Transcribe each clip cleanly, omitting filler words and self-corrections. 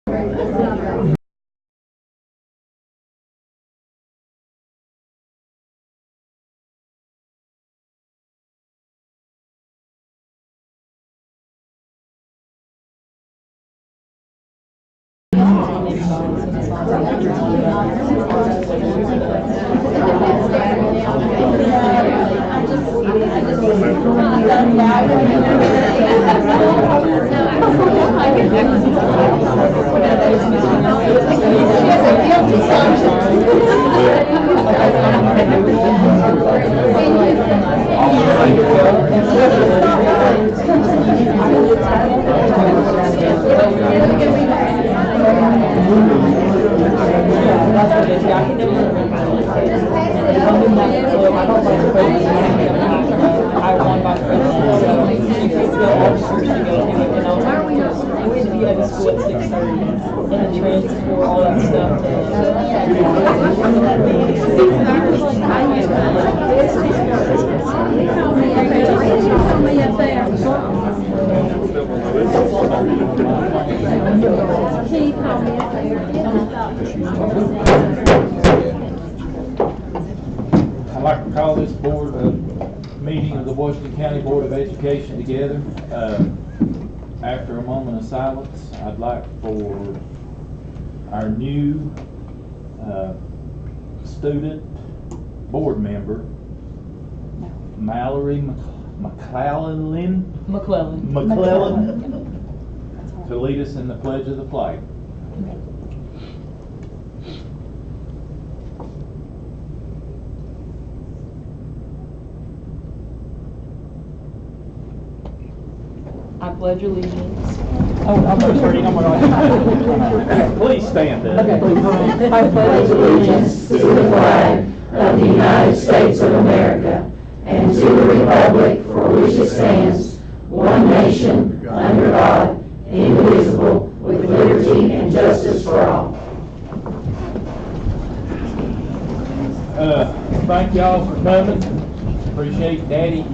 I'd like to call this board meeting of the Washington County Board of Education together. After a moment of silence, I'd like for our new student board member, Mallory McClellan, to lead us in the Pledge of the Flag. I pledge allegiance. Oh, I'm sorry. Oh my God. Please stand up. Okay, please. I pledge allegiance to the flag of the United States of America and to the republic for which it stands, one nation, under God, indivisible, with liberty and justice for all. Thank y'all for coming. Appreciate Danny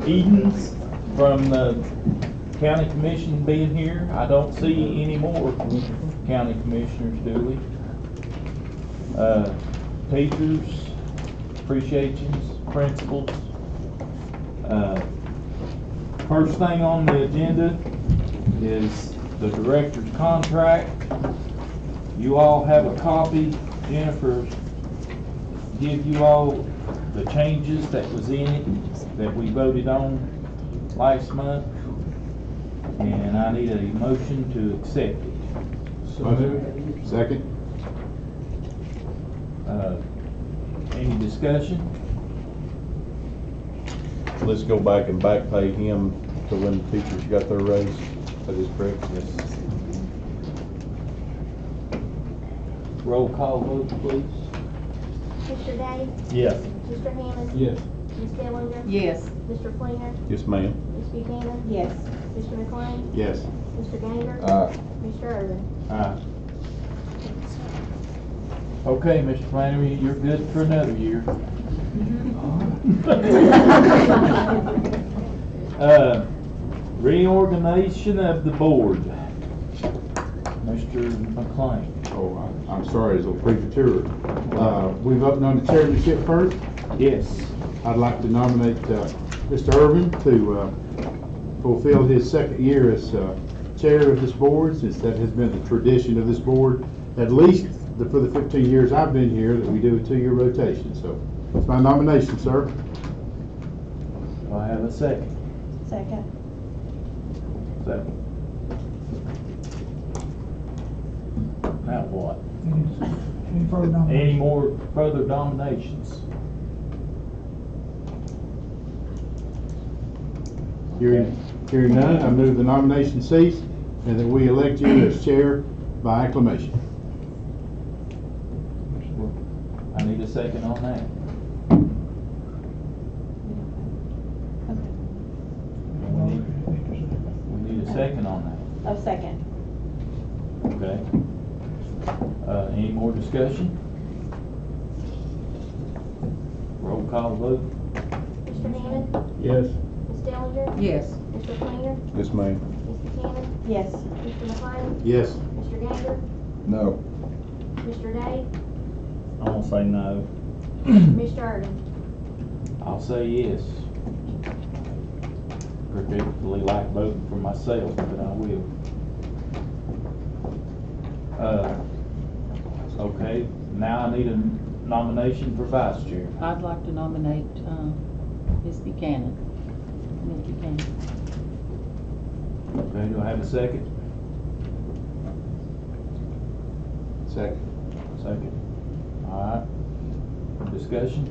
Edens from the County Commission being here. I don't see any more county commissioners, do we? Teachers, appreciate you, principals. First thing on the agenda is the director's contract. You all have a copy. Jennifer give you all the changes that was in it that we voted on last month, and I need a motion to accept it. Motion. Second. Any discussion? Let's go back and back pay him to when the teachers got their raise. That is correct? Yes. Roll call vote, please. Mr. Day? Yes. Mr. Hammond? Yes. Ms. Dillinger? Yes. Mr. Flinger? Yes, ma'am. Ms. Buchanan? Yes. Mr. McLean? Yes. Mr. Ganger? Mr. Irvin? Aye. Okay, Mr. Flannery, you're good for another year. Reorganization of the board. Mr. McLean. Oh, I'm sorry, it's a little premature. We've voted on the chairmanship first. Yes. I'd like to nominate Mr. Irvin to fulfill his second year as chair of this board, since that has been the tradition of this board, at least for the 15 years I've been here, that we do a 2-year rotation. So it's my nomination, sir. Do I have a second? Second. Second. Now what? Any more further nominations? Hearing none, I move the nomination cease and that we elect you as chair by acclamation. I need a second on that. We need a second on that. Oh, second. Okay. Any more discussion? Roll call vote. Mr. Hammond? Yes. Ms. Dillinger? Yes. Mr. Flinger? Yes, ma'am. Ms. Ms. Buchanan, Yes. Mr. McLean, Yes. Mr. Ganger, No. Mr. Day, I'm gonna say no. Mr. Irvin. I'll say yes. Particularly like voting for myself, but I will. Okay, now I need a nomination for vice chair. I'd like to nominate, Ms. Buchanan. Ms. Buchanan. Okay, do I have a second? Second. Second. All right. Discussion?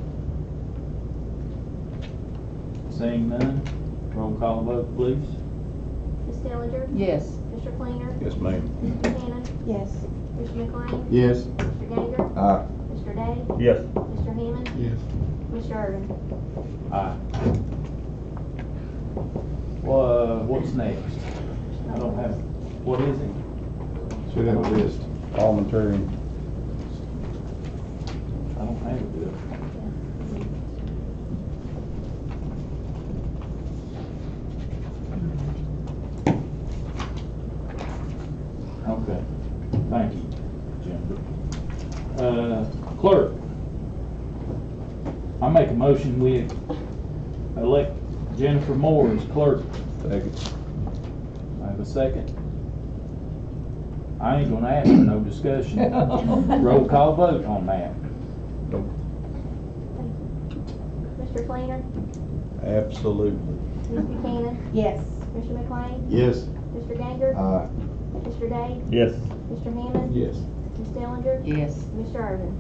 Seeing none, roll call vote, please. Ms. Dellinger, Yes. Mr. Fleener, Yes, ma'am. Ms. Buchanan, Yes. Mr. McLean, Yes. Mr. Ganger, Aye. Mr. Day, Yes. Mr. Hammond, Yes. Mr. Irvin. Aye. Well, what's next? I don't have, what is it? Should have a list. Parliamentarian. I don't have it, do I? Okay, thank you, Jennifer. Clerk, I make a motion we elect Jennifer Moore as clerk. Second. I have a second. I ain't gonna ask for no discussion. Roll call vote on that. Mr. Fleener, Absolutely. Ms. Buchanan, Yes. Mr. McLean, Yes. Mr. Ganger, Aye. Mr. Day, Yes. Mr. Hammond, Yes. Ms. Dellinger, Yes. Mr. Irvin.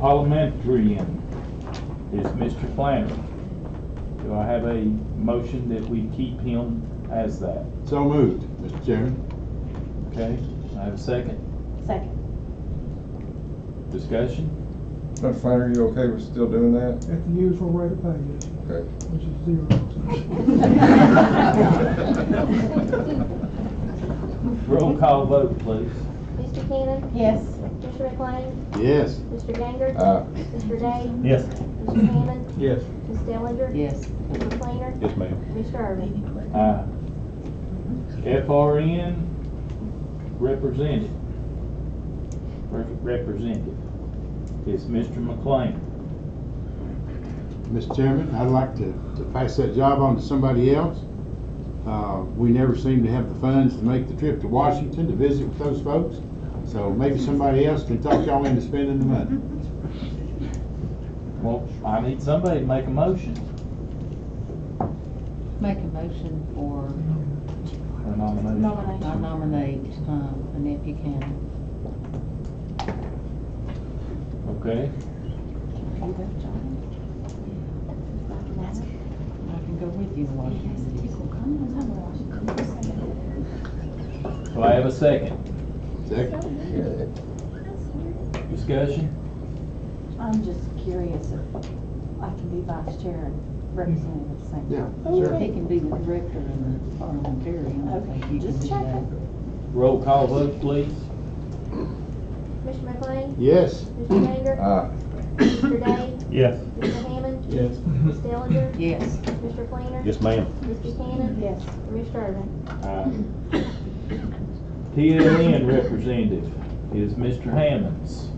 Parliamentarian is Mr. Flannery. Do I have a motion that we keep him as that? So moved, Mr. Chairman. Okay, I have a second. Second. Discussion? Dr. Flannery, you okay with still doing that? At the usual rate of pay, yes, Okay. which is 0. Roll call vote, please. Ms. Buchanan, Yes. Mr. McLean, Yes. Mr. Ganger, Aye. Mr. Day, Yes. Mr. Hammond, Yes. Ms. Dellinger, Yes. Mr. Fleener, Yes, ma'am. Mr. Irvin. FRN represented. Representative is Mr. McLean. Mr. Chairman, I'd like to pass that job on to somebody else. We never seem to have the funds to make the trip to Washington to visit with those folks. So maybe somebody else can talk y'all into spending the money. Well, I need somebody to make a motion Make a motion for, for a nomination. I nominate, Annette Buchanan. Okay, I can go with you to Washington. so I have a second. Second. Discussion? I'm just curious if I can be vice chair and representative at the same Yeah, time. sure. He can be the director and the parliamentarian. I think you can Just do checking. that. Roll call vote, please. Mr. McLean, Yes. Mr. Ganger, Aye. Mr. Day, Yes. Mr. Hammond, Yes. Ms. Dellinger, Yes. Mr. Fleener, Yes, ma'am. Ms. Buchanan, Yes. and Mr. Irvin. PLN representative is Mr. Hammonds.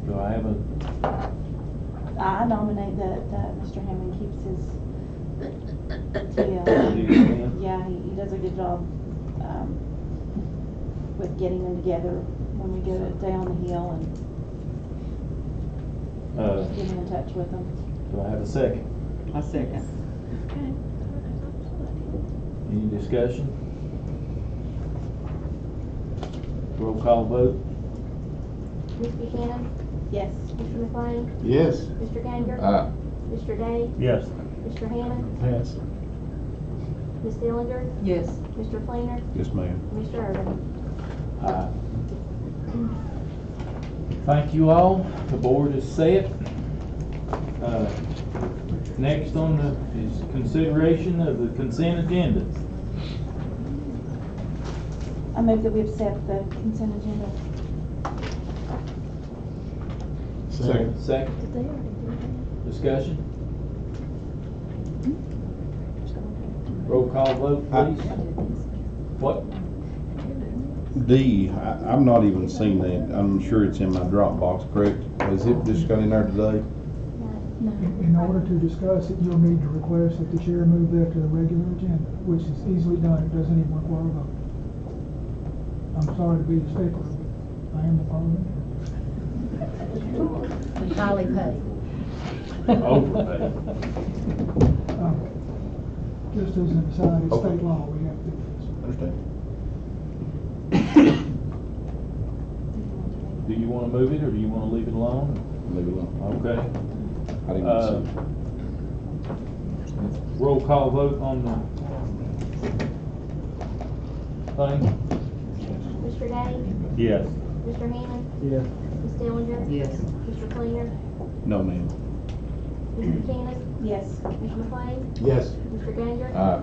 Do I have a, I nominate that Mr. Hammond keeps his do you TL. have? Yeah, he does a good job with getting them together when we go to Day on the Hill and getting in touch with them. Do I have a second? I second. Any discussion? Roll call vote? Ms. Buchanan, Yes. Mr. McLean, Yes. Mr. Ganger, Aye. Mr. Day, Yes. Mr. Hammond, Pass. Ms. Dellinger, Yes. Mr. Fleener, Yes, ma'am. Mr. Irvin. Aye. Thank you all. The board is set. Next on is consideration of the consent agenda. I move that we accept the consent agenda. Second. Second. Did they already do that? Discussion? Roll call vote, please. What? D, I've not even seen that. I'm sure it's in my Dropbox, correct? Has it just got in there today? In order to discuss it, you'll need to request that the chair move that to the regular agenda, which is easily done. It doesn't even require a vote. I'm sorry to be a stickler, but I am the parliamentarian. Highly paid. Overpaid. Just as an aside, it's Okay. state law, we have to do this. Understand. Do you wanna move it, or do you wanna leave it alone? Leave it alone. Okay. I didn't even see it. Roll call vote on the thing? Mr. Day? Yes. Mr. Hammond? Yeah. Ms. Dillinger? Yes. Mr. Fleener? No, ma'am. Ms. Buchanan? Yes. Mr. McLean? Yes. Mr. Ganger? Aye.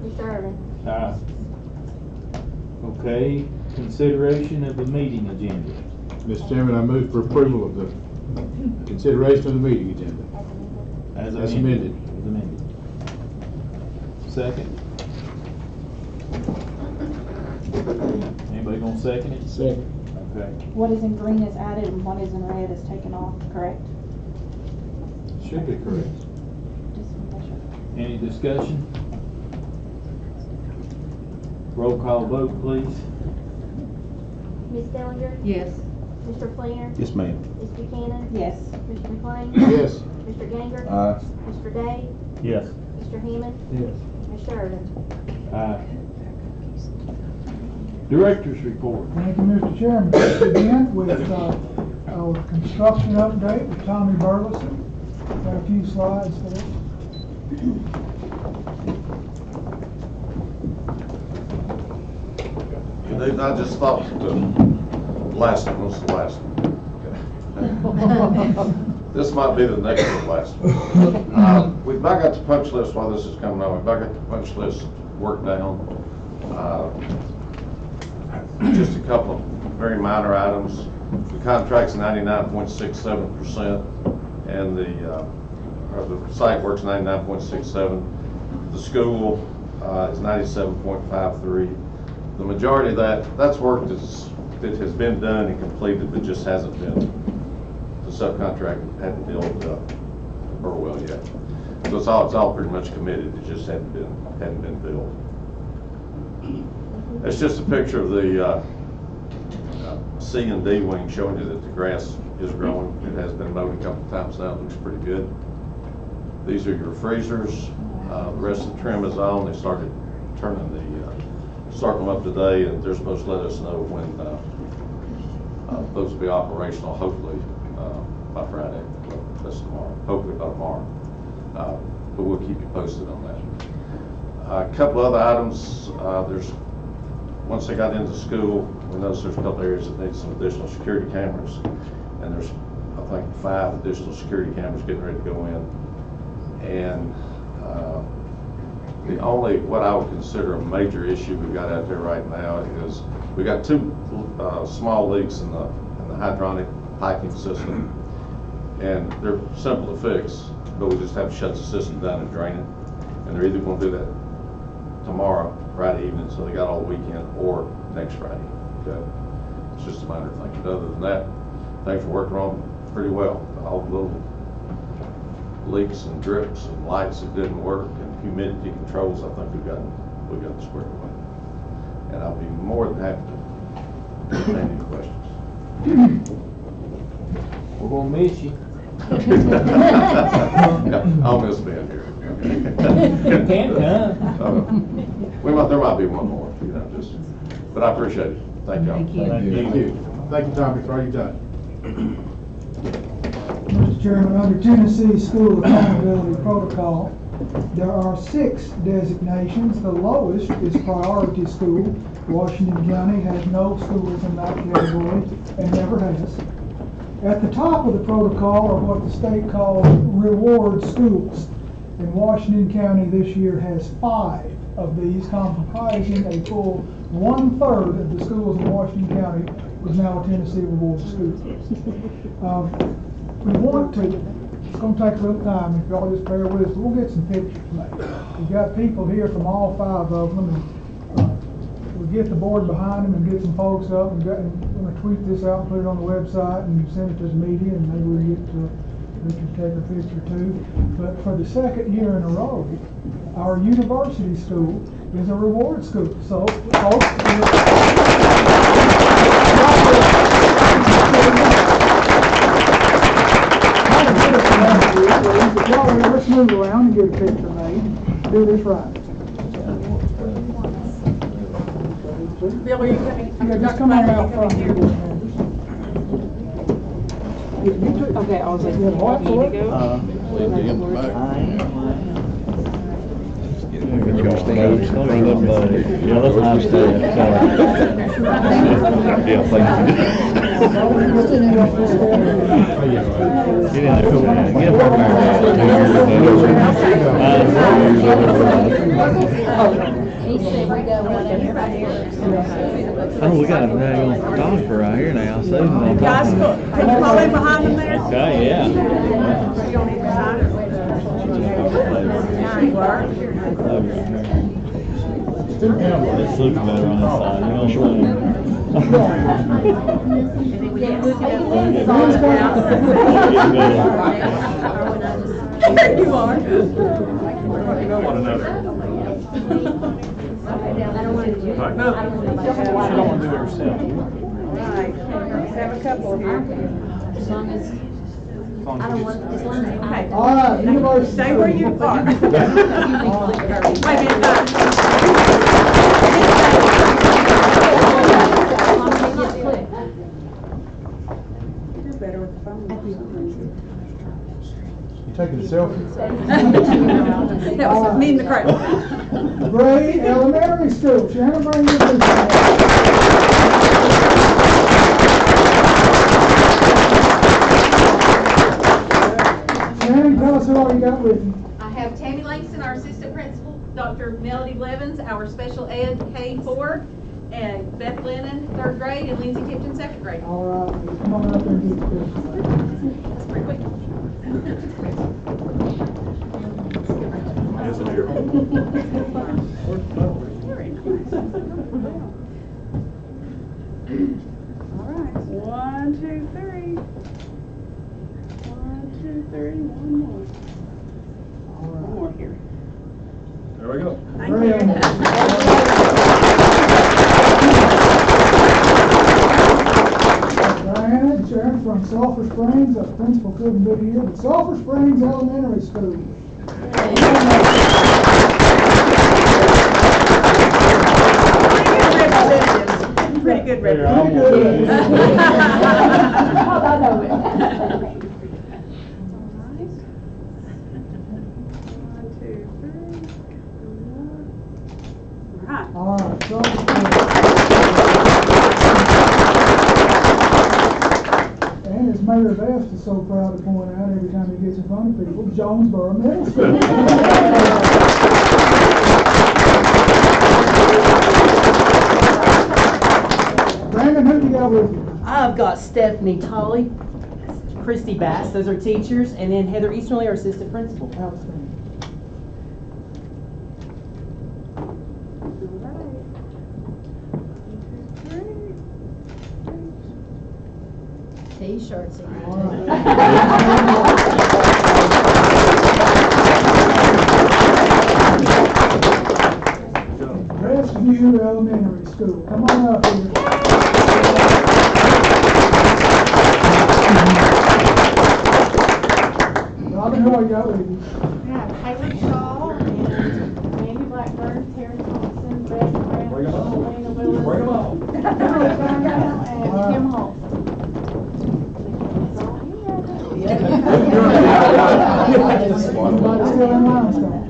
Mr. Irvin? Aye. Okay, consideration of the meeting agenda. Mr. Chairman, I move for approval of the consideration of the meeting agenda. As amended. As amended. As amended. Second? Anybody gonna second it? Second. Okay. What is in green is added and what is in red is taken off, correct? Should be correct. Just to make sure. Any discussion? Roll call vote, please. Ms. Dillinger? Yes. Mr. Fleener? Yes, ma'am. Ms. Buchanan? Yes. Mr. McLean? Yes. Mr. Ganger? Aye. Mr. Day? Yes. Mr. Hammond? Yes. Mr. Irvin? Aye. Director's report. Thank you, Mr. Chairman. Let's begin with our construction update with Tommy Burleson. Got a few slides there. I just thought the last one was the last one. This might be the next to the last one. We've not got the punch list while this is coming on. We've not got the punch list worked down. Just a couple of very minor items. The contract's 99.67%, and the site works 99.67. The school is 97.53. The majority of that's work that has been done and completed, but just hasn't been, the subcontractor hadn't built Burwell yet. So it's all pretty much committed, it just hadn't been built. It's just a picture of the C and D wing showing you that the grass is growing. It has been mowed a couple of times now, it looks pretty good. These are your freezers. The rest of the trim is on. They started turning circle them up today, and they're supposed to let us know when those will be operational, hopefully by Friday. Well, that's tomorrow, hopefully by tomorrow. But we'll keep you posted on that. A couple other items. Once they got into school, we noticed there's a couple areas that need some additional security cameras, and there's, I think, 5 additional security cameras getting ready to go in. And the only, what I would consider a major issue we've got out there right now is we got 2 small leaks in the hydronic piping system, and they're simple to fix, but we just have to shut the system down and drain it. And they're either going to do that tomorrow, Friday evening, so they got all weekend, or next Friday. Okay, it's just a minor thing. But other than that, things are working on pretty well. All the little leaks and drips and lights that didn't work and humidity controls, I think we got them squared away. And I'll be more than happy to answer any questions. We're gonna miss you. I'll miss being here. You can't come. There might be one more, but I appreciate it. Thank y'all. Thank you. Thank you. Thank you, Tommy, for all you've done. Mr. Chairman, under Tennessee School Accountability Protocol, there are 6 designations. The lowest is priority school. Washington County has no schools in that category and never has. At the top of the protocol are what the state calls reward schools. And Washington County this year has 5 of these, comprising a full 1/3 of the schools in Washington County is now a Tennessee reward school. We want to gonna take a little time, if y'all just bear with us, we'll get some pictures made. We've got people here from all 5 of them, and we'll get the board behind them and get some folks up, and we're gonna tweet this out and put it on the website and send it to the media, and maybe we can take a picture too. But for the 2nd year in a row, our university school is a reward school. So, folks, let's move around and get a picture made. Do this right. Bill, are you coming? Yeah, just come on out front. Okay, I was like, Yeah, what? you need to go? Yeah, that's nice to yeah, thank you. Oh, we got a daggone photographer right here now. So Guys, can you call in behind them there? okay, yeah. You don't need to sign it. It's looking better on this side, you know what Here you are. One another. I don't want to do it. Right. I don't want to do it. do it herself. Right, have a couple here. As long as, I don't want, as long as I. All right, university. Stay where you are. Wait a minute, You're better with the phone. You taking a selfie? That was me in the crowd. Gray Elementary School. Shannon, bring your picture. Shannon, tell us who all you got with you. I have Tammy Langston, our assistant principal, Dr. Melody Blevins, our special ed K4, and Beth Lennon, 3rd grade, and Lindsay Tipton, 2nd grade. All right, come on up there and get the picture. That's pretty quick. Yes, it is. All right, 1, 2, 3. 1, 2, 3, one more. One more here. There we go. Thank Gray you. Elementary. Diana and Sharon from Sulphur Springs. Our principal couldn't be here, but Sulphur Springs Elementary School. Pretty good Pretty representatives. All right, Sulphur Springs. And as Mayor Vest is so proud to point out every time he gets in front of people, Jonesboro Middle School. Brandon, who do you got with you? I've got Stephanie Tolley, Christy Bass, those are teachers, and then Heather Easterly, our assistant principal. Outstanding. T-shirts. All right. Crestview Elementary School. Come on up here. Robin, who I got with you? Yeah, Haley Shaw, and Andy Blackburn, Terry Thompson, Brett Brown, Bring 'em on. Elena Lewis. Bring 'em on. And Kim Hall. Everybody's still in limestone.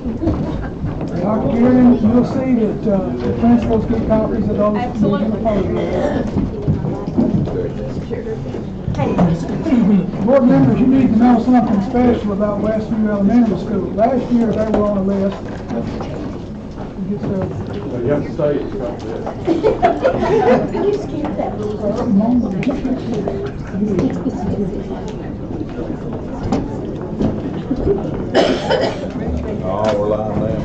Right. the principals get copies of those? Absolutely. Board members, you need to know something special about Westview Elementary School. Last year, they were on a list. Get the- You have to say it's got You scared that little girl. Oh, we're lying down.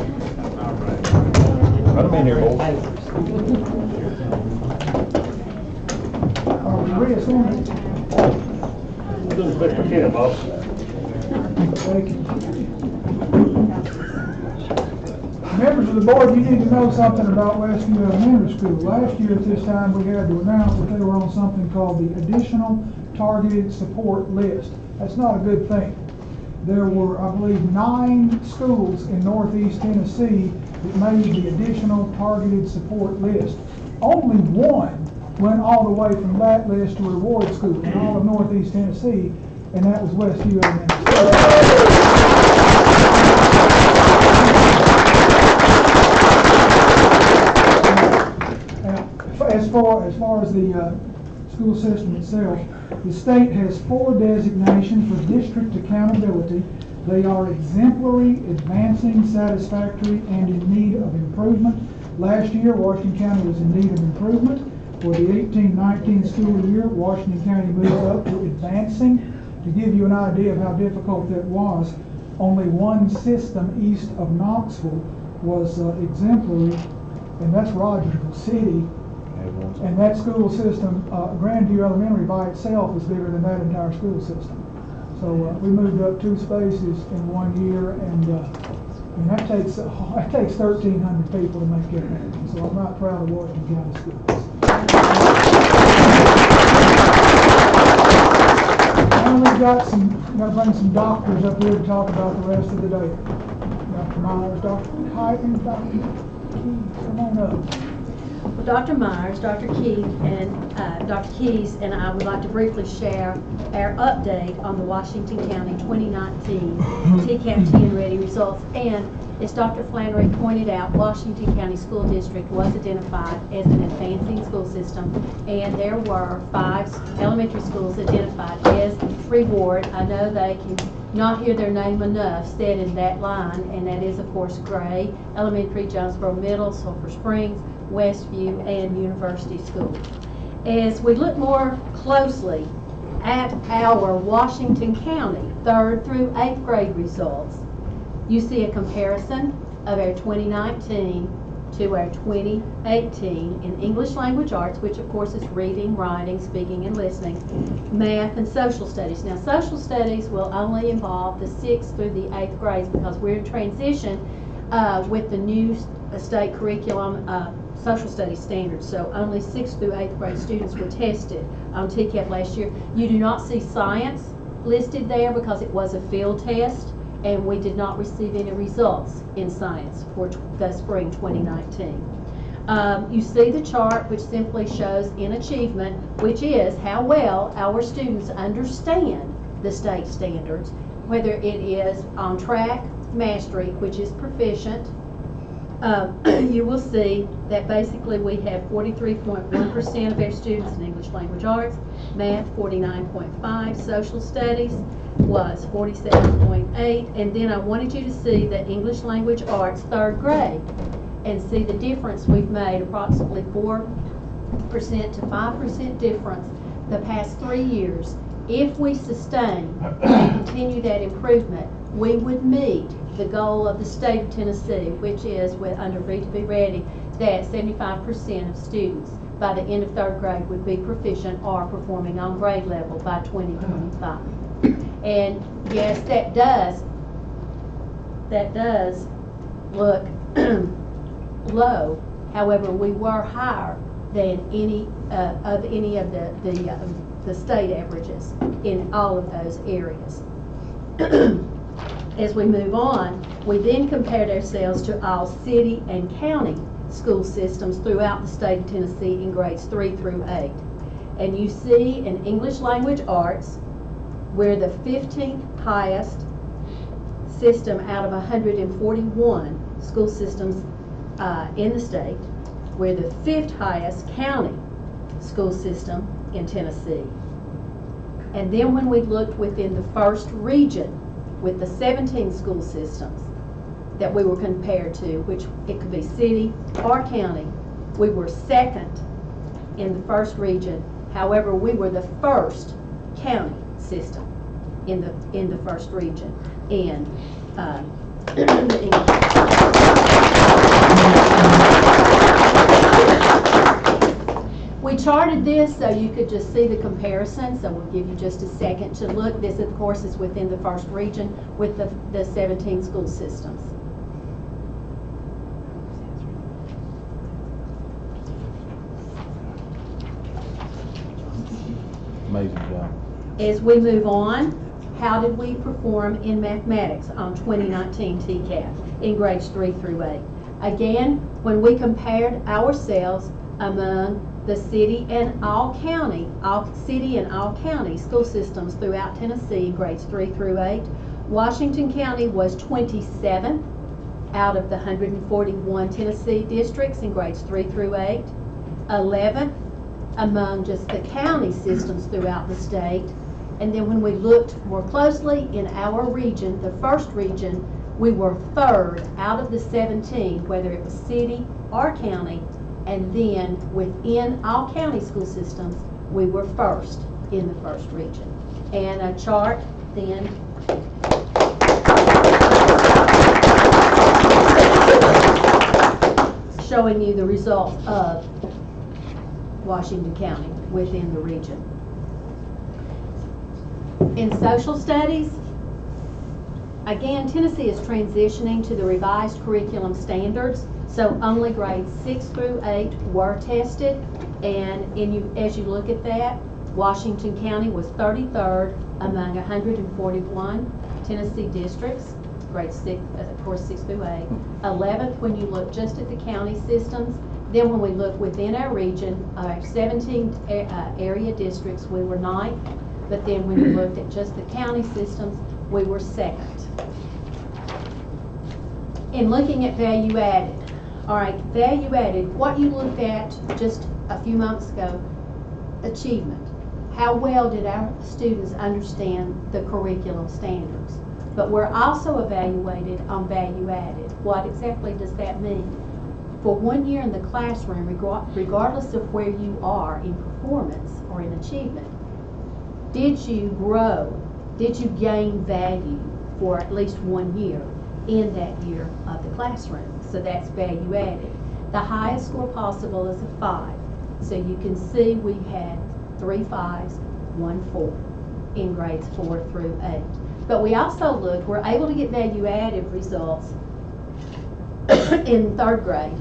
Let them in here, boys. Are we reassigned? Do the best we can, boss. Thank you. Members of the board, you need to know something about Westview Elementary School. Last year at this time, we had to announce that they were on something called the Additional Targeted Support List. That's not a good thing. There were, I believe, 9 schools in northeast Tennessee that made the Additional Targeted Support List. Only one went all the way from that list to reward school in all of northeast Tennessee, and that was Westview Elementary School. As far as the school system itself, the state has 4 designations for district accountability. They are exemplary, advancing, satisfactory, and in need of improvement. Last year, Washington County was in need of improvement. For the 18-19 school year, Washington County moved up to advancing. To give you an idea of how difficult that was, only one system east of Knoxville was exemplary, and that's Rogersville City. And that school system, Grandview Elementary by itself is bigger than that entire school system. So we moved up 2 spaces in 1 year, and that takes 1,300 people to make that happen. So I'm not proud of Washington County Schools. And we've got to bring some doctors up here to talk about the rest of the day. Dr. Myers, Dr. Hyten, Dr. Keys, come on up. Well, Dr. Myers, Dr. Keith, and Dr. Keys and I would like to briefly share our update on the Washington County 2019 TCAP 10 Ready results. And as Dr. Flannery pointed out, Washington County School District was identified as an advancing school system, and there were 5 elementary schools identified as reward. I know they can not hear their name enough said in that line, and that is, of course, Gray Elementary, Jonesboro Middle, Sulphur Springs, Westview, and University School. As we look more closely at our Washington County 3rd through 8th grade results, you see a comparison of our 2019 to our 2018 in English Language Arts, which of course is reading, writing, speaking, and listening, math, and social studies. Now, social studies will only involve the 6th through the 8th grades because we're in transition with the new state curriculum social studies standards. So only 6th through 8th grade students were tested on TCAP last year. You do not see science listed there because it was a field test, and we did not receive any results in science for the spring 2019. You see the chart, which simply shows in achievement, which is how well our students understand the state standards, whether it is on track mastery, which is proficient. You will see that basically we have 43.1% of our students in English Language Arts, math 49.5%, social studies was 47.8%, and then I wanted you to see the English Language Arts 3rd grade and see the difference we've made, approximately 4% to 5% difference the past 3 years. If we sustain and continue that improvement, we would meet the goal of the state of Tennessee, which is with under Read to Be Ready, that 75% of students by the end of 3rd grade would be proficient or performing on grade level by 2025. And yes, that does look low. However, we were higher than any of the state averages in all of those areas. As we move on, we then compared ourselves to all city and county school systems throughout the state of Tennessee in grades 3 through 8. And you see in English Language Arts, we're the 15th highest system out of 141 school systems in the state. We're the 5th highest county school system in Tennessee. And then when we looked within the first region with the 17 school systems that we were compared to, which it could be city or county, we were 2nd in the first region. However, we were the first county system in the first region. And we charted this so you could just see the comparison, so we'll give you just a second to look. This, of course, is within the first region with the 17 school systems. Amazing job. As we move on, how did we perform in mathematics on 2019 TCAP in grades 3 through 8? Again, when we compared ourselves among the city and all county school systems throughout Tennessee in grades 3 through 8, Washington County was 27th out of the 141 Tennessee districts in grades 3 through 8, 11th among just the county systems throughout the state. And then when we looked more closely in our region, the first region, we were 3rd out of the 17, whether it was city or county. And then within all county school systems, we were 1st in the first region. And a chart then showing you the results of Washington County within the region. In social studies, again, Tennessee is transitioning to the revised curriculum standards, so only grades 6 through 8 were tested, and as you look at that, Washington County was 33rd among 141 Tennessee districts, grades 6, of course, 6 through 8. 11th when you look just at the county systems. Then when we look within our region, our 17 area districts, we were 9th. But then when we looked at just the county systems, we were 2nd. In looking at value added, all right, value added, what you looked at just a few months ago, achievement. How well did our students understand the curriculum standards? But we're also evaluated on value added. What exactly does that mean? For 1 year in the classroom, regardless of where you are in performance or in achievement, did you grow? Did you gain value for at least 1 year in that year of the classroom? So that's value added. The highest score possible is a 5. So you can see we had 3 5s, 1 4 in grades 4 through 8. But we also looked, we're able to get value added results in 3rd grade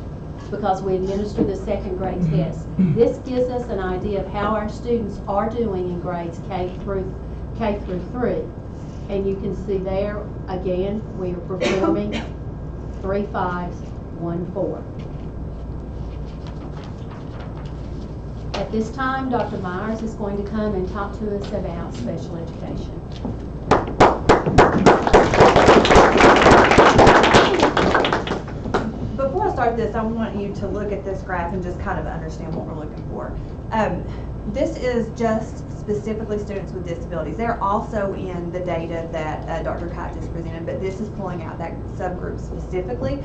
because we administer the 2nd grade test. This gives us an idea of how our students are doing in grades K through 3. And you can see there, again, we are performing 3 5s, 1 4. At this time, Dr. Myers is going to come and talk to us about special education. Before I start this, I want you to look at this graph and just kind of understand what we're looking for. This is just specifically students with disabilities. They're also in the data that Dr. Kite just presented, but this is pulling out that subgroup specifically.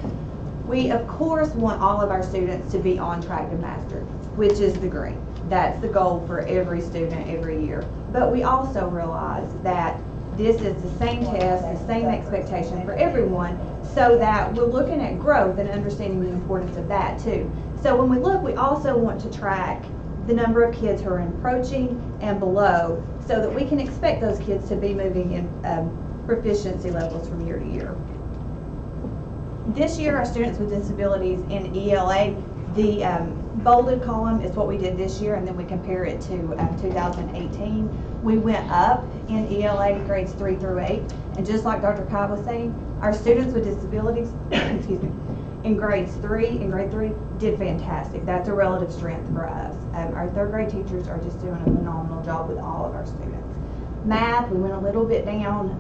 We, of course, want all of our students to be on track to master, which is the green. That's the goal for every student every year. But we also realize that this is the same test, the same expectation for everyone, so that we're looking at growth and understanding the importance of that too. So when we look, we also want to track the number of kids who are approaching and below, so that we can expect those kids to be moving in proficiency levels from year to year. This year, our students with disabilities in ELA, the bolded column is what we did this year, and then we compare it to 2018. We went up in ELA grades 3 through 8, and just like Dr. Kai was saying, our students with disabilities, excuse me, in grade 3 did fantastic. That's a relative strength for us. Our 3rd grade teachers are just doing a phenomenal job with all of our students. Math, we went a little bit down,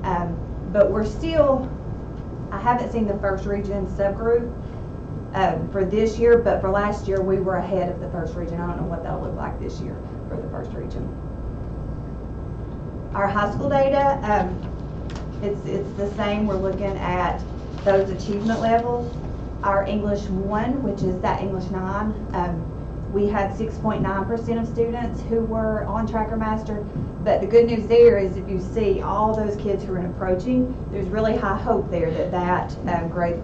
but we're still, I haven't seen the first region subgroup, for this year, but for last year, we were ahead of the first region. I don't know what that'll look like this year for the first region. Our high school data, it's the same. We're looking at those achievement levels. Our English 1, which is that English 9, we had 6.9% of students who were on Tracker Master. But the good news there is if you see all those kids who are approaching, there's really high hope there that grade,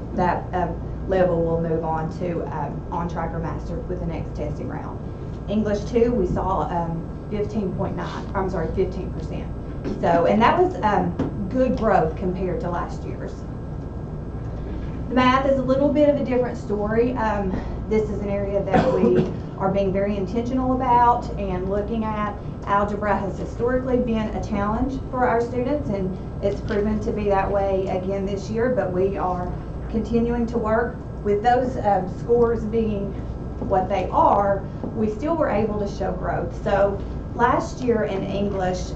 level will move on to on Tracker Master with the next testing round. English 2, we saw 15%. So, and that was good growth compared to last year's. The math is a little bit of a different story. This is an area that we are being very intentional about and looking at. Algebra has historically been a challenge for our students, and it's proven to be that way again this year, but we are continuing to work with those scores being what they are. We still were able to show growth. So last year in English,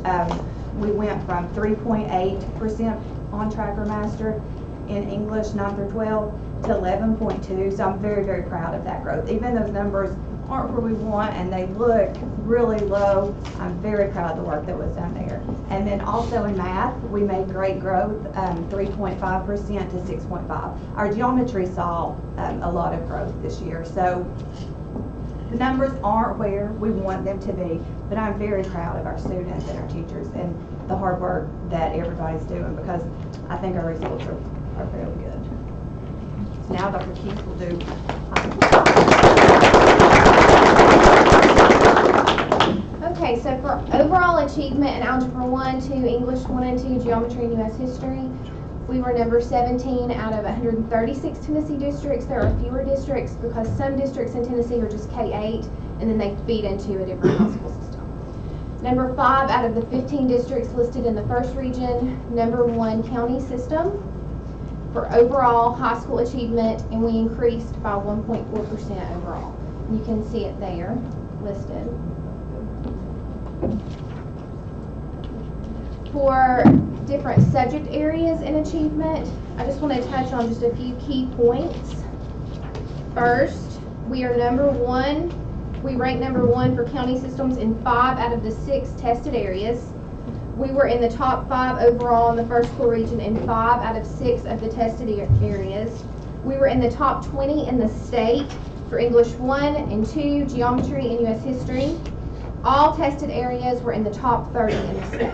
we went from 3.8% on Tracker Master in English 9 through 12 to 11.2. So I'm very, very proud of that growth. Even those numbers aren't where we want and they look really low, I'm very proud of the work that was done there. And then also in math, we made great growth, 3.5% to 6.5. Our geometry saw a lot of growth this year. So the numbers aren't where we want them to be, but I'm very proud of our students and our teachers and the hard work that everybody's doing, because I think our results are fairly good. So now Dr. Keith will do. Okay, so for overall achievement in Algebra 1, 2, English 1 and 2, Geometry and U.S. History, we were number 17 out of 136 Tennessee districts. There are fewer districts because some districts in Tennessee are just K-8 and then they feed into a different high school system. Number 5 out of the 15 districts listed in the first region, number 1 county system for overall high school achievement, and we increased by 1.4% overall. You can see it there listed. For different subject areas in achievement, I just want to touch on just a few key points. First, we are number 1. We ranked number 1 for county systems in 5 out of the 6 tested areas. We were in the top 5 overall in the first core region in 5 out of 6 of the tested areas. We were in the top 20 in the state for English 1 and 2, Geometry and U.S. History. All tested areas were in the top 30 in the state.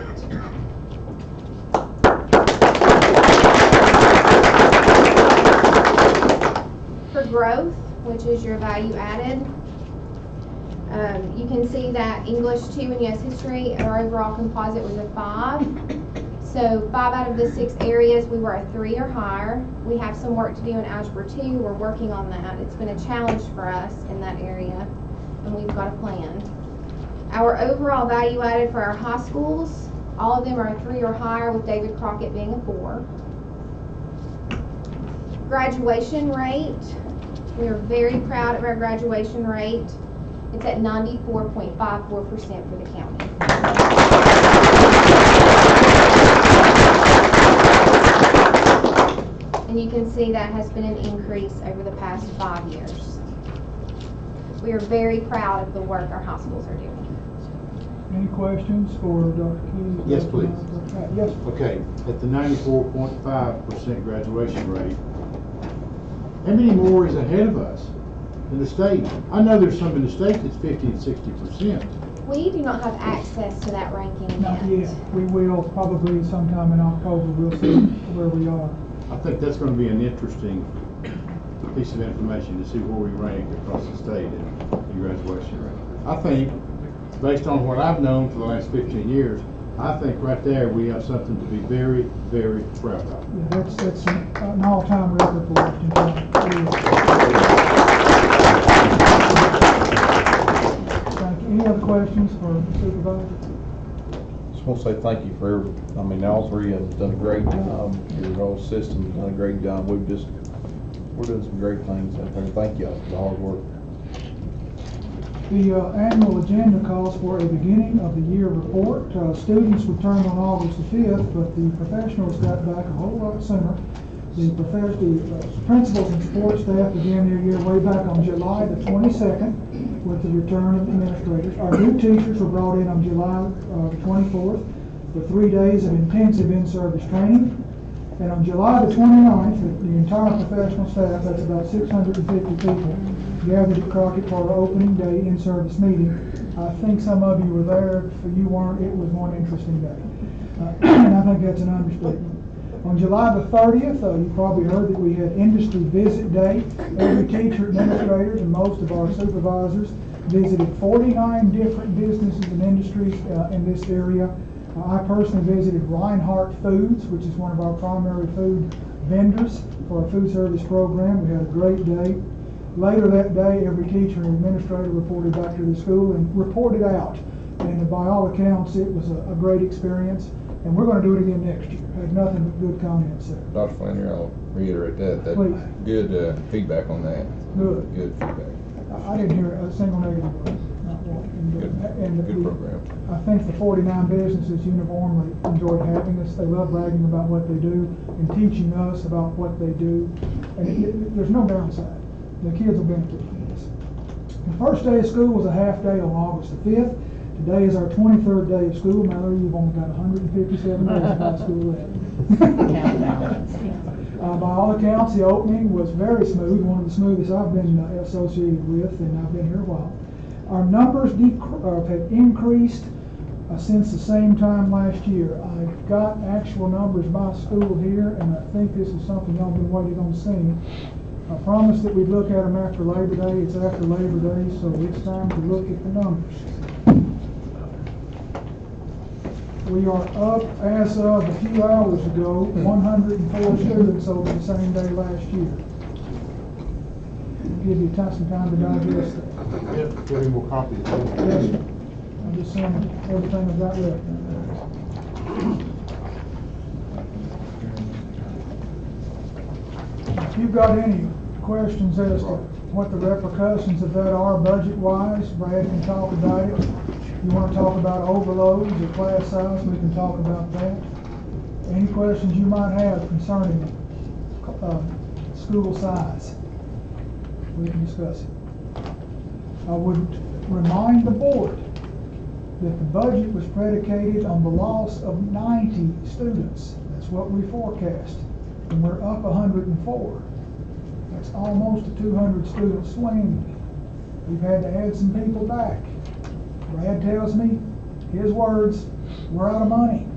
For growth, which is your value added, you can see that English 2 and U.S. History, our overall composite was a 5. So 5 out of the 6 areas we were a 3 or higher. We have some work to do in Algebra 2. We're working on that. It's been a challenge for us in that area, and we've got a plan. Our overall value added for our high schools, all of them are a 3 or higher, with David Crockett being a 4. Graduation rate, we are very proud of our graduation rate. It's at 94.54% for the county. And you can see that has been an increase over the past 5 years. We are very proud of the work our high schools are doing. Any questions for Dr. Keys? Yes, please. Yes. Okay, at the 94.5% graduation rate, how many more is ahead of us in the state? I know there's some in the state that's 50 and 60%. We do not have access to that ranking Not yet. yet. We will probably sometime in October. We'll see where we are. I think that's going to be an interesting piece of information to see where we rank across the state in the graduation rate. I think, based on what I've known for the last 15 years, I think right there we have something to be very, very proud of. Yeah, that's an all-time record for Washington County. Thank you. Any other questions for the supervisor? Just want to say thank you for all three of them have done a great job. Your whole system has done a great job. We're doing some great things out there. Thank y'all for the hard work. The annual agenda calls for a beginning of the year report. Students returned on August the 5th, but the professionals got back a whole lot sooner. The principals and support staff began their year way back on July the 22nd with the return of administrators. Our new teachers were brought in on July the 24th for 3 days of intensive in-service training. And on July the 29th, the entire professional staff, that's about 650 people, gathered at Crockett for our opening day in-service meeting. I think some of you were there. If you weren't, it was one interesting day. And I think that's an understatement. On July the 30th, you probably heard that we had Industry Visit Day. Every teacher, administrators, and most of our supervisors visited 49 different businesses and industries in this area. I personally visited Reinhardt Foods, which is one of our primary food vendors for our food service program. We had a great day. Later that day, every teacher and administrator reported back to the school and reported out. And by all accounts, it was a great experience. And we're going to do it again next year. Had nothing but good comments there. Dr. Flannery, I'll reiterate that. Please. Good feedback on that. Good. Good feedback. I didn't hear a single negative word. Not one. Good program. I think the 49 businesses uniformly enjoyed having us. They love bragging about what they do and teaching us about what they do. And there's no downside. The kids will benefit from this. The first day of school was a half day on August the 5th. Today is our 23rd day of school. Mallory, you've only got 157 days of high school left. By all accounts, the opening was very smooth, one of the smoothest I've been associated with, and I've been here a while. Our numbers have increased since the same time last year. I've got actual numbers by school here, and I think this is something y'all been waiting on seeing. I promised that we'd look at them after Labor Day. It's after Labor Day, so it's time to look at the numbers. We are up, as of a few hours ago, 104 students over the same day last year. I'll give you some time to digest that. Yeah, get any more copies. Yes, sir. I'm just saying everything I've got left. If you've got any questions as to what the repercussions of that are budget-wise, Brad can talk about it. You want to talk about overloads or class size, we can talk about that. Any questions you might have concerning school size, we can discuss it. I would remind the board that the budget was predicated on the loss of 90 students. That's what we forecast, and we're up 104. That's almost a 200 student swing. We've had to add some people back. Brad tells me, his words, we're out of money.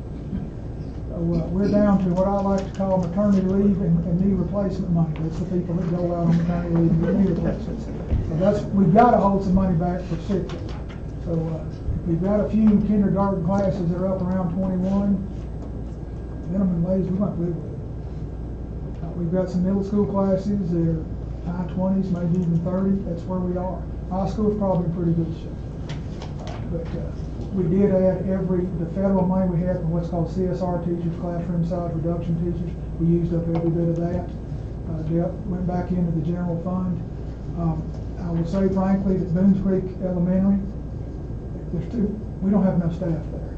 So, we're down to what I like to call maternity leave and knee replacement money. That's the people that go out on maternity leave and get knee replacements. So we've got to hold some money back for sick leave. So we've got a few kindergarten classes that are up around 21. Minimum wage, we might live with it. We've got some middle school classes that are high 20s, maybe even 30. That's where we are. High school is probably in pretty good shape. But we did add the federal money we had from what's called CSR teachers, classroom size reduction teachers. We used up every bit of that. Went back into the general fund. I will say frankly that Boones Creek Elementary, we don't have enough staff there.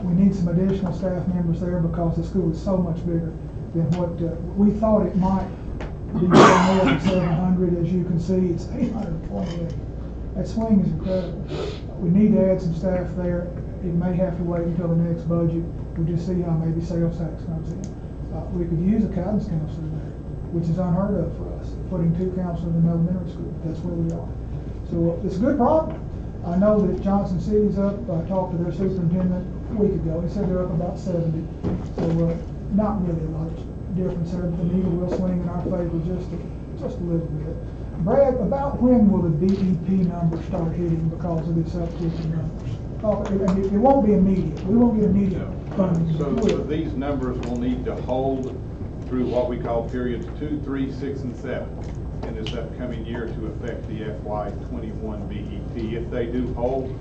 We need some additional staff members there because the school is so much bigger than what we thought it might be. More than 700, as you can see, it's 828. That swing is incredible. We need to add some staff there. It may have to wait until the next budget. We'll just see how maybe sales tax comes in. We could use a guidance counselor there, which is unheard of for us, putting 2 counselors in elementary school. That's where we are. So it's a good problem. I know that Johnson City's up. I talked to their superintendent a week ago. He said they're up about 70. So not really a lot of difference there, but the needle will swing in our favor just a little bit. Brad, about when will the BEP numbers start hitting because of this uptick in numbers? It won't be immediate. We won't get immediate funding. So these numbers will need to hold through what we call periods 2, 3, 6, and 7 in this upcoming year to affect the FY21 BEP. If they do hold,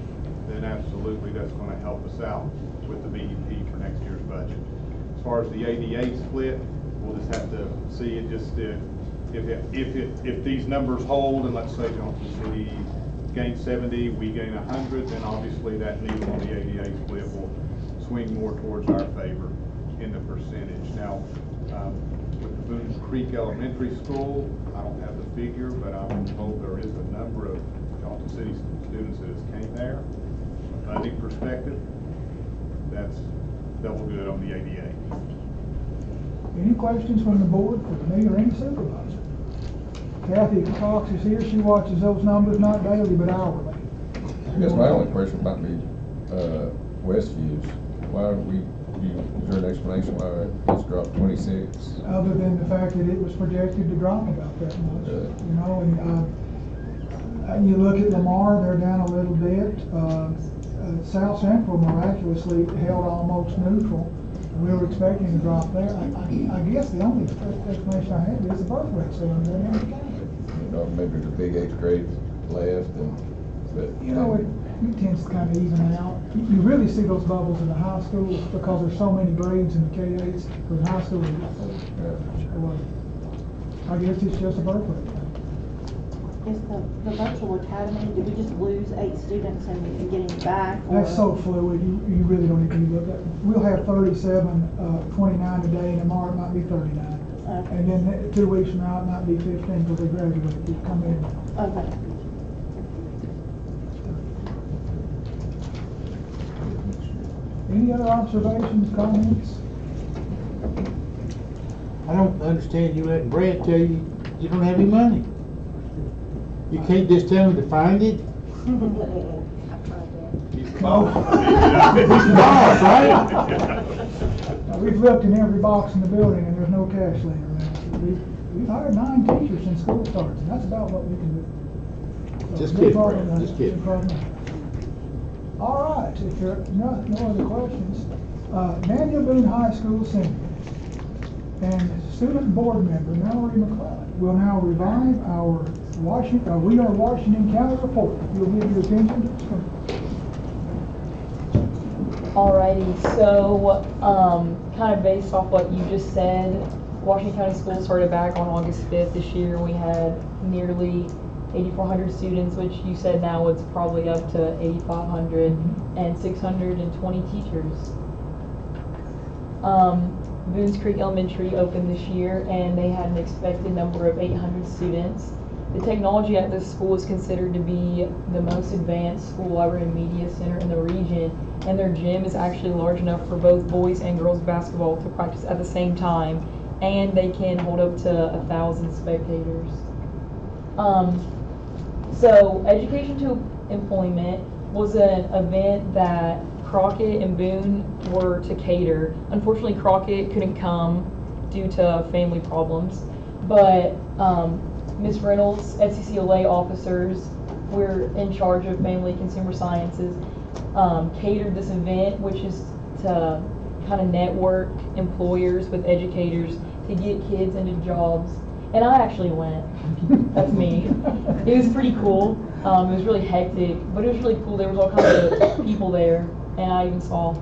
then absolutely that's going to help us out with the BEP for next year's budget. As far as the ADA split, we'll just have to see it just if these numbers hold, and let's say Johnson City gains 70, we gain 100, then obviously that needle on the ADA split will swing more towards our favor in the percentage. Now, with the Boones Creek Elementary School. I don't have the figure, but I'm told there is a number of Johnson City students that has came there. From a funding perspective, that's double good on the ADA. Any questions from the board for me or any supervisor? Kathy Cox is here, she watches those numbers not daily but hourly. I guess my only question might be, Westviews, why are we, is there an explanation why it's dropped 26? Other than the fact that it was projected to drop about that much, you know, and you look at Lamar, they're down a little bit. South Central miraculously held almost neutral. We were expecting a drop there. I guess the only explanation I have is the birth rate's down there in the county. You know, maybe the big 8th grade left but. You know, it tends to kind of even out. You really see those bubbles in the high schools because there's so many grades in the K-8s. For the high school, I guess it's just a birth rate thing. Is the virtual academy, did we just lose 8 students and getting back? That's so fluid, you really don't even look at it. We'll have 37, 29 today, and tomorrow it might be 39. Okay. And then 2 weeks from now, it might be 15 because they graduate, they come in. Okay. Any other observations, comments? I don't understand you letting Brad tell you you don't have any money. You can't just tell him to find it? He's the boss. He's the boss, right? We've looked in every box in the building and there's no cash laying around. We've hired 9 teachers since school starts, and that's about what we can do. So Just no kidding, problem, Brad, just kidding. no problem. All right, if there are no other questions, Daniel Boone High School senior and student board member Mallory McClellan will now revive our We Are Washington County report. If you'll give your attention to the screen. Alrighty, so kind of based off what you just said, Washington County Schools started back on August 5th this year. We had nearly 8,400 students, which you said now it's probably up to 8,500, and 620 teachers. Boones Creek Elementary opened this year, and they had an expected number of 800 students. The technology at this school is considered to be the most advanced school library and media center in the region, and their gym is actually large enough for both boys and girls basketball to practice at the same time, and they can hold up to 1,000 spectators. So Education to Employment was an event that Crockett and Boone were to cater. Unfortunately, Crockett couldn't come due to family problems, but Ms. Reynolds, FCCLA officers, we're in charge of Family Consumer Sciences, catered this event, which is to kind of network employers with educators to get kids into jobs. And I actually went. That's me. It was pretty cool. It was really hectic, but it was really cool. There was all kinds of people there, and I even saw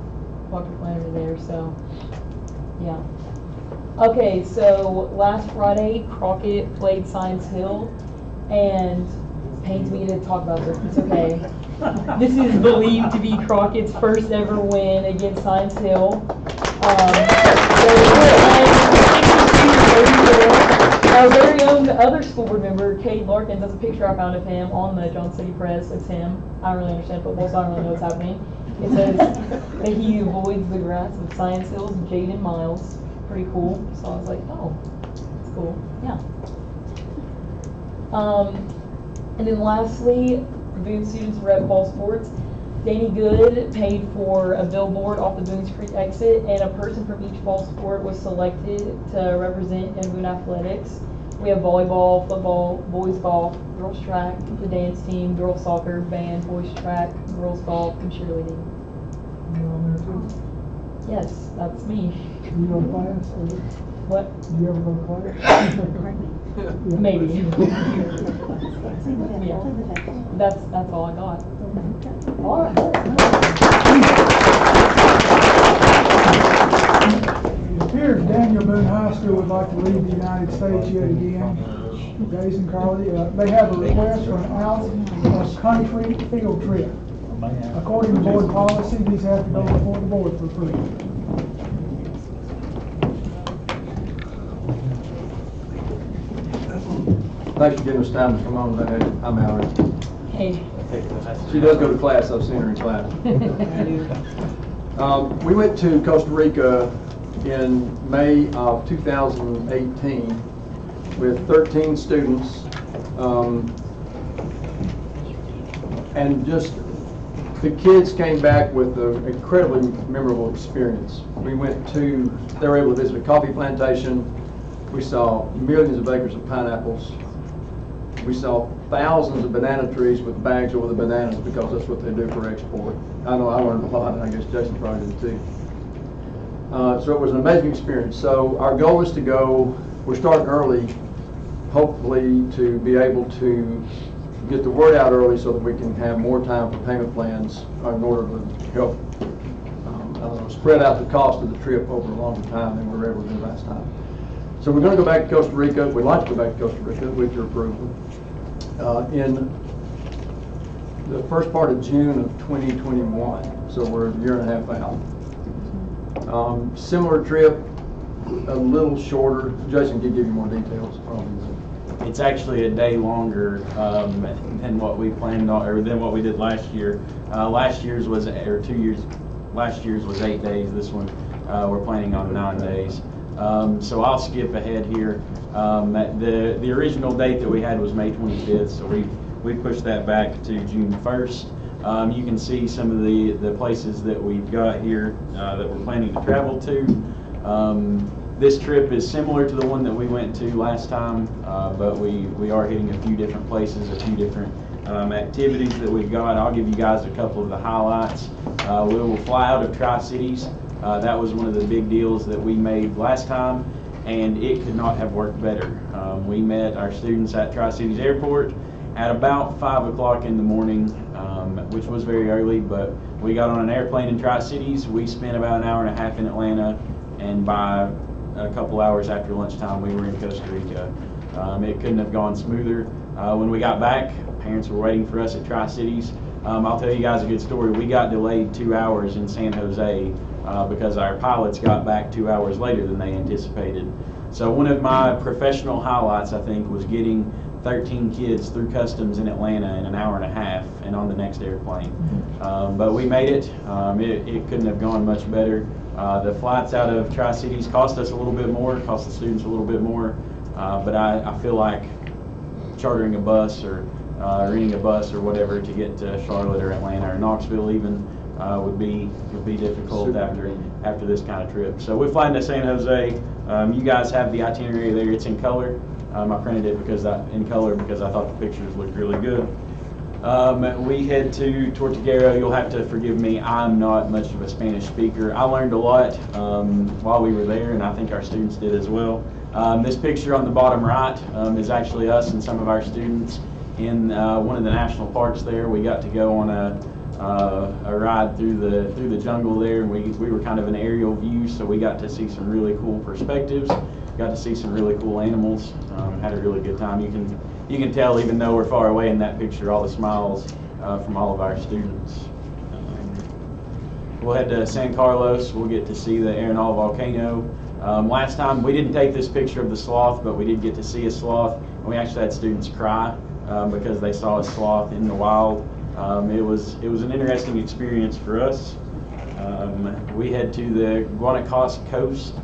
Dr. Flannery there, so yeah. Okay, so last Friday, Crockett played Science Hill, and it pains me to talk about this. It's okay. This is believed to be Crockett's first ever win against Science Hill. Our very own other school board member, Cade Larkins, has a picture I found of him on the Johnson City Press. It's him. I don't really understand football, so I don't really know what's happening. It says that he avoids the grass of Science Hill's Jaden Miles. Pretty cool. So I was like, oh, that's cool. Yeah. And then lastly, Boone students were at fall sports. Danny Good paid for a billboard off the Boones Creek exit, and a person from each fall sport was selected to represent in Boone athletics. We have volleyball, football, boys golf, girls track, the dance team, girls soccer, band, boys track, girls golf, and cheerleading. You're on there too? Yes, that's me. You go to class? Or What? do you ever go to class? Maybe. Yeah. That's all I got. All right. It appears Daniel Boone High School would like to leave the United States yet again. Days and Carly, they have a request for an out-of-country field trip. According to board policy, these have to go before the board for approval. thanks for giving us time to come on today. I'm Mallory. Hey. She does go to class, I've seen her in class. We went to Costa Rica in May of 2018 with 13 students. And just the kids came back with an incredibly memorable experience. They were able to visit a coffee plantation. We saw millions of acres of pineapples. We saw thousands of banana trees with bags over the bananas because that's what they do for export. I know I learned a lot, and I guess Jason probably did too. So it was an amazing experience. So our goal is to go, we're starting early, hopefully to be able to get the word out early so that we can have more time for payment plans in order to help spread out the cost of the trip over a longer time than we were able to do last time. So we're going to go back to Costa Rica. We'd like to go back to Costa Rica with your approval in the first part of June of 2021. So we're a year and a half out. Similar trip, a little shorter. Jason can give you more details probably. It's actually a day longer than what we planned on, or than what we did last year. Last year's was 8 days. This one we're planning on 9 days. So I'll skip ahead here. The original date that we had was May 25th, so we pushed that back to June 1st. You can see some of the places that we've got here that we're planning to travel to. This trip is similar to the one that we went to last time, but we are hitting a few different places, a few different activities that we've got. I'll give you guys a couple of the highlights. We will fly out of Tri-Cities. That was one of the big deals that we made last time, and it could not have worked better. We met our students at Tri-Cities Airport at about 5 o'clock in the morning, which was very early, but we got on an airplane in Tri-Cities. We spent about an hour and a half in Atlanta, and by a couple hours after lunchtime, we were in Costa Rica. It couldn't have gone smoother. When we got back, parents were waiting for us at Tri-Cities. I'll tell you guys a good story. We got delayed 2 hours in San Jose because our pilots got back 2 hours later than they anticipated. So one of my professional highlights, I think, was getting 13 kids through customs in Atlanta in an hour and a half and on the next airplane. But we made it. It couldn't have gone much better. The flights out of Tri-Cities cost us a little bit more, cost the students a little bit more, but I feel like chartering a bus or renting a bus or whatever to get to Charlotte or Atlanta or Knoxville even would be difficult after this kind of trip. So we're flying to San Jose. You guys have the itinerary there. It's in color. I printed it in color because I thought the pictures looked really good. We head to Tortuguero. You'll have to forgive me, I'm not much of a Spanish speaker. I learned a lot while we were there, and I think our students did as well. This picture on the bottom right is actually us and some of our students in one of the national parks there. We got to go on a ride through the jungle there, and we were kind of an aerial view, so we got to see some really cool perspectives, got to see some really cool animals, had a really good time. You can tell, even though we're far away in that picture, all the smiles from all of our students. We'll head to San Carlos. We'll get to see the Arenal volcano. Last time we didn't take this picture of the sloth, but we did get to see a sloth, and we actually had students cry because they saw a sloth in the wild. It was an interesting experience for us. We head to the Guanacaste coast.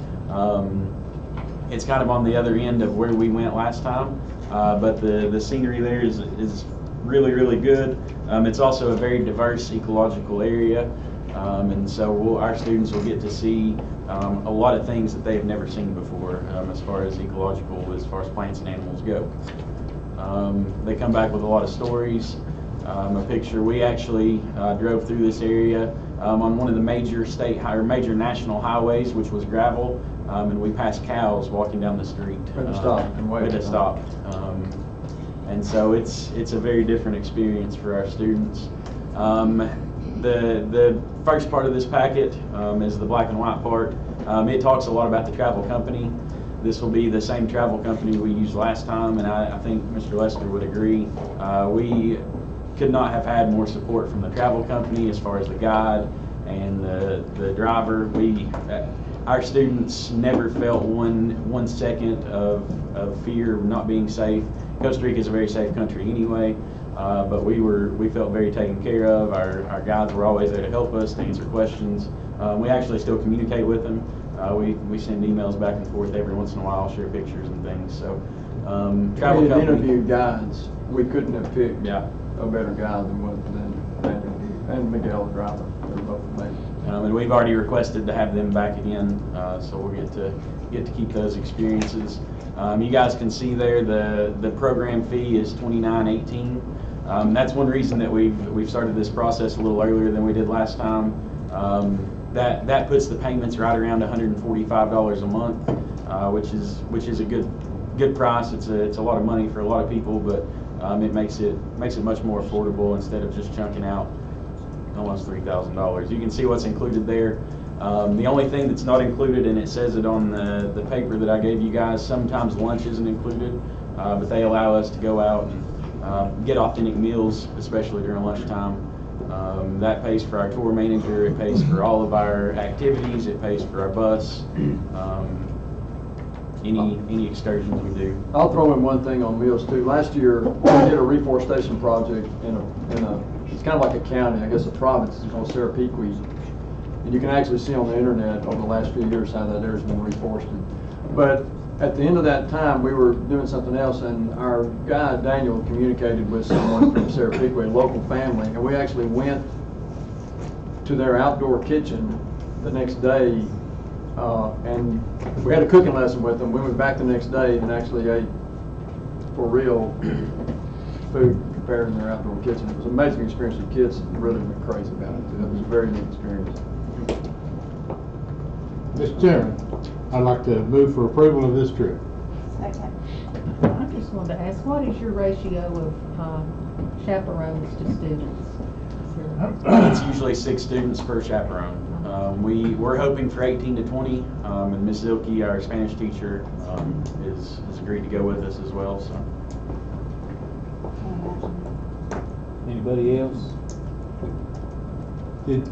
It's kind of on the other end of where we went last time, but the scenery there is really, really good. It's also a very diverse ecological area, and so our students will get to see a lot of things that they've never seen before as far as plants and animals go. They come back with a lot of stories. A picture, we actually drove through this area on one of the major major national highways, which was gravel, and we passed cows walking down the street. We had to stop and wait. We had to stop. And so it's a very different experience for our students. The first part of this packet is the black and white part. It talks a lot about the travel company. This will be the same travel company we used last time, and I think Mr. Lester would agree. We could not have had more support from the travel company as far as the guide and the driver. Our students never felt one second of fear of not being safe. Costa Rica is a very safe country anyway, but we felt very taken care of. Our guides were always there to help us, to answer questions. We actually still communicate with them. We send emails back and forth every once in a while, share pictures and things. So travel We had company. interviewed guides. We couldn't have picked Yeah. a better guide than Daniel and Miguel, the driver. They were both amazing. And we've already requested to have them back again, so we'll get to keep those experiences. You guys can see there the program fee is $29.18. That's one reason that we've started this process a little earlier than we did last time. That puts the payments right around $145 a month, which is a good price. It's a lot of money for a lot of people, but it makes it much more affordable instead of just chunking out almost $3,000. You can see what's included there. The only thing that's not included, and it says it on the paper that I gave you guys, sometimes lunch isn't included, but they allow us to go out and get authentic meals, especially during lunchtime. That pays for our tour manager, it pays for all of our activities, it pays for our bus, any excursions we do. I'll throw in one thing on meals too. Last year, we did a reforestation project in a it's kind of like a county, I guess a province. It's called SEP. And you can actually see on the internet over the last few years how that area's been reforested. But at the end of that time, we were doing something else, and our guide, Daniel, communicated with someone from Serapequa, a local family, and we actually went to their outdoor kitchen the next day, and we had a cooking lesson with them. We went back the next day and actually ate, for real, food prepared in their outdoor kitchen. It was an amazing experience. The kids really went crazy about it. It was a very neat experience. Mr. Chairman, I'd like to move for approval of this trip. Second. I just wanted to ask, what is your ratio of chaperones to students? It's usually 6 students per chaperone. We're hoping for 18 to 20, and Ms. Zilke, our Spanish teacher, is agreed to go with us as well. So. Anybody else?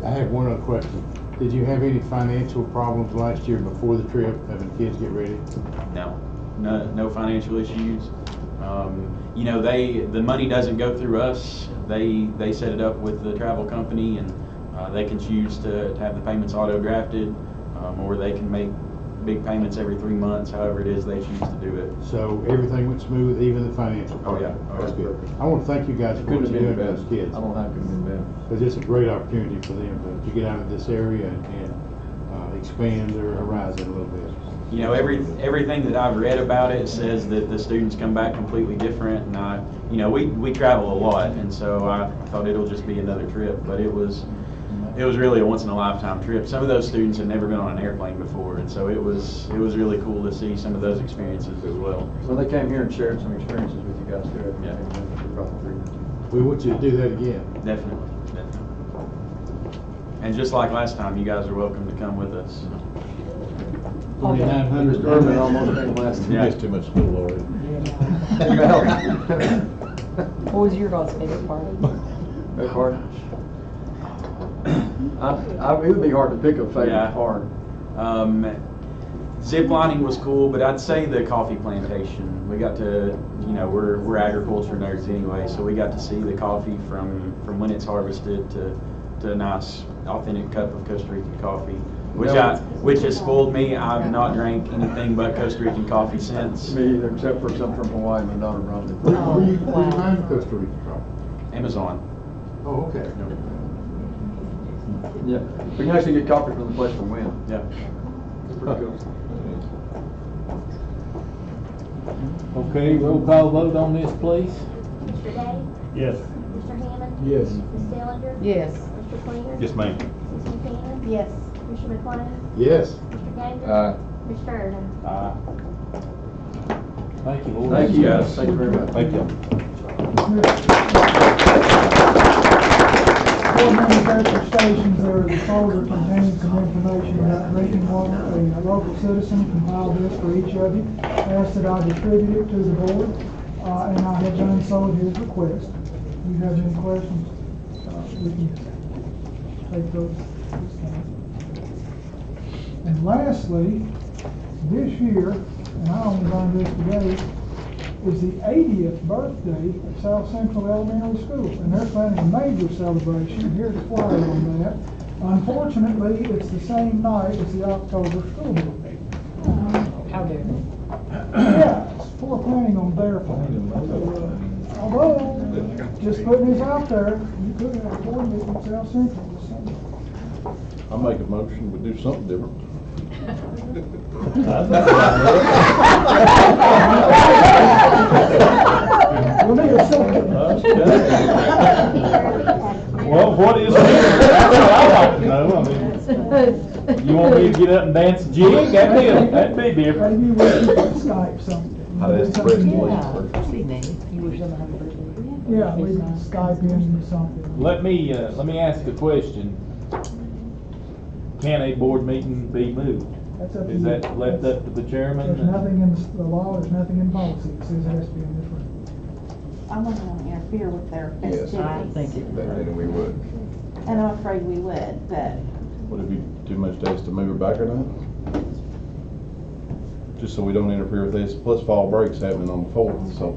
I have one other question. Did you have any financial problems last year before the trip, having kids get ready? No financial issues. You know, the money doesn't go through us. They set it up with the travel company, and they can choose to have the payments auto drafted, or they can make big payments every 3 months, however it is they choose to do it. So everything went smooth, even the financial part? Oh, yeah. That's good. I want to thank you guys for what you're doing for those kids. I don't know how it could have been better. Because it's a great opportunity for them to get out of this area and expand their horizon a little bit. You know, everything that I've read about it says that the students come back completely different, and we travel a lot, and so I thought it'll just be another trip, but it was really a once in a lifetime trip. Some of those students had never been on an airplane before, and so it was really cool to see some of those experiences as well. So they came here and shared some experiences with you guys too. Yeah. We want you to do that again. Definitely. And just like last time, you guys are welcome to come with us. 2,900. Mr. Urban almost came last time. You missed too much school already. What was your guys' favorite part? Favorite part? It would be hard to pick a favorite part. Zip lining was cool, but I'd say the coffee plantation. We got to, we're agriculture nerds anyway, so we got to see the coffee from when it's harvested to a nice authentic cup of Costa Rican coffee, which has spoiled me. I've not drank anything but Costa Rican coffee since. Me either, except for some from Hawaii. My daughter brought me. Where you find Costa Rican coffee? Amazon. Oh, okay. Yeah, we can actually get coffee from the place we went. Yeah. It's pretty cool. Okay, roll call vote on this, please. Mr. Day? Yes. Mr. Hammond? Yes. Ms. Dillinger? Yes. Mr. Klinger? Yes, ma'am. Ms. McKenna? Yes. Mr. McLean? Yes. Mr. Ganger? Aye. Mr. Irvin? Thank you, boys. Thank you guys. Thank you very much. Thank you. Board members at their stations, there is a folder containing some information about drinking water. A local citizen compiled this for each of you, asked that I distribute it to the board, and I have done so at his request. If you have any questions, we can take those. And lastly, this year, and I only learned this today, is the 80th birthday of South Central Elementary School. And they're planning a major celebration. Here's a flyer on that. Unfortunately, it's the same night as the October school board meeting. How dare they? Yeah, it's for planning on their part. Although, just putting this out there, you could have a board meeting at South Central this summer. I make a motion, we do something different. We'll need a second. Well, what is it? That's what I'd like to know. I mean, you want me to get up and dance a jig? That'd be different. Maybe we can Skype something. That's the president. Yeah, we can Skype in something. Let me ask a question. Can a board meeting be moved? That's up to Is you. that left up to the chairman? There's nothing in the law, there's nothing in policy that says it has to be in this room. I wouldn't want to interfere with their Yes, festivities. then we would. And I'm afraid we would, but Would it be too much days to move it back or not? Just so we don't interfere with this, plus fall break's happening on the 4th, so.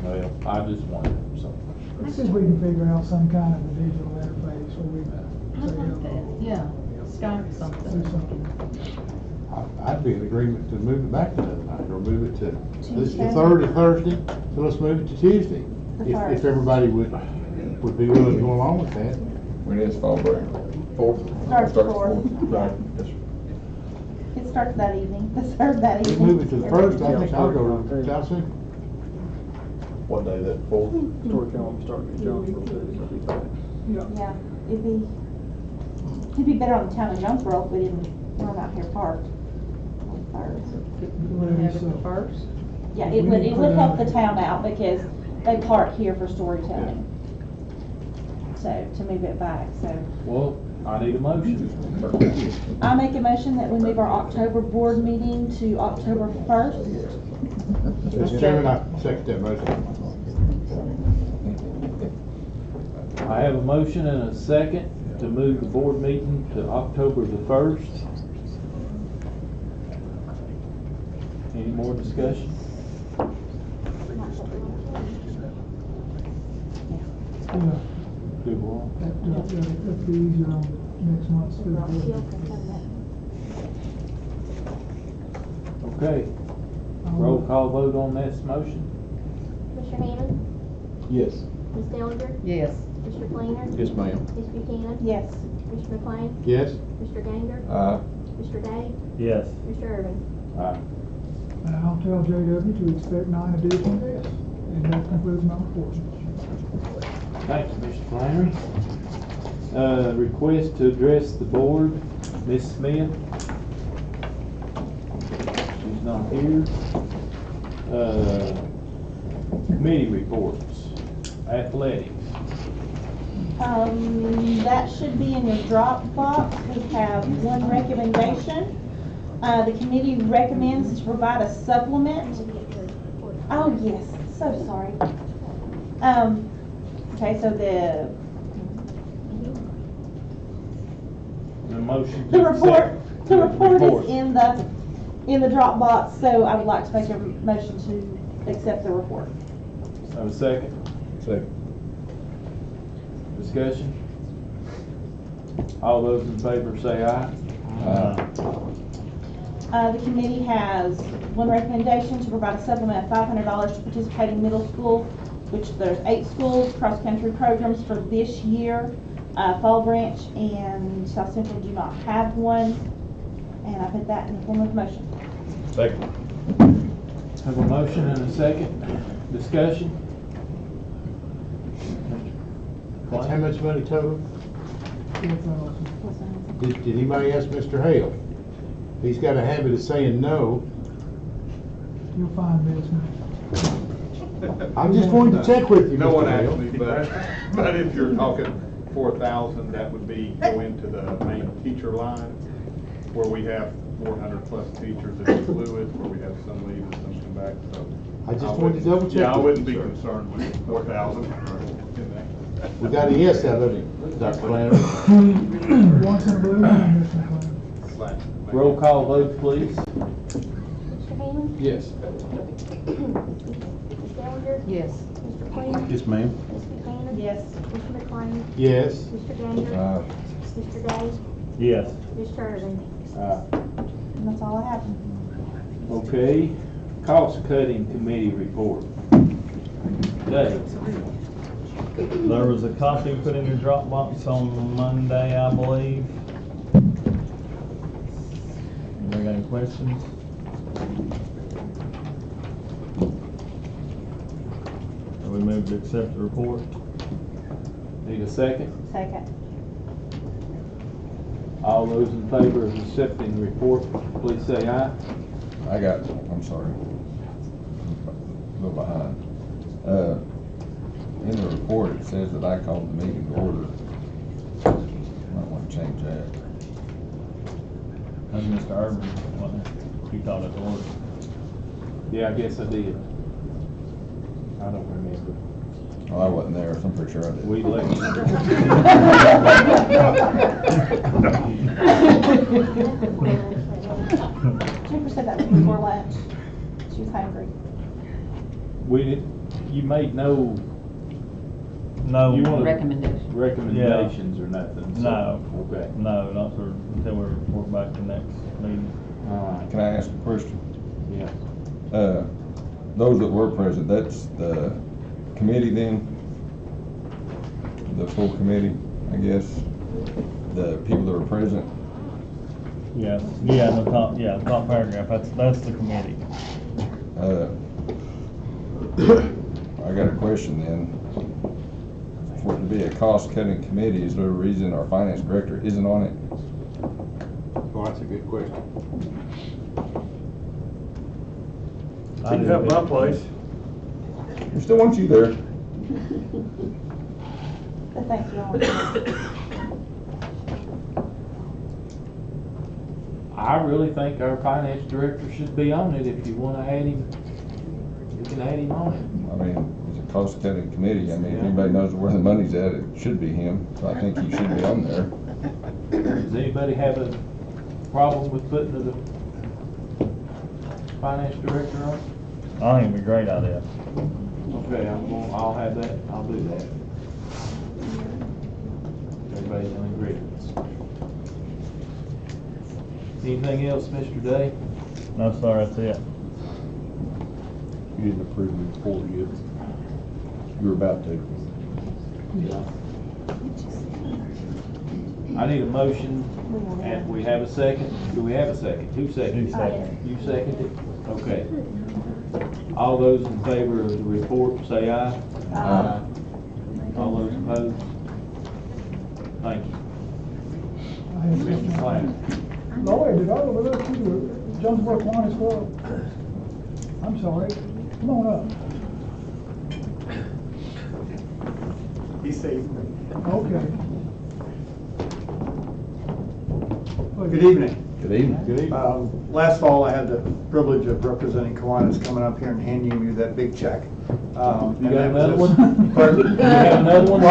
Well, I just wonder, so. Let's see if we can figure out some kind of a digital interface where we say, Yeah, Skype do something. something. I'd be in agreement to move it back to another night, or move it to, the Tuesday. third or Thursday, so let's move it to Tuesday. The If first. everybody would be willing to go along with that. When is fall break? 4th? Starts the 4th. Right, yes, sir. It starts that evening, the third that We evening. move it to the first, I think I'll go to South Central. What day that, 4th? Yeah, it'd be better on the town of Jonesboro if we didn't run out here parked on Thursday. Want to have it the first? Yeah, it would help the town out because they park here for storytelling. So, to move it back, so. Well, I need a motion. I make a motion that we move our October board meeting to October 1st. Mr. Chairman, I second that motion. I have a motion and a second to move the board meeting to October the 1st. Any more discussion? Yeah, Do what? that'd be easier on next month's school board. Okay. Roll call vote on this motion? Mr. Hammond? Yes. Ms. Dellinger? Yes. Mr. Fleener? Yes, ma'am. Ms. Buchanan? Yes. Mr. McLean? Yes? Mr. Ganger? Mr. Day? Yes. Mr. Irvin? Aye. And I'll tell JW to expect 9 additional tests. And that concludes my report. Thank you, Mr. Flannery. Request to address the board, Ms. Smith. She's not here. Committee reports, athletics. That should be in your Dropbox. We have one recommendation. The committee recommends to provide a supplement. Oh, yes, so sorry. Okay, so the motion. The report is in the Dropbox, so I would like to make a motion to accept the report. Have a second? Second. Discussion? All those in favor say aye. The committee has one recommendation to provide a supplement of $500 to participating middle school, which there's 8 schools, cross-country programs for this year. Fall Branch and South Central do not have one, and I put that in the form of motion. Second. Have a motion and a second. Discussion? That's how much money total? 4,000. Did anybody ask Mr. Hale? He's got a habit of saying no. You'll find this. I'm just going to check with you, No Mr. one Hale. asked me, but if you're talking 4,000, that would be go into the main teacher line, where we have 400+ teachers that are fluid, where we have some leave and some come back, so. I just wanted to double check. Yeah, I with wouldn't you, be sir. concerned with 4,000 in that. We got a yes out of him, Dr. Flannery. Once in a blue moon, Mr. McLean. roll call vote, please. Mr. Hammond? Yes. Ms. Gallagher? Yes. Mr. Queen? Yes, ma'am. Ms. Buchanan? Yes. Mr. McLean? Yes. Mr. Ganger? Mr. Day? Yes. Mr. Irvin? And that's all I have. Okay, cost cutting committee report. Dave. There was a copy put in your Dropbox on Monday, I believe. Anybody got any questions? So we move to accept the report. Need a second? Second. All those in favor of accepting the report, please say aye. I'm sorry. A little behind. In the report, it says that I called the meeting to order. Might want to change that. That's Mr. Irvin, he called it to order. Yeah, I guess I did. I don't remember. Well, I wasn't there, so I'm pretty sure I did. We let you. Jennifer said that before lunch. She was hungry. We did, you made no. No. You wanted Recommendations. Recommendations or nothing? so- No. Okay. No, not for, until we report back the next meeting. All right. Can I ask a question? Yeah. Those that were present, that's the committee then? The full committee, I guess? The people that were present? Yes, the top paragraph, that's the committee. I got a question then. For it to be a cost-cutting committee, is there a reason our finance director isn't on it? Well, that's a good question. I didn't have my place. We still want you there. But thank you all. I really think our finance director should be on it. If you want to add him, you can add him on it. I mean, it's a cost-cutting committee. I mean, if anybody knows where the money's at, it should be him. So I think he should be on there. Does anybody have a problem with putting the finance director on? I think it'd be a great idea. Okay, I'll have that, I'll do that. Everybody's in agreement. Anything else, Mr. Day? No, sir, that's it. You didn't approve the report yet. You were about to. I need a motion, and we have a second. Do we have a second? Who seconded? Who seconded? You seconded? Okay. All those in favor of the report, say aye. Aye. All those opposed? Thank you. I have Mr. Flannery. Lloyd, did I overlook you, Jonesboro Kiwanis Club? I'm sorry, come on up. He saved me. Okay. Well, good evening. Good evening. Good evening. Last fall, I had the privilege of representing Kiwanis coming up here and handing you that big check. You got another one? You have another one?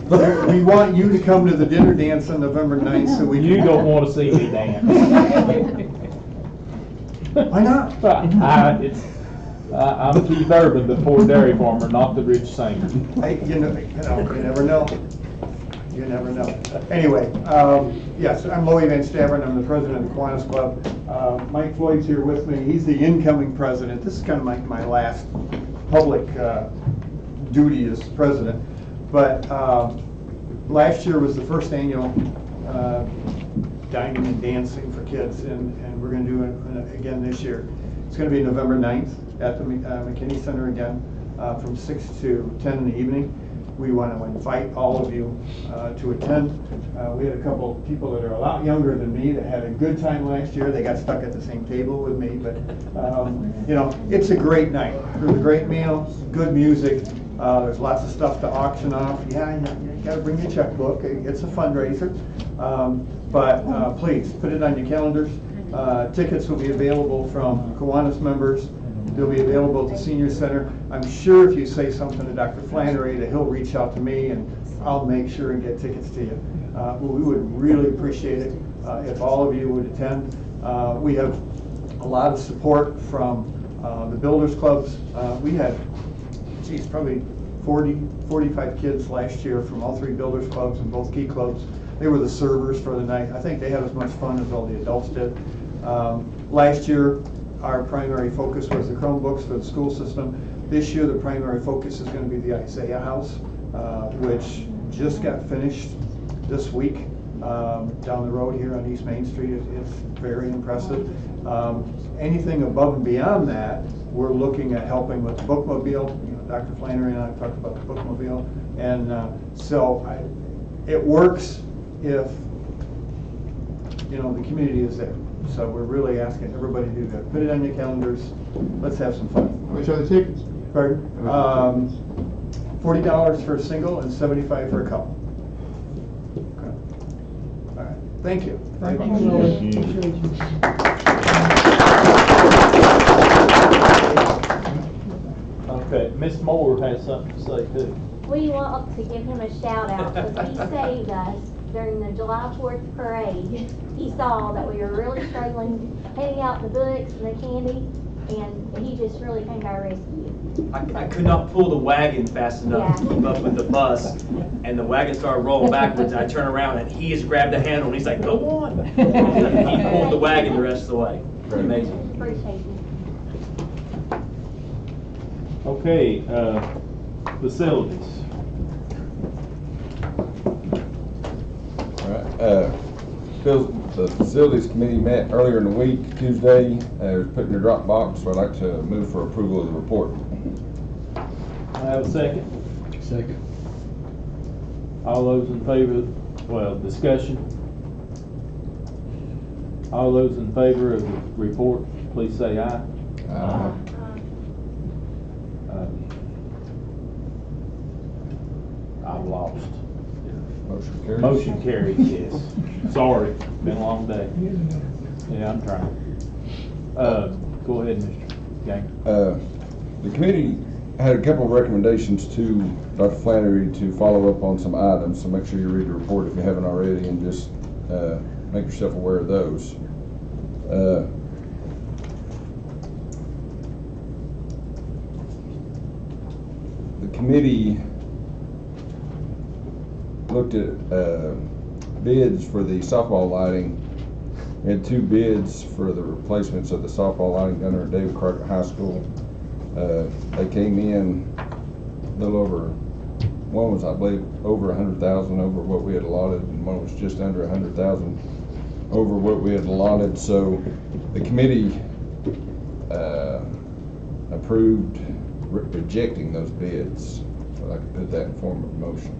Well, we want you to come to the dinner dance on November 9th so we can. You don't want to see me dance. Why not? I'm Keith Urban, the poor dairy farmer, not the rich singer. You never know. You never know. Anyway, yes, I'm Louis Van Stavern. I'm the president of the Kiwanis Club. Mike Floyd's here with me. He's the incoming president. This is kind of my last public duty as president. But last year was the first annual dining and dancing for kids, and we're going to do it again this year. It's going to be November 9th at the McKinney Center again from 6 to 10 in the evening. We want to invite all of you to attend. We had a couple of people that are a lot younger than me that had a good time last year. They got stuck at the same table with me, but you know, it's a great night. There's a great meal, good music. There's lots of stuff to auction off. Yeah, you got to bring your checkbook. It's a fundraiser. But please put it on your calendars. Tickets will be available from Kiwanis members. They'll be available at the Senior Center. I'm sure if you say something to Dr. Flannery that he'll reach out to me and I'll make sure and get tickets to you. We would really appreciate it if all of you would attend. We have a lot of support from the Builders Clubs. We had, probably 40, 45 kids last year from all 3 Builders Clubs and both Key Clubs. They were the servers for the night. I think they had as much fun as all the adults did. Last year, our primary focus was the Chromebooks for the school system. This year, the primary focus is going to be the Isaiah House, which just got finished this week down the road here on East Main Street. It's very impressive. Anything above and beyond that, we're looking at helping with the bookmobile. Dr. Flannery and I talked about the bookmobile. And it works if, the community is there. So we're really asking everybody to do that. Put it on your calendars. Let's have some fun. How much are the tickets? Pardon? $40 for a single and $75 for a couple. Okay. All right. Thank you. Thank you. Appreciate you. Okay, Miss Moore has something to say too. We want to give him a shout out because he saved us during the July 4th parade. He saw that we were really struggling handing out the books and the candy, and he just really came to our rescue. I could not pull the wagon fast enough to keep up with the bus, and the wagon started rolling backwards. I turned around and he just grabbed the handle and he's like, "Go on!" He pulled the wagon the rest of the way. Amazing. Appreciate you. Okay, facilities. All right. The facilities committee met earlier in the week, Tuesday. It was put in your drop box, so I'd like to move for approval of the report. I have a second. Second. All those in favor, discussion. All those in favor of the report, please say aye. Aye. I'm lost. Motion carries. Motion carries, yes. Sorry, been a long day. Yeah, I'm trying. Go ahead, Mr. Gang. The committee had a couple of recommendations to Dr. Flannery to follow up on some items, so make sure you read the report if you haven't already and just make yourself aware of those. The committee looked at bids for the softball lighting. We had 2 bids for the replacements of the softball lighting down there at David Crockett High School. They came in a little over, one was, I believe, over 100,000 over what we had allotted, and one was just under 100,000 over what we had allotted. So the committee approved rejecting those bids. So I could put that in form of motion.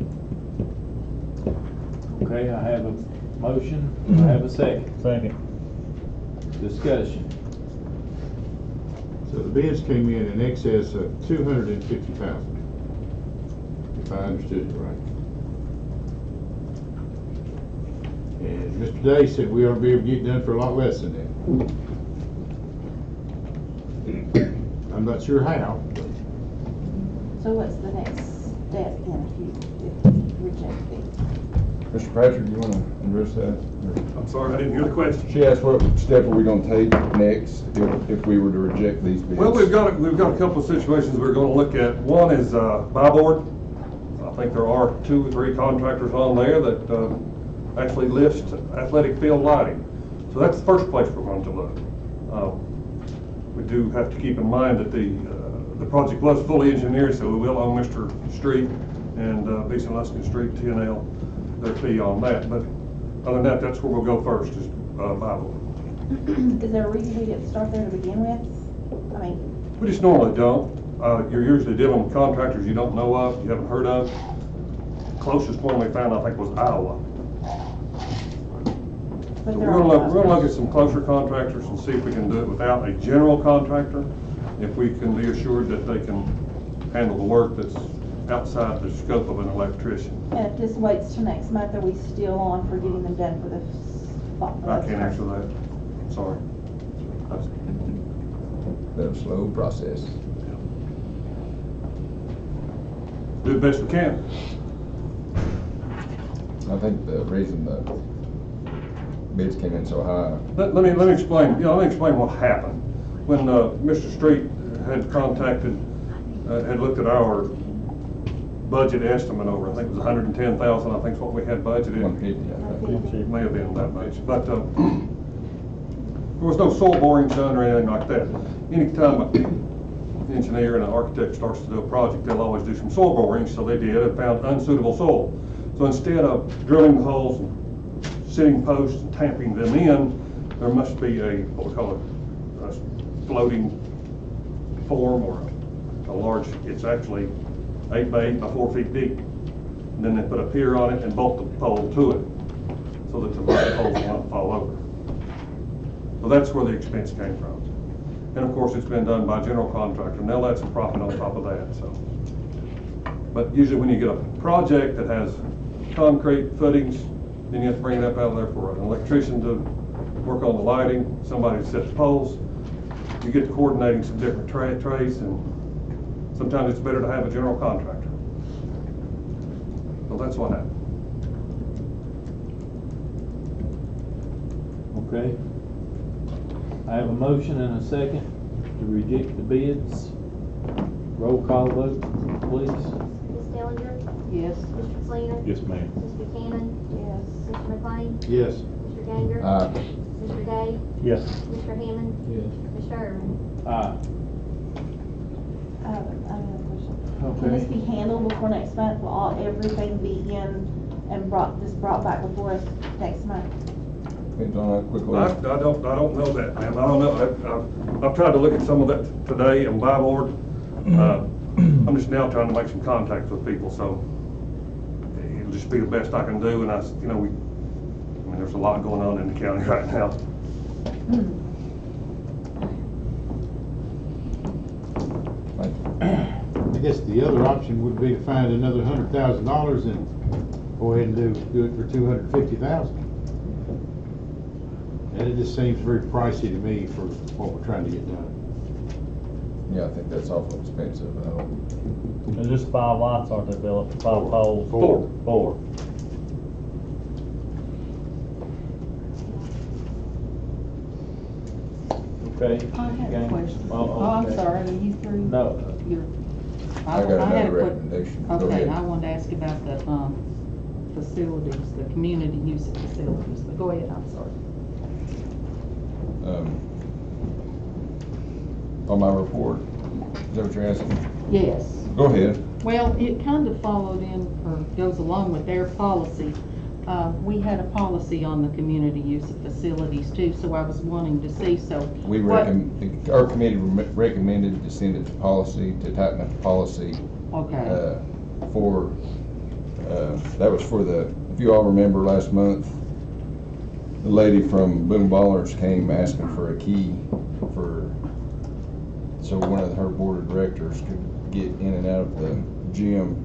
Okay, I have a motion. I have a second. Second. Discussion. So the bids came in excess of $250,000, if I understood it right. And Mr. Day said we ought to be able to get it done for a lot less than that. I'm not sure how. So what's the next step then if you reject it? Mr. Patrick, you want to address that? I'm sorry, I didn't hear the question. She asked what step are we going to take next if we were to reject these bids? Well, we've got a couple of situations we're going to look at. One is buy board. I think there are 2 or 3 contractors on there that actually list athletic field lighting. So that's the first place we're going to look. We do have to keep in mind that the project was fully engineered, so we will own Mr. Street and Beeson Luskin Street, TNL, their fee on that. But other than that, that's where we'll go first, is Bible. Is there a reason we didn't start there to begin with? I mean, We just normally don't. You're usually dealing with contractors you don't know of, you haven't heard of. Closest one we found, I think, was Iowa. So we're gonna look at some closer contractors and see if we can do it without a general contractor, if we can be assured that they can handle the work that's outside the scope of an electrician. and if this waits till next month, are we still on for getting them done for the fall? I can't answer that. Sorry. Been a slow process. Do the best we can. I think the reason the bids came in so high. Let me explain, let me explain what happened. When Mr. Street had contacted, had looked at our budget estimate over, I think it was 110,000, I think is what we had budgeted. 150, It may have been that much, but there was no soil borings done or anything like that. Anytime an engineer and an architect starts to do a project, they'll always do some soil borings, so they did and found unsuitable soil. So instead of drilling the holes and sitting posts and tamping them in, there must be what we call a floating form or a large, it's actually 8 by 8 by 4 feet deep. And then they put a pier on it and bolt the pole to it so that the poles will not fall over. So that's where the expense came from. And of course, it's been done by a general contractor, and they'll add some profit on top of that, so. But usually when you get a project that has concrete footings, then you have to bring it up out of there for an electrician to work on the lighting, somebody to set the poles. You get to coordinating some different trades, and sometimes it's better to have a general contractor. So that's what happened. Okay. I have a motion and a second to reject the bids. Roll call vote, please. Ms. Dellinger? Yes. Mr. Fleener? Yes, ma'am. Ms. Buchanan? Yes. Mr. McLean? Yes. Mr. Ganger? Aye. Mr. Day? Yes. Mr. Hammond? Yes. Mr. Irvin? Aye. I have a question. Can Okay. this be handled before next month? Will everything be in and brought back before us next month? Depends on how quickly. I don't know that, ma'am. I don't know. I've tried to look at some of that today and buy board. I'm just now trying to make some contacts with people, so it'll just be the best I can do. And I mean, there's a lot going on in the county right now. I guess the other option would be to find another $100,000 and go ahead and do it for $250,000. And it just seems very pricey to me for what we're trying to get done. Yeah, I think that's awful expensive. There's just 5 lights, aren't they, Philip? 5 poles? Four. Okay. I have a question. Oh, I'm okay. sorry, are you through? No. I got had another a quick- recommendation. Go Okay, ahead. I wanted to ask about the, facilities, the community use of facilities, but go ahead, I'm sorry. On my report, is that what you're asking? Yes. Go ahead. Well, it kind of followed in, or goes along with their policy. We had a policy on the community use of facilities too, so I was wanting to see, so. Our committee recommended to send it to policy, to tighten up the policy. Okay. That was for if you all remember last month, the lady from Boom Ballers came asking for a key so one of her board of directors could get in and out of the gym,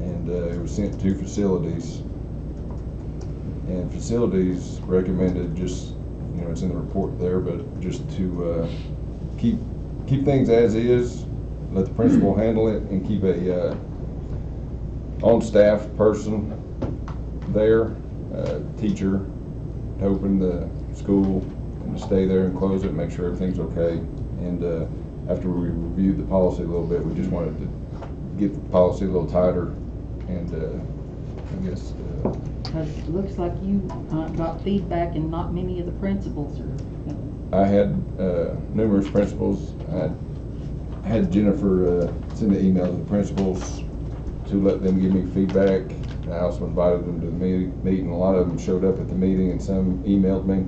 and it was sent to facilities. And facilities recommended just, it's in the report there, but just to keep things as is, let the principal handle it, and keep a on-staff person there, teacher, to open the school and to stay there and close it, make sure everything's okay. And after we reviewed the policy a little bit, we just wanted to get the policy a little tighter, and I guess. Because it looks like you got feedback and not many of the principals are. I had numerous principals. I had Jennifer send an email to the principals to let them give me feedback. And I also invited them to the meeting. A lot of them showed up at the meeting, and some emailed me.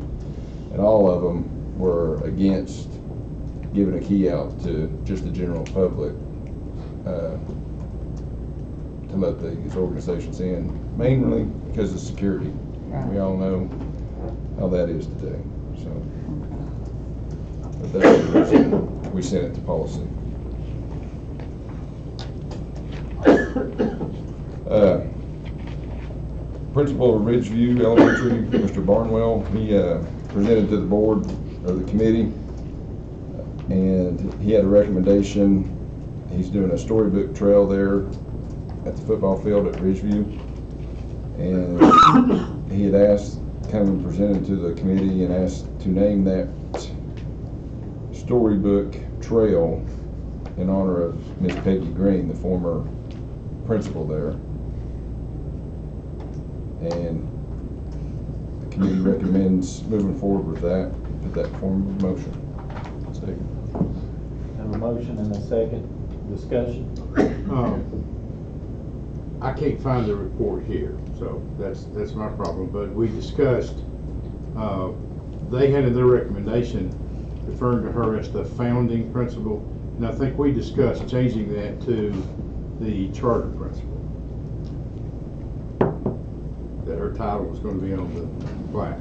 And all of them were against giving a key out to just the general public to let these organizations in, mainly because of security. Right. We all know how that is today. So, but that's the reason we sent it to policy. Principal of Ridgeview Elementary, Mr. Barnwell, he presented to the board or the committee, and he had a recommendation. He's doing a storybook trail there at the football field at Ridgeview, And he had asked, come and presented to the committee and asked to name that storybook trail in honor of Miss Peggy Green, the former principal there. And the committee recommends moving forward with that, put that in form of motion. Second. Have a motion and a second. Discussion. I can't find the report here, so that's my problem, but we discussed, they had in their recommendation referring to her as the founding principal, and I think we discussed changing that to the charter principal. That her title was going to be on the plaque.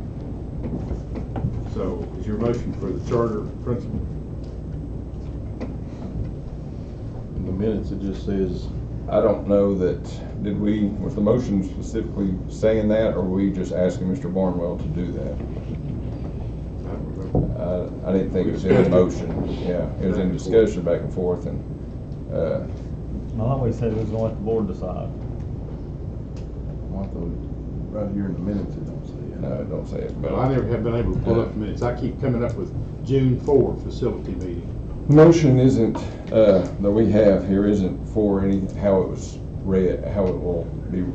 So is your motion for the charter principal? In the minutes, it just says, I don't know that, was the motion specifically saying that, or were we just asking Mr. Barnwell to do that? I didn't think it was in the motion. Yeah, it was in discussion back and forth, and, I thought we said it was gonna let the board decide. I thought right here in the minutes, it don't say it. no, it don't say it. Well, I never have been able to pull up the minutes. I keep coming up with June 4 facility meeting. Motion isn't, that we have here isn't for how it was read, how it will be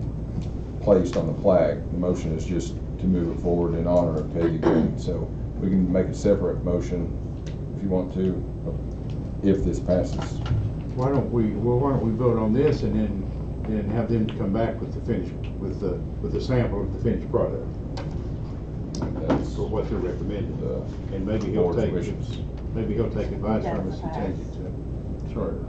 placed on the plaque. The motion is just to move it forward in honor of Peggy Green. So we can make a separate motion if you want to, if this passes. Why don't we vote on this and then have them come back with the finished, with the sample of the finished product? That's for what they're recommending. And maybe he'll take advice from us and change it to charter.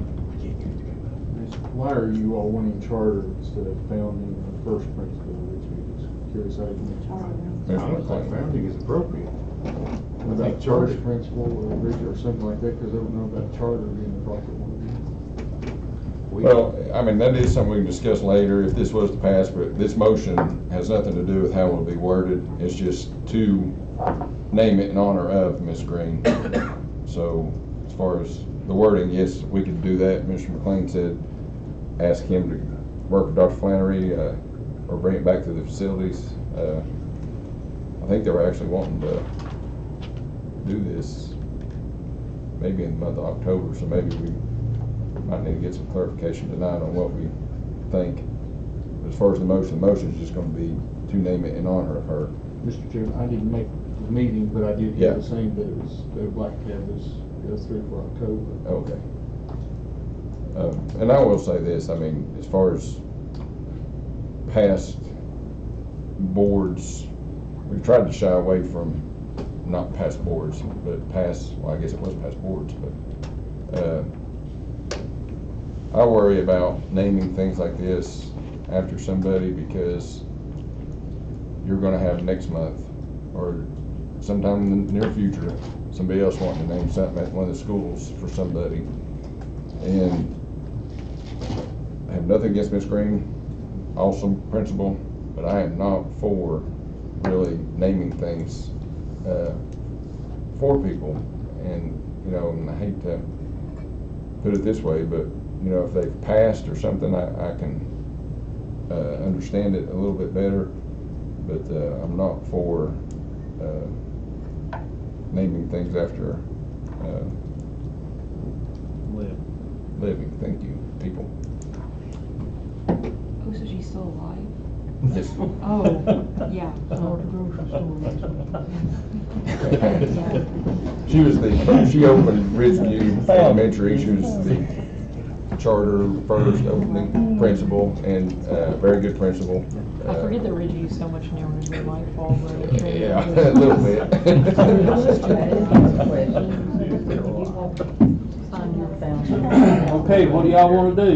Why are you all wanting charter instead of founding or first principle, Richard? Just curious how you can. Founding is appropriate. What about charter principle or Richard or something like that, because I don't know about charter being the proper one. Well, I mean, that is something we can discuss later if this was to pass, but this motion has nothing to do with how it'll be worded. It's just to name it in honor of Miss Green. So as far as the wording, yes, we could do that. Mr. McLean said, ask him to work with Dr. Flannery or bring it back to the facilities. I think they were actually wanting to do this maybe in the month of October, so maybe we might need to get some clarification tonight on what we think. But as far as the motion is just going to be to name it in honor of her. Mr. Chairman, I didn't make the meeting, but I did hear the same, that they would like to have this go through for October. Okay. And I will say this, I mean, as far as past boards, we've tried to shy away from, not past boards, but past, well, I guess it was past boards, but I worry about naming things like this after somebody because you're going to have next month or sometime in the near future somebody else wanting to name something at one of the schools for somebody. And I have nothing against Miss Green, awesome principal, but I am not for really naming things for people. And, you know, and I hate to put it this way, but you know, if they've passed or something, I can understand it a little bit better, but I'm not for naming things after living. Thank you, people. Oh, so she's still alive? Yes. Oh, yeah. She opened Ridgeview Elementary. She was the charter first opening principal and very good principal. I forget that Ridgeview so much now, remember like Fall Road. Yeah, a little bit. Okay, what do y'all want to do?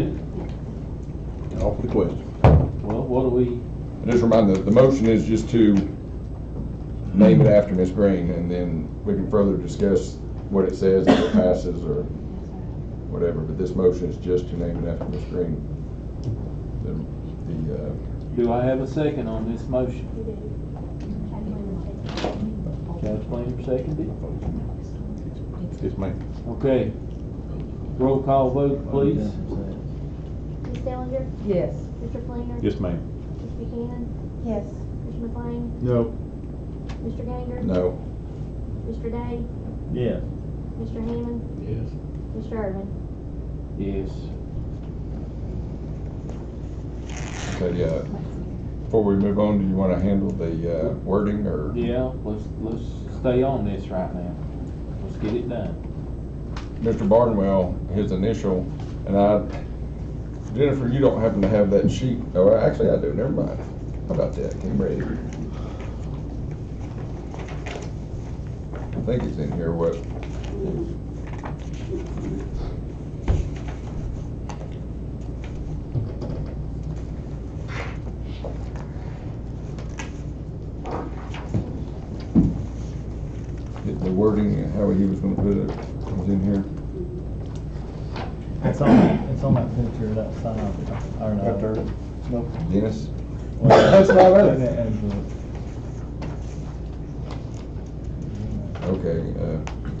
All for the question. Well, what do we? Just remind the motion is just to name it after Miss Green, and then we can further discuss what it says if it passes or whatever. But this motion is just to name it after Miss Green. Do I have a second on this motion? Judge Plainer seconded. Yes, ma'am. Okay. Roll call vote, please. Ms. Dellinger? Yes. Mr. Fleener? Yes, ma'am. Ms. Buchanan? Yes. Mr. McLean? No. Mr. Ganger? No. Mr. Day? Yes. Mr. Hammond? Yes. Mr. Irvin? Yes. Okay, before we move on, do you want to handle the wording or? Yeah, let's stay on this right now. Let's get it done. Mr. Barnwell, his initial, and Jennifer, you don't happen to have that sheet? Oh, actually I do, never mind. How about that? I'm ready. I think it's in here, what? The wording, how he was gonna put it, was in here. It's on that picture, that sign, or no? Right there. No. Dennis? That's not it. Okay,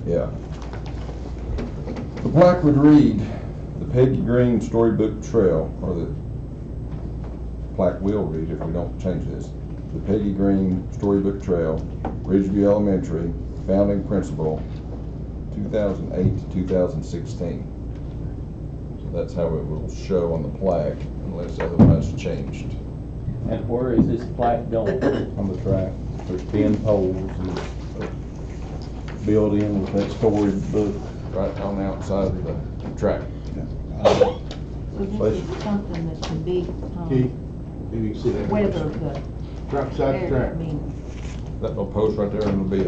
yeah. The plaque would read, the Peggy Green Storybook Trail, or the plaque will read if we don't change this. The Peggy Green Storybook Trail, Ridgeview Elementary, founding principal, 2008 to 2016. So that's how it will show on the plaque unless otherwise changed. And where is this plaque going? On the track, there's 10 poles and a building with that storybook. Right on the outside of the track. So this is something that can be, Keith, maybe you can see that. weather the. Right beside the track. That little post right there, and it'll be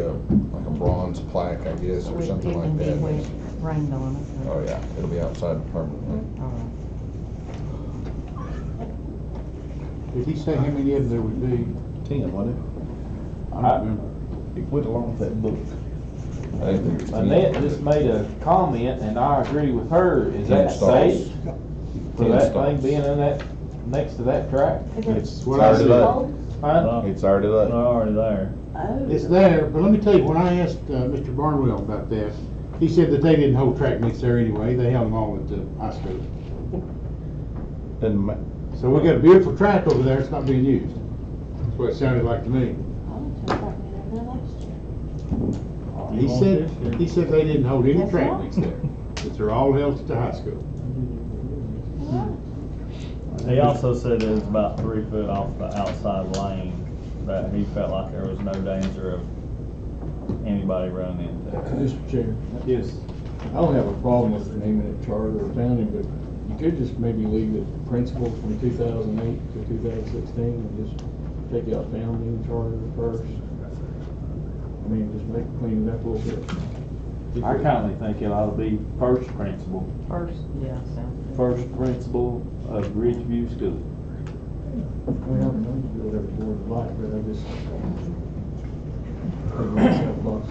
like a bronze plaque, I guess, or something like that. Rained on it. Oh, yeah, it'll be outside permanently. Did he say how many of them there would be? 10, wasn't it? I don't remember. It went along with that book. I think it's 10. Annette just made a comment, and I agree with her. Is 10 that stalls. safe? For 10 that stalls. thing being in that, next to that track? It's what I already said. Huh? It's already They're there. already there. It's there, but let me tell you, when I asked Mr. Barnwell about that, he said that they didn't hold track meets there anyway. They held them all at the high school. Doesn't matter. So we got a beautiful track over there. It's not being used. That's what it sounded like to me. He said they didn't hold any That's track right. meets there. That they're all held at the high school. He also said it was about 3 foot off the outside lane, that he felt like there was no danger of anybody running into it. Mr. Chair, Yes. I don't have a problem with naming it charter or founding, but you could just maybe leave it principal from 2008 to 2016 and just take out founding charter first. I mean, just clean it up a little bit. I kinda think it ought to be first principal. First, yeah, sounds good. First principal of Ridgeview School. Well, I don't know, you do whatever the board would like, but I just. think myself lost.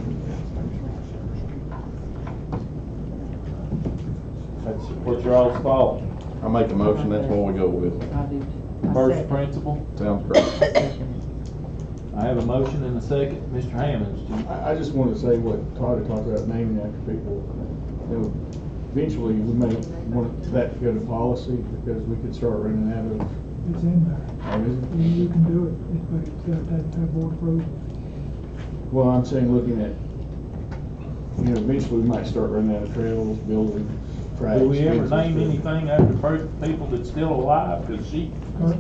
That's what your all's thought. I make a motion, that's what we go with. I do. I First second. principal. Sounds great. I have a motion and a second. Mr. Hammonds, do you- I just wanted to say what Todd had talked about naming after people. You know, eventually, we may want that to go to policy because we could start running out of. It's in there. Oh, is it? You can do it, but it's got that board approval. Well, I'm saying looking at, you know, eventually we might start running out of trails, building tracks. do we ever fences, name but- anything after people that's still alive? Cause she, We're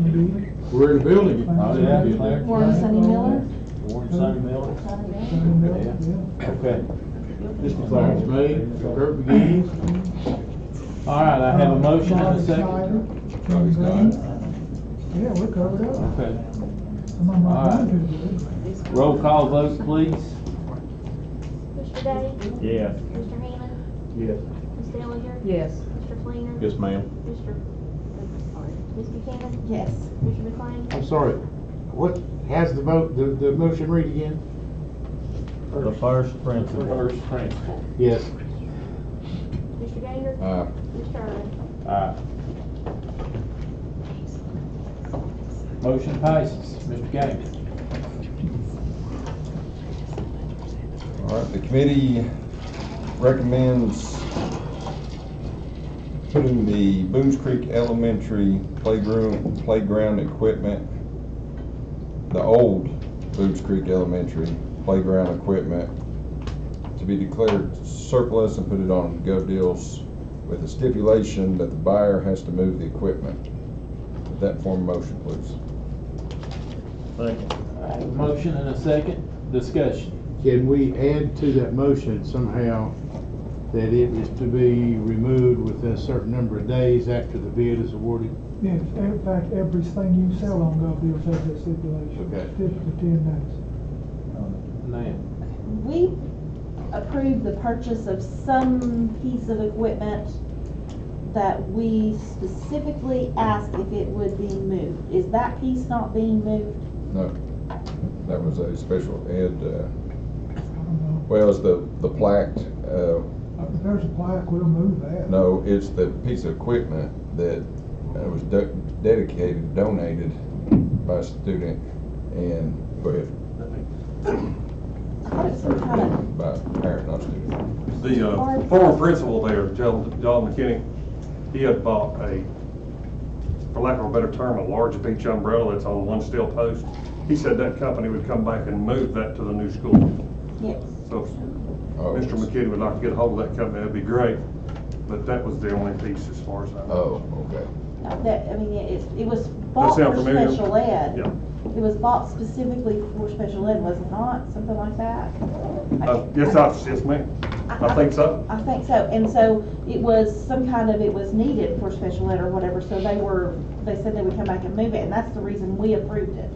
in the building. oh yeah, Claire. Warren Sonny Miller? Warren Sonny Miller. Yeah. Okay. This McLean's made, Kurt McGee. All right, I have a motion and a second. Robbie Scott. Yeah, we're covered up. Okay. I'm on my All right. phone. Roll call vote, please. Mr. Day? Yes. Mr. Hammond? Yes. Ms. Dellinger? Yes. Mr. Fleener? Yes, ma'am. Ms. Buchanan? Yes. Mr. McLean? I'm sorry, what, has the vote, the motion read again? The first principal. First principal. Yes. Mr. Ganger? Aye. Mr. Irvin? Aye. Motion passes. Mr. Gaines. All right, the committee recommends putting the Boones Creek Elementary playground equipment the old Boots Creek Elementary playground equipment to be declared surplus and put it on Gov Deals with a stipulation that the buyer has to move the equipment. With that form of motion, please. Second. I have a motion and a second. Discussion. Can we add to that motion somehow that it is to be removed within a certain number of days after the bid is awarded? Yes, in fact, everything you sell on Gov Deals has that stipulation. Okay. Typically 10 days. Now, We approved the purchase of some piece of equipment that we specifically asked if it would be moved. Is that piece not being moved? No, that was a special ed, well, it's the plaque, If there's a plaque, we'll move that. no, it's the piece of equipment that was dedicated, donated by a student, and, go ahead. I thought it was some kind of, By parent, not student. The former principal there, John McKinney, he had bought for lack of a better term, a large beach umbrella that's on one steel post. He said that company would come back and move that to the new school. yes. So if Mr. McKinney would like to get a hold of that company, that'd be great. But that was the only piece as far as I know. Oh, okay. That, I mean, it was bought sound for familiar? special ed. Yeah. It was bought specifically for special ed, was it not? Something like that? Yes, ma'am. I think so. I think so, and so it was some kind of, it was needed for special ed or whatever, so they said they would come back and move it, and that's the reason we approved it.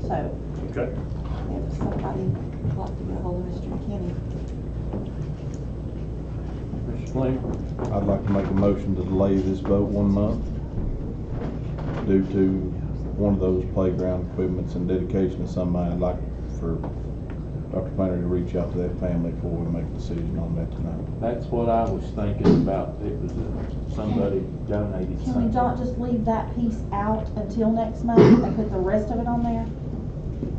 So, Okay. if somebody would like to get a hold of Mr. McKinney. Mr. Fleming, I'd like to make a motion to delay this vote 1 month due to one of those playground equipments and dedication of somebody. I'd like for Dr. Planner to reach out to that family before we make a decision on that tonight. that's what I was thinking about. It was somebody donated Can we something. not just leave that piece out until next month and put the rest of it on there?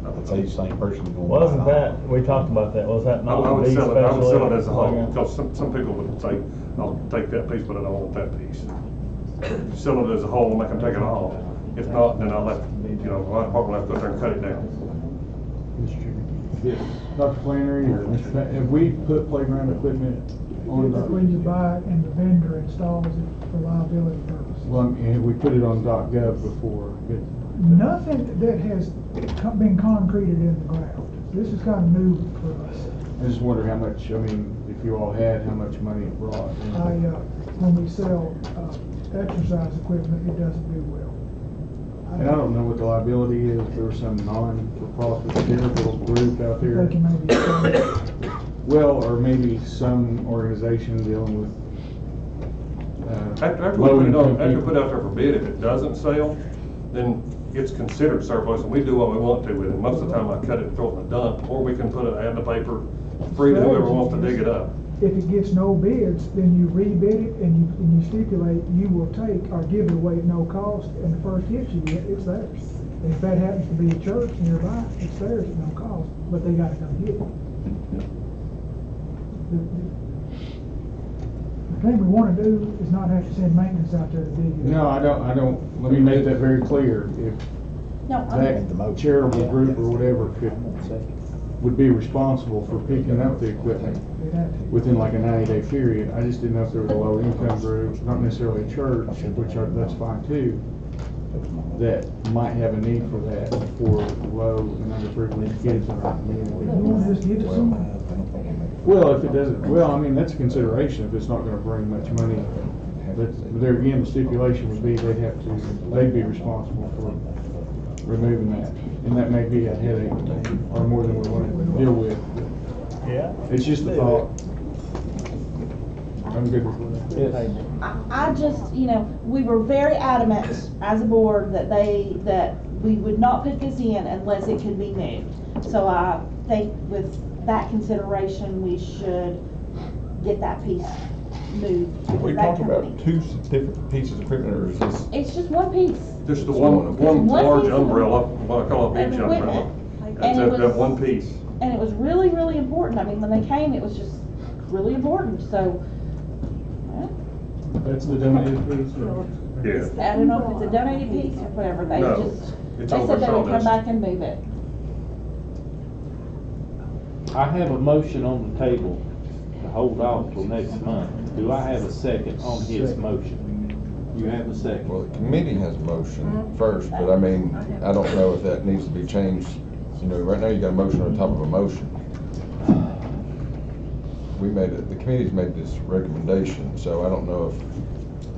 That's the same person going. Wasn't that, we talked about that, was that I not would the sell it, I would special sell it ed as a whole, playground? because some people would say, I'll take that piece, but I don't want that piece. Sell it as a whole, make them take it all. If not, then I'll let, my department will have to go there and cut it down. Mr. Chairman. Yes. Dr. Flannery, or Mr. have we put playground equipment on Typically, you buy it and the vendor installs it for liability purposes. well, and we put it on .gov before. Nothing that has been concreted in the ground. This is kind of new for us. I just wonder how much, I mean, if you all had, how much money it brought. When we sell exercise equipment, it doesn't do well. And I don't know what the liability is, if there was some non-for-profit charitable group out there. They can maybe Well, or maybe some organization dealing with, After we put it on, after we put it out there for bid, if it doesn't sell, then it's considered surplus, and we do what we want to with it. Most of the time, I cut it and throw it in the dump, or we can put it, add the paper, free to whoever wants to dig it up. if it gets no bids, then you rebid it and you stipulate you will take or give it away at no cost, and the first hit you get, it's theirs. And if that happens to be a church nearby, it's theirs at no cost, but they gotta come get it. The thing we wanna do is not have to send maintenance out there to dig it. no, I don't, let me make that very clear. If No, that charitable group or whatever would be responsible for picking up the equipment within like a 90-day period. I just didn't know if there was a low income group, not necessarily a church, that's fine too, that might have a need for that for low and underprivileged kids in our You community. wanna just give it some? Well, if it doesn't, well, I mean, that's a consideration if it's not gonna bring much money. But there again, the stipulation would be they'd be responsible for removing that. And that may be a headache or more than we want to deal with. Yeah. It's just a thought. I'm good with that. I just, we were very adamant as a board that we would not put this in unless it could be moved. So I think with that consideration, we should get that piece moved. Are we because that talking about company- two different pieces of equipment, or is this? It's just one piece. Just the one large umbrella, what I call a Of beach umbrella. equipment. That's And it that was- one piece. And it was really, really important. I mean, when they came, it was just really important, so. well, That's the donated piece? Yeah. I don't know if it's a donated piece or whatever, they No. just, It's They over said they would come sawdust. back and move it. I have a motion on the table to hold off till next month. Do I have a second on his motion? You have a second? Well, the committee has a motion first, but I mean, I don't know if that needs to be changed. You know, right now you got a motion on top of a motion. The committee's made this recommendation, so I don't know if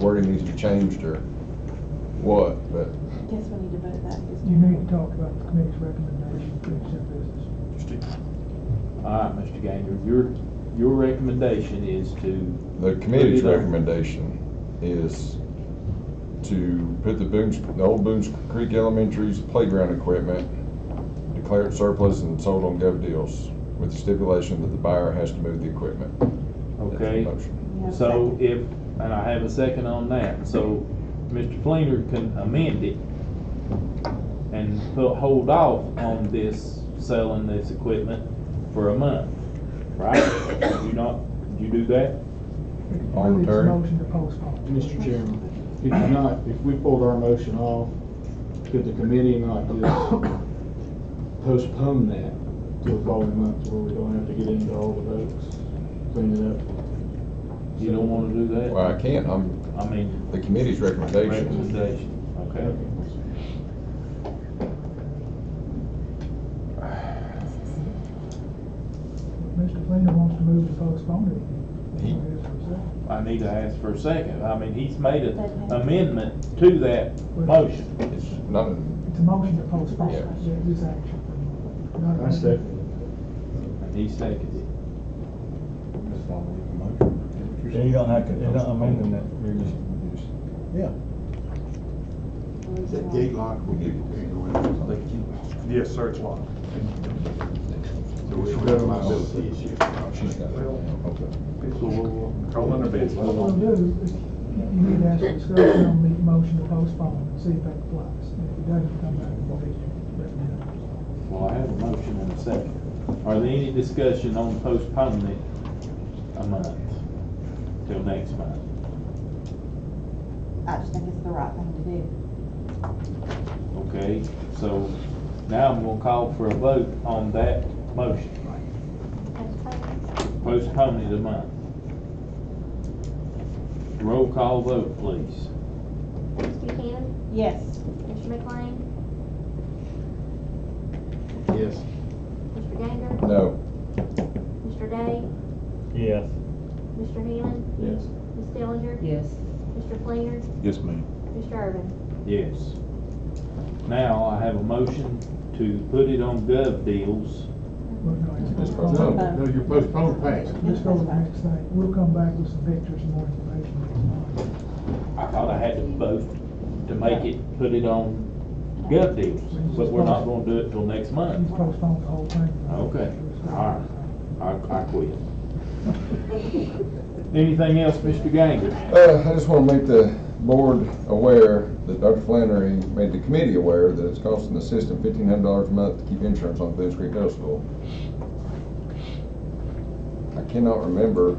wording needs to be changed or what, but. Guess we need to vote that. You need to talk about the committee's recommendation to accept business. All right, Mr. Ganger, your recommendation is to. The committee's recommendation is to put the old Boones Creek Elementary's playground equipment, declare it surplus and sold on Gov Deals, with the stipulation that the buyer has to move the equipment. Okay, so and I have a second on that, so Mr. Fleener can amend it and hold off on this, selling this equipment for a month, right? Did you do that? Really, it's a motion to postpone. Mr. Chairman, if we pulled our motion off, could the committee not just postpone that to the following month where we don't have to get into all the votes, clean it up? You don't want to do that? Well, I can't, the committee's recommendation. Okay. Mr. Fleener wants to move to postpone it. I need to ask for a second. I mean, he's made an amendment to that motion. It's not It's a motion to postpone this action. I second And he seconded it. Yeah, you don't have to, you're not amending it, you're just. Yeah. Is that gate lock? Yes, sir, it's locked. So we should have a liability issue. She's got it. Okay. So we'll Call under bids. What we'll do is, you need to ask for discussion on the motion to postpone and see if that applies. If it doesn't, come back and we'll recommend. Well, I have a motion and a second. Are there any discussion on postponing it a month, till next month? I just think it's the right thing to do. Okay, so now I'm gonna call for a vote on that motion. Postpone it a month. Roll call vote, please. Ms. Buchanan? Yes. Mr. McLean? Yes. Mr. Ganger? No. Mr. Day? Yes. Mr. Hammond? Yes. Ms. Dillinger? Yes. Mr. Fleener? Yes, ma'am. Mr. Irvin? Yes. Now I have a motion to put it on Gov Deals. Just postpone. No, you're postponed past. Let's go to the next thing. We'll come back with some pictures and more information next month. I thought I had to vote to make it, put it on Gov Deals, but we're not gonna do it till next month. He's postponed the whole thing. Okay, all right, I quit. Anything else, Mr. Ganger? I just want to make the board aware that Dr. Flannery made the committee aware that it's costing the system $1,500 a month to keep insurance on Boones Creek Middle School. I cannot remember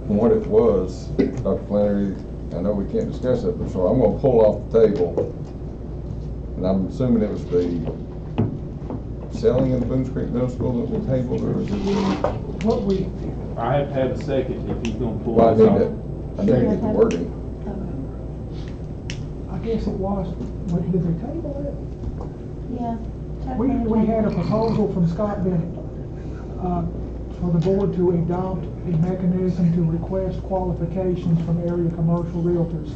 what it was, Dr. Flannery. I know we can't discuss it, but so I'm going to pull off the table, and I'm assuming it was the selling of the Boones Creek Middle School that we tabled, or was it? What we, I have to have a second if he's gonna pull Well, this off. I need to get the wording. I guess it was, did they table it? Yeah. We had a proposal from Scott Bennett, for the board to adopt a mechanism to request qualifications from area commercial realtors.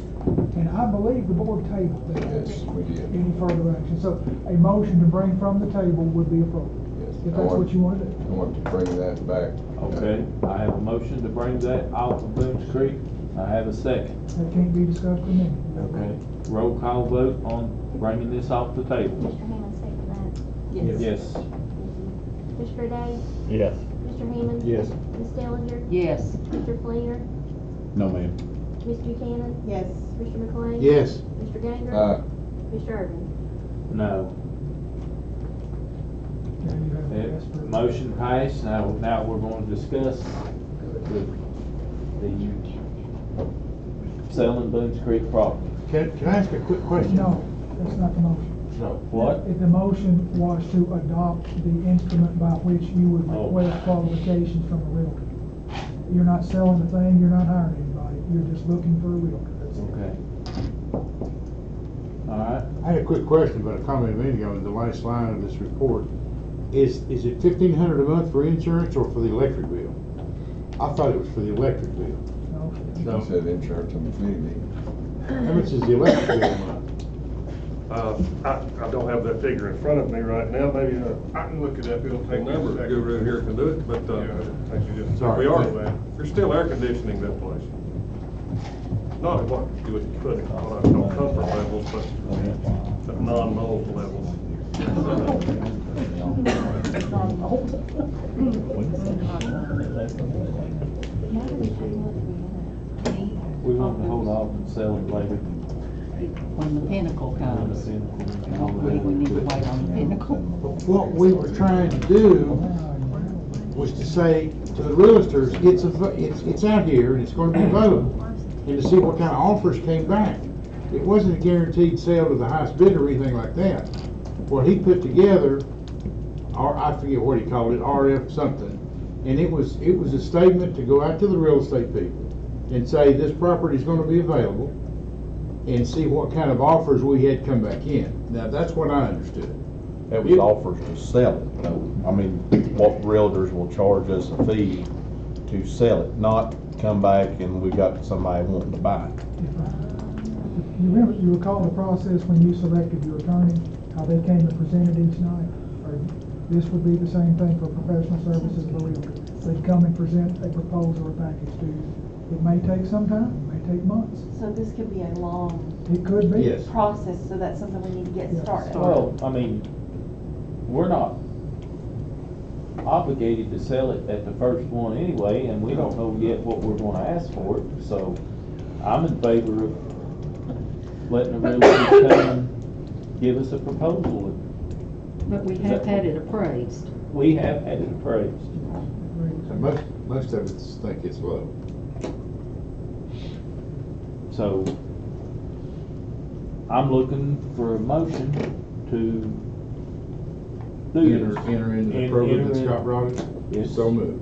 And I believe the board tabled that. Yes, we did. Any further action. So a motion to bring from the table would be appropriate, if that's what you want to do. I want to bring that back. Okay, I have a motion to bring that off of Boones Creek. I have a second. That can't be discussed in a minute. Okay, roll call vote on bringing this off the table. Mr. Hammond, second that. Yes. Mr. Day? Yes. Mr. Hammond? Yes. Ms. Dillinger? Yes. Mr. Fleener? No, ma'am. Ms. Buchanan? Yes. Mr. McLean? Yes. Mr. Ganger? Mr. Irvin? No. Now you have to ask for it. Motion passed. Now we're going to discuss the selling Boones Creek property. Can I ask a quick question? No, that's not the motion. So, what? If the motion was to adopt the instrument by which you would Oh. request qualifications from a realtor. You're not selling a thing, you're not hiring anybody, you're just looking for a realtor, that's it. Okay. All right. I had a quick question about a comment a minute ago in the last line of this report. Is it $1,500 a month for insurance or for the electric bill? I thought it was for the electric bill. You said insurance on the community. How much is the electric bill a month? I don't have that figure in front of me right now, maybe, I can look it up, it'll a take me a number second. guru here can do it, but, Yeah, it'll take you just. we are, there's still air conditioning that place. Not at what you would put it, what I call comfort levels, but at non-mold levels. We want to hold off and sell it later. When the pinnacle comes. Hopefully, we need to wait on the pinnacle. What we were trying to do was to say to the realtors, it's out here and it's going to be available, and to see what kind of offers came back. It wasn't a guaranteed sale to the highest bidder or anything like that. What he put together, or I forget what he called it, RF something, and it was a statement to go out to the real estate people and say this property is going to be available, and see what kind of offers we had come back in. Now, that's what I understood. It was offers to sell it, though. I mean, what realtors will charge us a fee to sell it, not come back and we got somebody wanting to buy it. You recall the process when you selected your attorney, how they came and presented each night? Or this would be the same thing for professional services of a realtor. They'd come and present a proposal or package to you. It may take some time, it may take months. So this could be a long It could be. Yes. process, so that's something we need to get started. Well, I mean, we're not obligated to sell it at the first one anyway, and we don't know yet what we're gonna ask for it, so I'm in favor of letting the realtor come and give us a proposal. But we have had it appraised. We have had it appraised. And most of us think it's low. So, I'm looking for a motion to do this. Enter into the En- program enter that in- Scott brought us? Yes. So moved.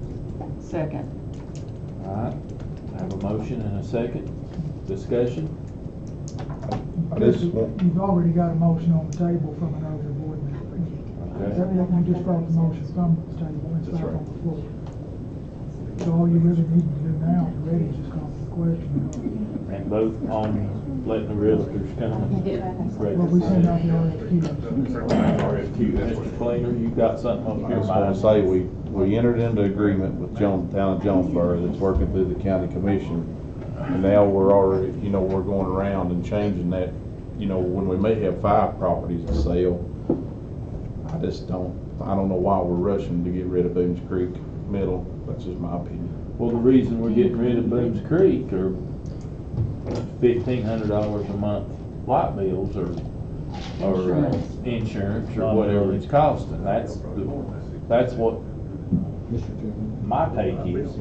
Second. All right, I have a motion and a second. Discussion? You've already got a motion on the table from another board member. Okay. You just brought the motion from the table, it's That's back right. on the floor. So all you really need to do now, if you're ready, is just call for the question. And vote on letting the realtors come and Well, we send out the RFQ. Mr. Cleaner, you got something on I your just want mind? to say, we entered into agreement with town of Jonesboro that's working through the county commission. And now we're already, we're going around and changing that, when we may have 5 properties to sell. I don't know why we're rushing to get rid of Boones Creek Middle. That's just my opinion. Well, the reason we're getting rid of Boones Creek are $1,500 a month light bills or insurance or whatever it's costing. That's what my take is.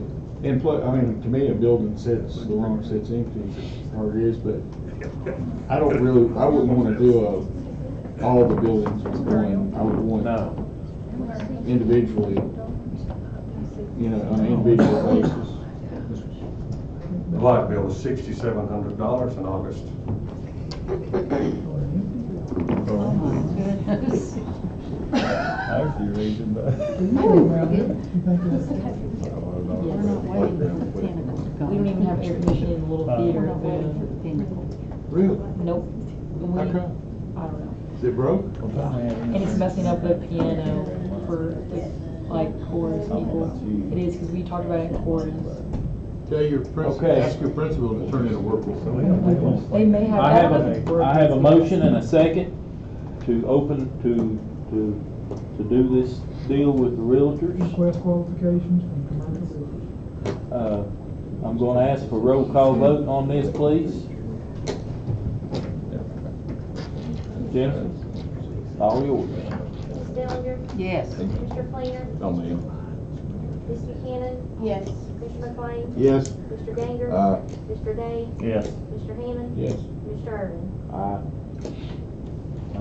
And plus, I mean, to me, a building sits, the longer sits empty, or it is, but I wouldn't wanna do all the buildings with one. I would want individually, on an individual basis. The light bill is $6,700 in August. Oh my goodness. There's your reason, but. We're not waiting for the pinnacle to come. We don't even have air conditioning in the little theater. We're not waiting for the pinnacle. Really? Nope. How come? I don't know. Is it broke? And it's messing up the piano for chorus people. It is, because we talked about it in chorus. Tell your principal, Okay. ask your principal to turn in a work order. They may have. I have a motion and a second to open, to do this deal with the realtors. Request qualifications from commercial builders. I'm gonna ask for roll call vote on this, please. Jennifer, all yours. Ms. Dellinger? Yes. Mr. Fleener? Oh, man. Ms. Buchanan? Yes. Mr. McLean? Yes. Mr. Ganger? Aye. Mr. Day? Yes. Mr. Hammond? Yes. Mr. Irvin? Aye.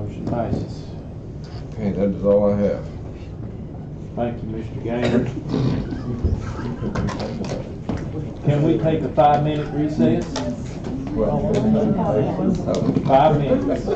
Motion passes. Okay, that is all I have. Thank you, Mr. Gainer. Can we take a 5-minute recess? 5 minutes.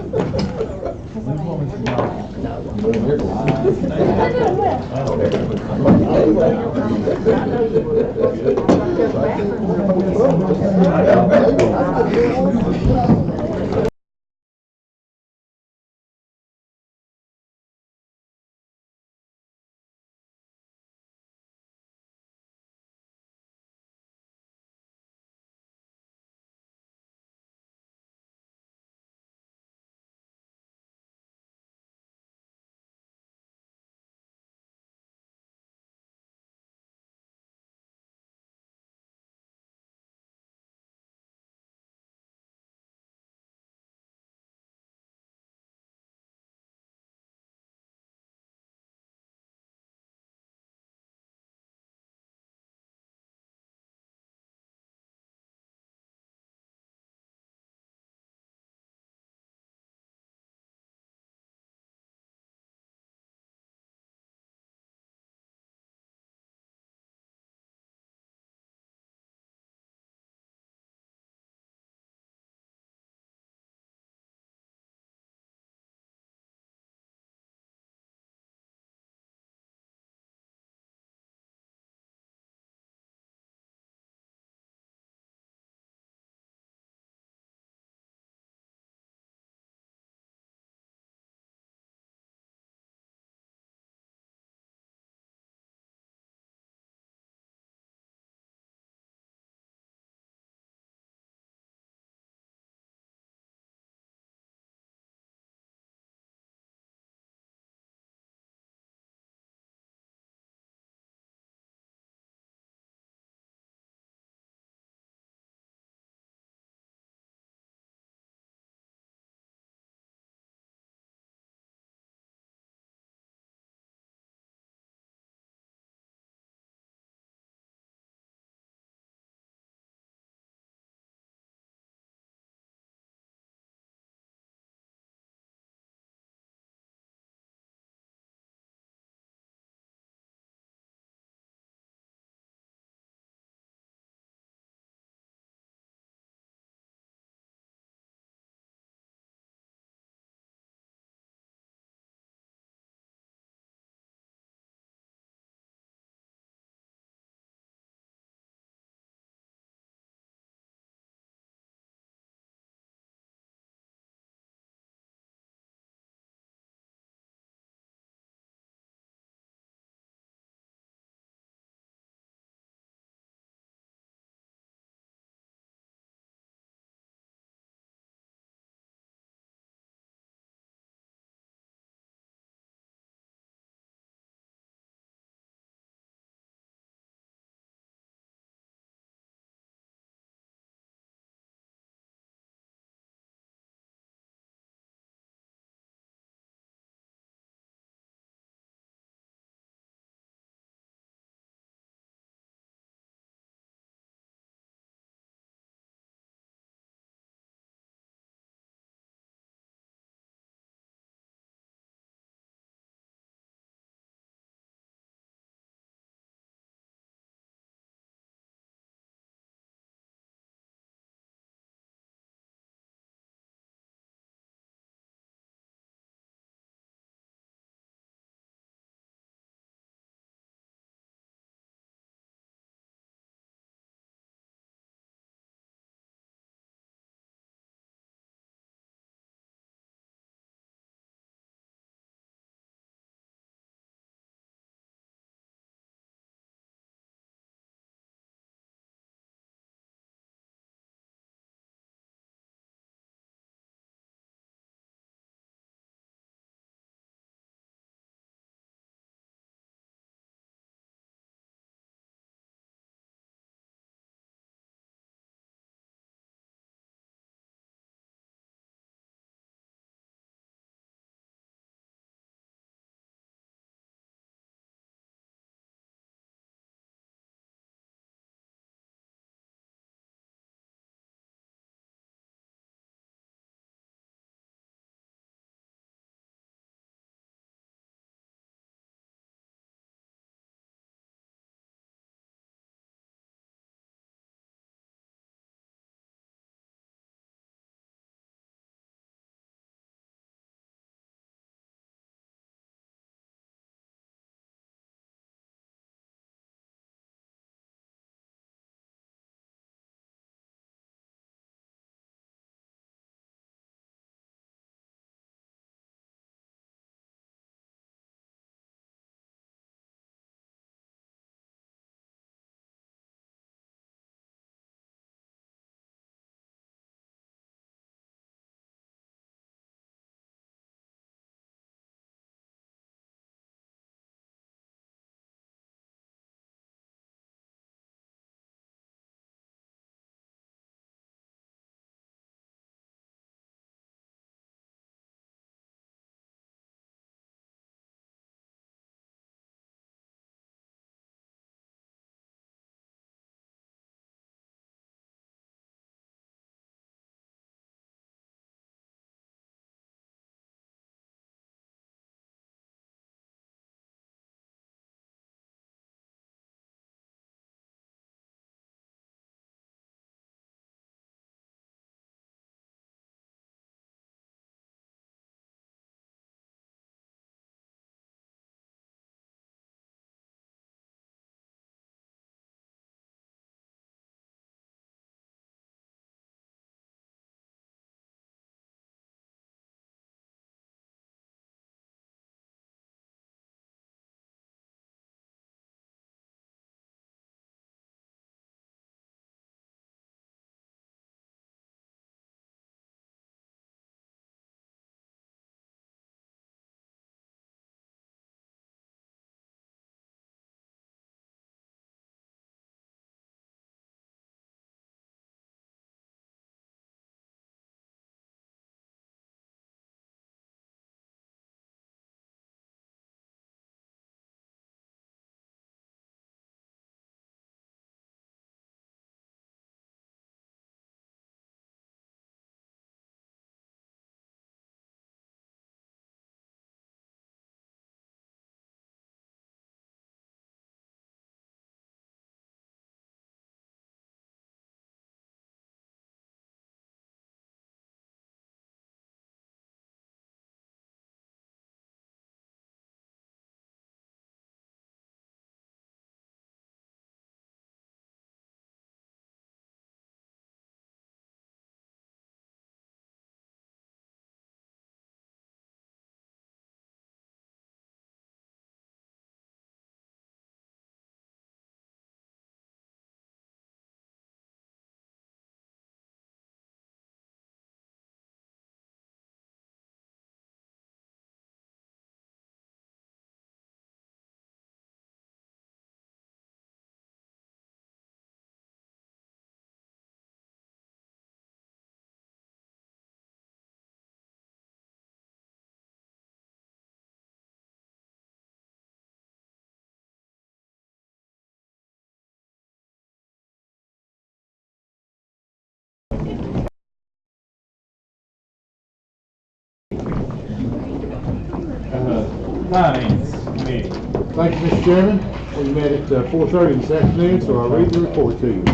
Finance Committee. Thank you, Mr. Chairman. We met at 4:30 this afternoon, so I'll read the report to you.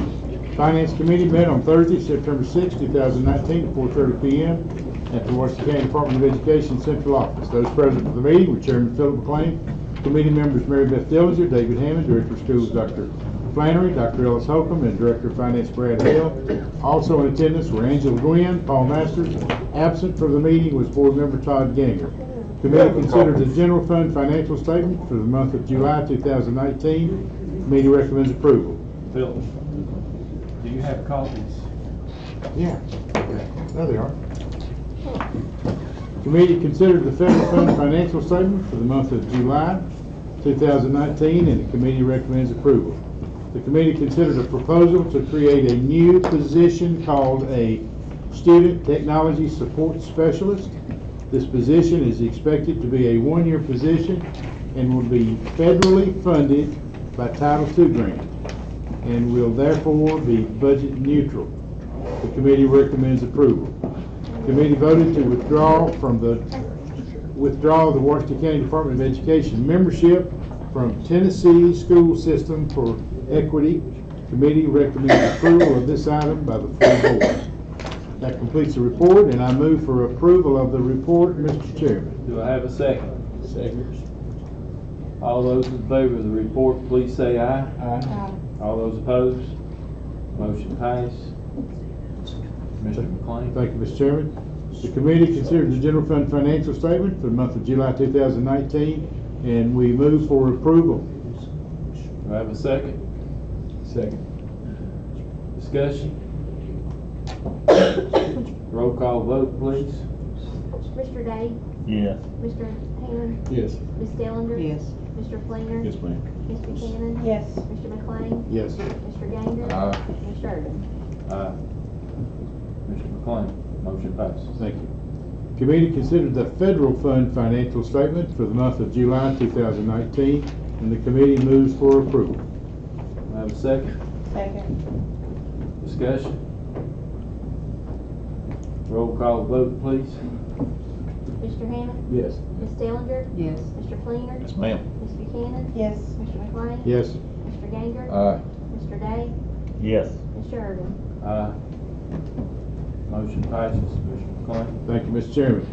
Finance Committee met on Thursday, September 6, 2019, at 4:30 p.m. at the Washington County Department of Education Central Office. Those present for the meeting were Chairman Philip McLean, committee members Mary Beth Dillinger, David Hammond, Director of Schools Dr. Flannery, Dr. Ellis Holcomb, and Director of Finance Brad Hale. Also in attendance were Angela Gwynn, Paul Masters. Absent from the meeting was Board Member Todd Ganger. Committee considered the general fund financial statement for the month of July 2019. Committee recommends approval. Phil, do you have copies? Yeah. There they are. Committee considered the federal fund financial statement for the month of July 2019, and the committee recommends approval. The committee considered a proposal to create a new position called a Student Technology Support Specialist. This position is expected to be a one-year position and will be federally funded by Title II grant and will therefore be budget neutral. The committee recommends approval. The committee voted to withdraw the Washington County Department of Education membership from Tennessee School System for Equity. Committee recommends approval of this item by the full board. That completes the report, and I move for approval of the report, Mr. Chairman. Do I have a second? Second. All those in favor of the report, please say aye. Aye. All those opposed? Motion passed. Mr. McLean. Thank you, Mr. Chairman. The committee considered the general fund financial statement for the month of July 2019, and we move for approval. Do I have a second? Second. Discussion? Roll call vote, please. Mr. Day? Yes. Mr. Hammond? Yes. Ms. Dellinger? Yes. Mr. Flainer? Yes, ma'am. Ms. Buchanan? Yes. Mr. McLean? Yes. Mr. Ganger? Aye. Mr. Irvin? Aye. Mr. McLean, motion passes. Thank you. Committee considered the federal fund financial statement for the month of July 2019, and the committee moves for approval. Do I have a second? Second. Discussion? Roll call vote, please. Mr. Hammond? Yes. Ms. Dellinger? Yes. Mr. Flainer? Yes, ma'am. Ms. Buchanan? Yes. Mr. McLean? Yes. Mr. Ganger? Aye. Mr. Day? Yes. Mr. Irvin? Aye. Motion passes. Mr. McLean. Thank you, Mr. Chairman.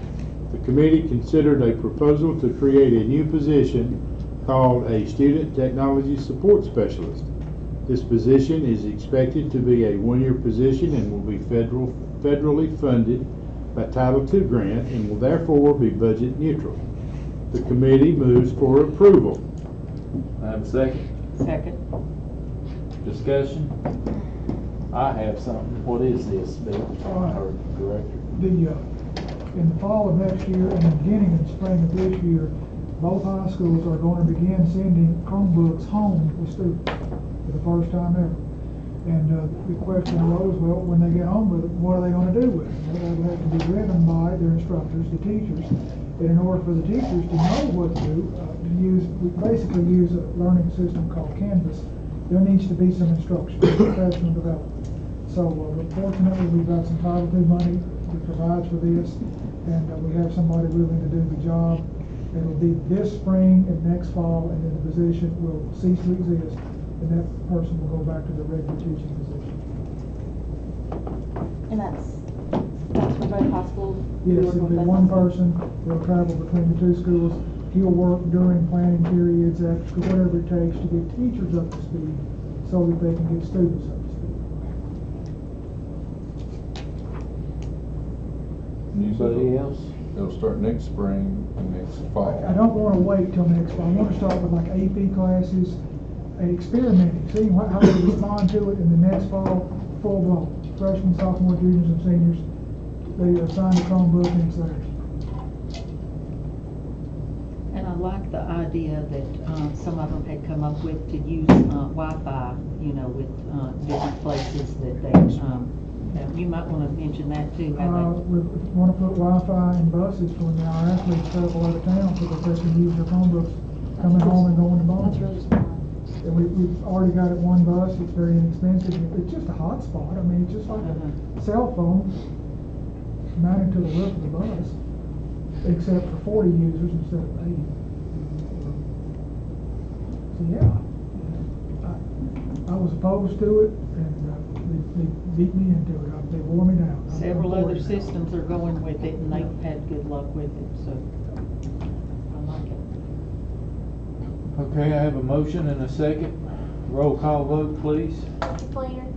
The committee considered a proposal to create a new position called a Student Technology Support Specialist. This position is expected to be a one-year position and will be federally funded by Title II grant and will therefore be budget neutral. The committee moves for approval. I have a second. Second. Discussion? I have something. What is this, Bill? Or Director? In the fall of next year and the beginning of the spring of this year, both high schools are going to begin sending Chromebooks home with students for the first time ever. And the question arose, well, when they get home with it, what are they going to do with it? Well, that will have to be driven by their instructors, the teachers. And in order for the teachers to know what to do, we basically use a learning system called Canvas. There needs to be some instruction, professional development. So fortunately, we've got some Title II money that provides for this, and we have somebody willing to do the job. It'll be this spring and next fall, and then the position will cease to exist, and that person will go back to the regular teaching position. And that's for both high schools? Yes, it'll be one person, they'll travel between the two schools. He'll work during planning periods, after whatever it takes to get teachers up to speed so that they can get students up to speed. Anybody else? It'll start next spring and next fall. I don't want to wait till next fall. I want to start with like AP classes and experimenting, seeing how they respond to it, and the next fall, full blown. Freshmen, sophomore, juniors, and seniors, they assign a Chromebook and it's theirs. And I like the idea that some of them had come up with to use Wi-Fi, with different places that they, you might want to mention that too. We want to put Wi-Fi in buses for when our athletes travel out of town so that they can use their Chromebooks coming home and going to ball. That's really smart. And we've already got it one bus. It's very inexpensive. It's just a hotspot. I mean, it's just like a cell phone mounted to the roof of the bus, except for 40 users instead of 80. Yeah. I was opposed to it, and they beat me into it. They wore me down. I'm Several for other it now. systems are going with it, and they've had good luck with it, so I like it. Okay, I have a motion and a second. Roll call vote, please. Mr. Fleener?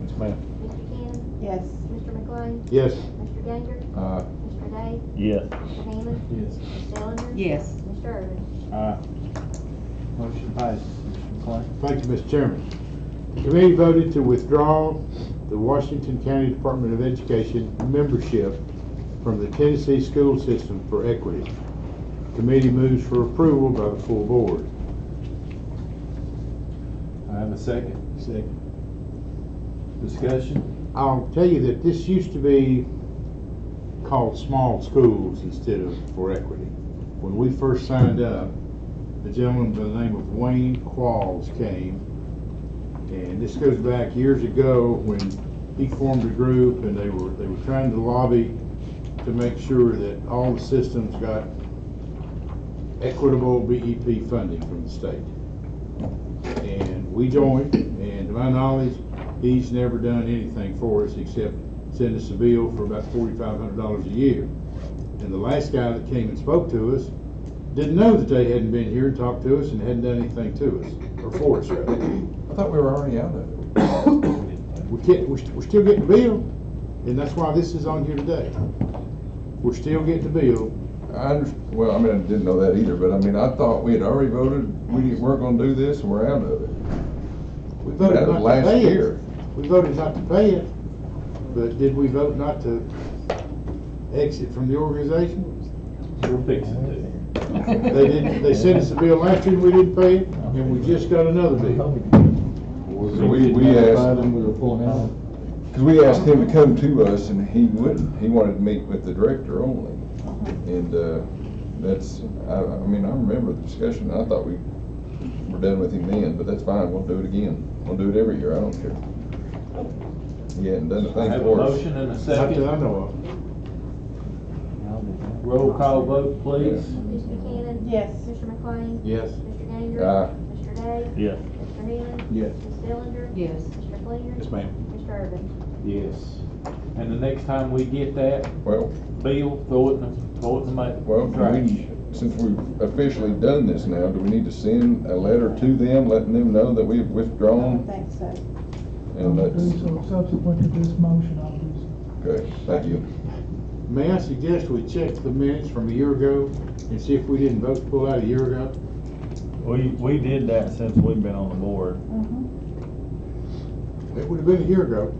Yes, ma'am. Mr. Cannon? Yes. Mr. McLean? Yes. Mr. Ganger? Mr. Day? Yes. Mr. Hammond? Yes. Ms. Dellinger? Yes. Mr. Irvin? Aye. Motion passes. Mr. McLean. Thank you, Mr. Chairman. The committee voted to withdraw the Washington County Department of Education membership from the Tennessee school system for equity. The committee moves for approval by the full board. I have a second. Second. Discussion? I'll tell you that this used to be called small schools instead of for equity. When we first signed up, a gentleman by the name of Wayne Qualls came, and this goes back years ago when he formed a group and they were trying to lobby to make sure that all the systems got equitable BEP funding from the state. And we joined, and to my knowledge, he's never done anything for us except send us a bill for about $4,500 a year. And the last guy that came and spoke to us didn't know that they hadn't been here and talked to us and hadn't done anything to us, or for us, rather. I thought we were already out of it. We're still getting the bill, and that's why this is on here today. We're still getting the bill. Well, I mean, I didn't know that either, but I mean, I thought we had already voted, we weren't gonna do this, and we're out of it. We voted That was not to last pay year. it. We voted not to pay it, but did we vote not to exit from the organization? We're fixing to. They didn't, they sent us a bill last year and we didn't pay it, and we just got another bill. So we asked, We were pulling out. because we asked him to come to us, and he wouldn't. He wanted to meet with the director only. And that's, I mean, I remember the discussion. I thought we were done with him then, but that's fine. We'll do it again. We'll do it every year. I don't care. He hadn't done a I thing have a for us. motion and a Not that I second. know of. Roll call vote, please. Mr. Cannon? Yes. Mr. McLean? Yes. Mr. Ganger? Aye. Mr. Day? Yes. Mr. Hammond? Yes. Ms. Dellinger? Yes. Mr. Fleener? Yes, ma'am. Mr. Irvin? Yes. And the next time we get that Well, bill, throw it in the trash. since we've officially done this now, do we need to send a letter to them, letting them know that we've I don't withdrawn? think so. And I'll that's, do so. Subsequent to this motion, I'll do so. okay, thank you. May I suggest we check the minutes from a year ago and see if we didn't vote to pull out a year ago? We did that since we've been on the board. It would have been a year ago.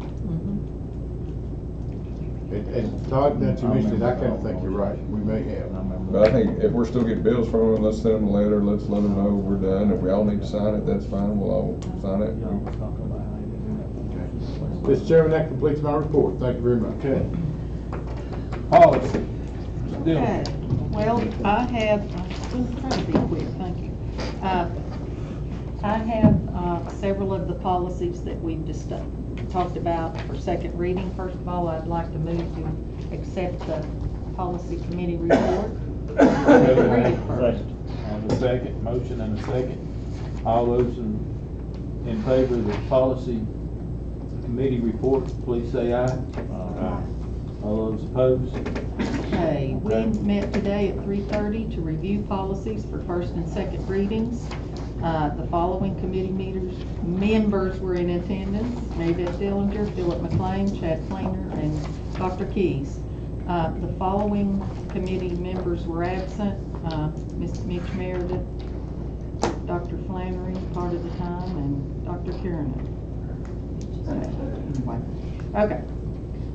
Mhm. And Todd, now that you mentioned it, I kind of think you're right. We may have. But I think if we're still getting bills from them, let's send them a letter, let's let them know we're done. If we all need to sign it, that's fine, we'll all sign it. Mr. Chairman, that completes my report. Thank you very much. Okay. Policy. Okay, well, I have, I'm trying to be quick, thank you. I have several of the policies that we've just talked about for second reading. First of all, I'd like to move to accept the policy committee report. Read it first. I have a second, motion and a second. All those in favor of the policy committee report, please say aye. Aye. All those opposed? Okay, we met today at 3:30 to review policies for first and second readings. The following committee members were in attendance: Mary Beth Dillinger, Philip McLean, Chad Fleener, and Dr. Keys. The following committee members were absent: Mr. Mitch Meredith, Dr. Flannery part of the time, and Dr. Kiernan. Okay.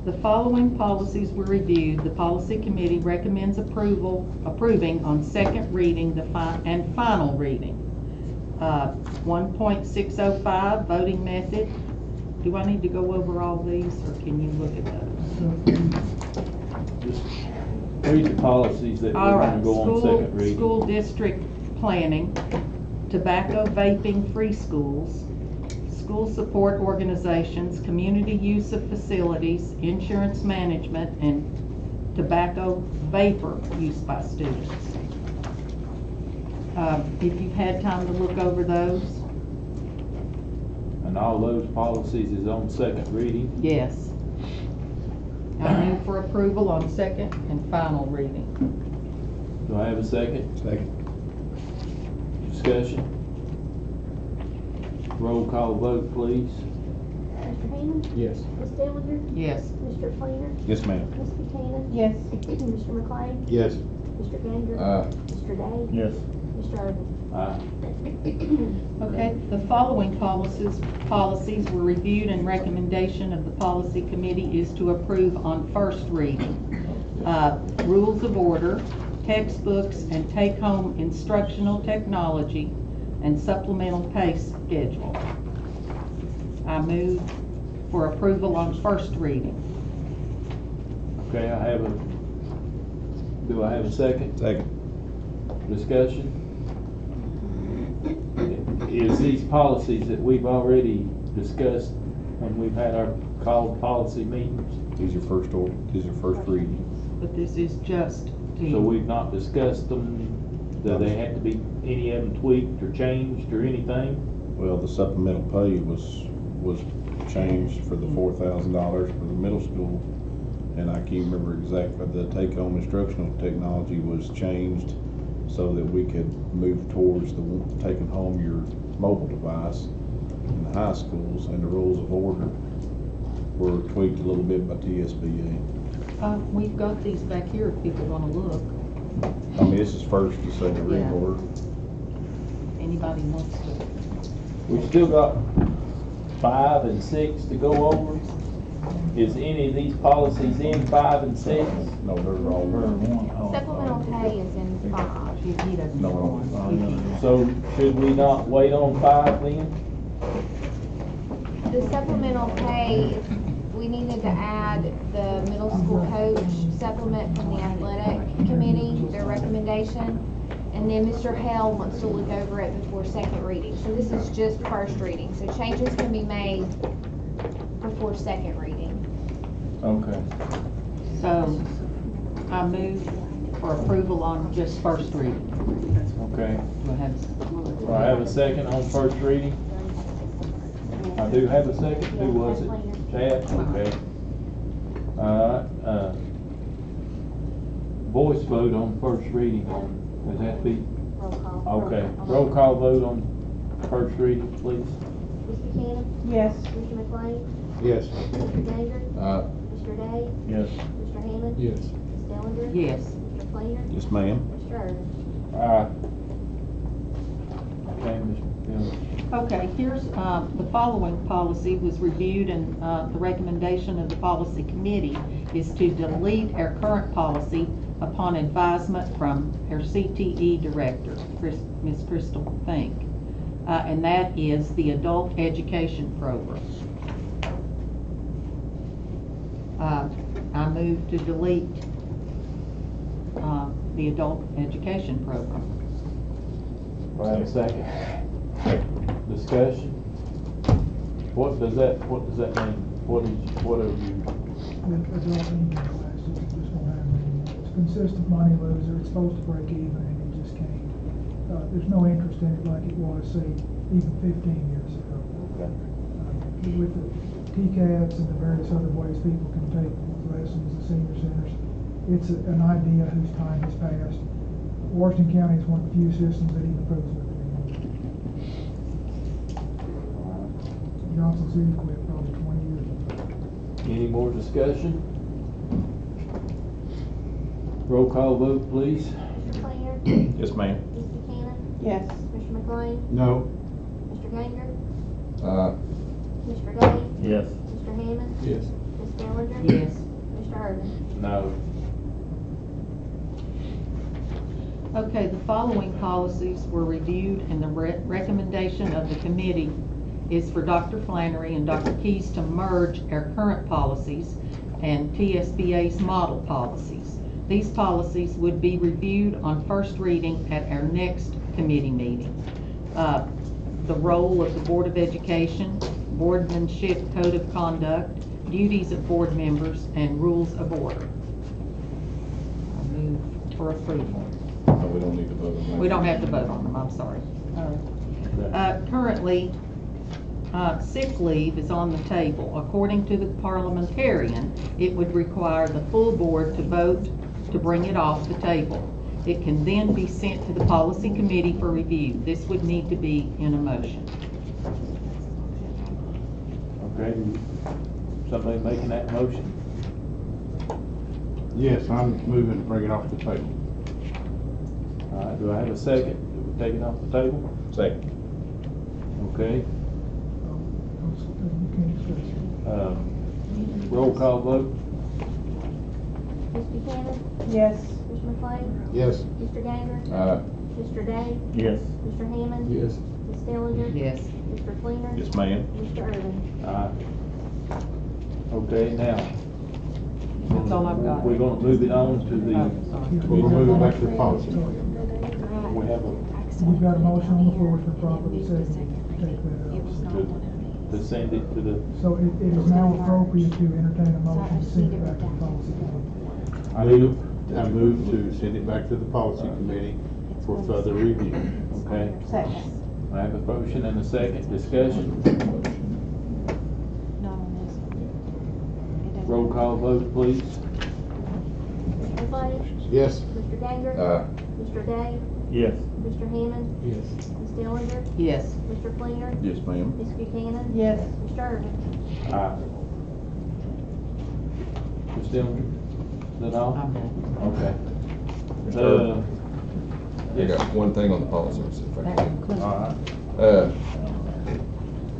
The following policies were reviewed. The policy committee recommends approving on second reading and final reading. 1.605 voting method. Do I need to go over all these, or can you look at those? Just read the policies that All we're right. going to go on second reading. School district planning, tobacco vaping free schools, school support organizations, community use of facilities, insurance management, and tobacco vapor use by students. If you've had time to look over those, And all those policies is on second reading? yes. I move for approval on second and final reading. Do I have a second? Second. Discussion? Roll call vote, please. Mr. Hammond? Yes. Ms. Dellinger? Yes. Mr. Fleener? Yes, ma'am. Ms. Buchanan? Yes. Mr. McLean? Yes. Mr. Ganger? Mr. Day? Yes. Mr. Irvin? Okay, the following policies were reviewed, and recommendation of the policy committee is to approve on first reading. Rules of order, textbooks and take-home instructional technology, and supplemental pay schedule. I move for approval on first reading. Okay, do I have a second? Second. Discussion? Is these policies that we've already discussed when we've had our called policy meetings? These are first reading. But this is just to. So we've not discussed them? Do they have to be, any of them tweaked or changed or anything? Well, the supplemental pay was changed for the $4,000 for the middle school. And I can't remember exactly, the take-home instructional technology was changed so that we could move towards taking home your mobile device in the high schools, and the rules of order were tweaked a little bit by TSBA. We've got these back here if people want to look. I mean, this is first to second reading Yeah. order. Anybody wants to. We've still got 5 and 6 to go over. Is any of these policies in 5 and 6? No, they're all one. Supplemental pay is in 5. He doesn't No, want one. So should we not wait on 5 then? The supplemental pay, we needed to add the middle school coach supplement from the athletic committee, their recommendation. And then Mr. Hale wants to look over it before second reading. So this is just first reading. So changes can be made before second reading. Okay. So I move for approval on just first reading. Okay. Do I have? Do I have a second on first reading? I do have a second. Who was it? Chad? Okay. Voice vote on first reading. Does that be? Roll call. Okay. Roll call vote on first reading, please. Ms. Buchanan? Yes. Mr. McLean? Yes. Mr. Ganger? Mr. Day? Yes. Mr. Hammond? Yes. Ms. Dellinger? Yes. Mr. Fleener? Yes, ma'am. Mr. Irvin? Okay, Mr. Dillon. Okay, here's, the following policy was reviewed, and the recommendation of the policy committee is to delete our current policy upon advisement from our CTE director, Ms. Crystal Fink. And that is the adult education program. I move to delete the adult education program. Do I have a second? Discussion? What does that mean? What are you? The adult English classes just don't have any. It's a consistent money loser. It's supposed to break even, and it just can't. There's no interest in it like it was, say, even 15 years ago. Okay. With the TCAPs and the various other ways people can take lessons at senior centers, it's an idea whose time has passed. Washington County is one of the few systems that even approves of it anymore. Johnson City quit probably 20 years ago. Any more discussion? Roll call vote, please. Mr. Fleener? Yes, ma'am. Ms. Buchanan? Yes. Mr. McLean? No. Mr. Ganger? Aye. Mr. Day? Yes. Mr. Hammond? Yes. Ms. Dellinger? Yes. Mr. Irvin? No. Okay, the following policies were reviewed, and the recommendation of the committee is for Dr. Flannery and Dr. Keys to merge our current policies and TSBA's model policies. These policies would be reviewed on first reading at our next committee meeting. The role of the Board of Education, boardmanship, code of conduct, duties of board members, and rules of order. I move for approval. No, we we don't need to vote on that. We don't have to vote on them, I'm sorry. Currently, sick leave is on the table. According to the parliamentarian, it would require the full board to vote to bring it off the table. It can then be sent to the policy committee for review. This would need to be in a motion. Okay, somebody making that motion? Yes, I'm moving to bring it off the table. All right, do I have a second? Do we take it off the table? Second. Okay. Roll call vote? Ms. Buchanan? Yes. Mr. McLean? Yes. Mr. Ganger? Aye. Mr. Day? Yes. Mr. Hammond? Yes. Ms. Dillinger? Yes. Mr. Fleener? Yes, ma'am. Mr. Irvin? Okay, now. That's all I've got. We're gonna move it on to the. We'll move it back to the policy. We have We've got a motion on the floor for property second. Take that out. to send it to the, So it is now appropriate to entertain a motion to send it back to the policy committee. I move to send it back to the policy committee for further review. okay? Second. I have a motion and a second discussion. Roll call vote, please. Mr. McLean? Yes. Mr. Ganger? Aye. Mr. Day? Yes. Mr. Hammond? Yes. Ms. Dillinger? Yes. Mr. Fleener? Yes, ma'am. Ms. Buchanan? Yes. Mr. Irvin? Aye. Ms. Dillinger, is that all? I'm done. Okay. Mr. Irvin? I got one thing on the policy, if I That can. concludes. All right.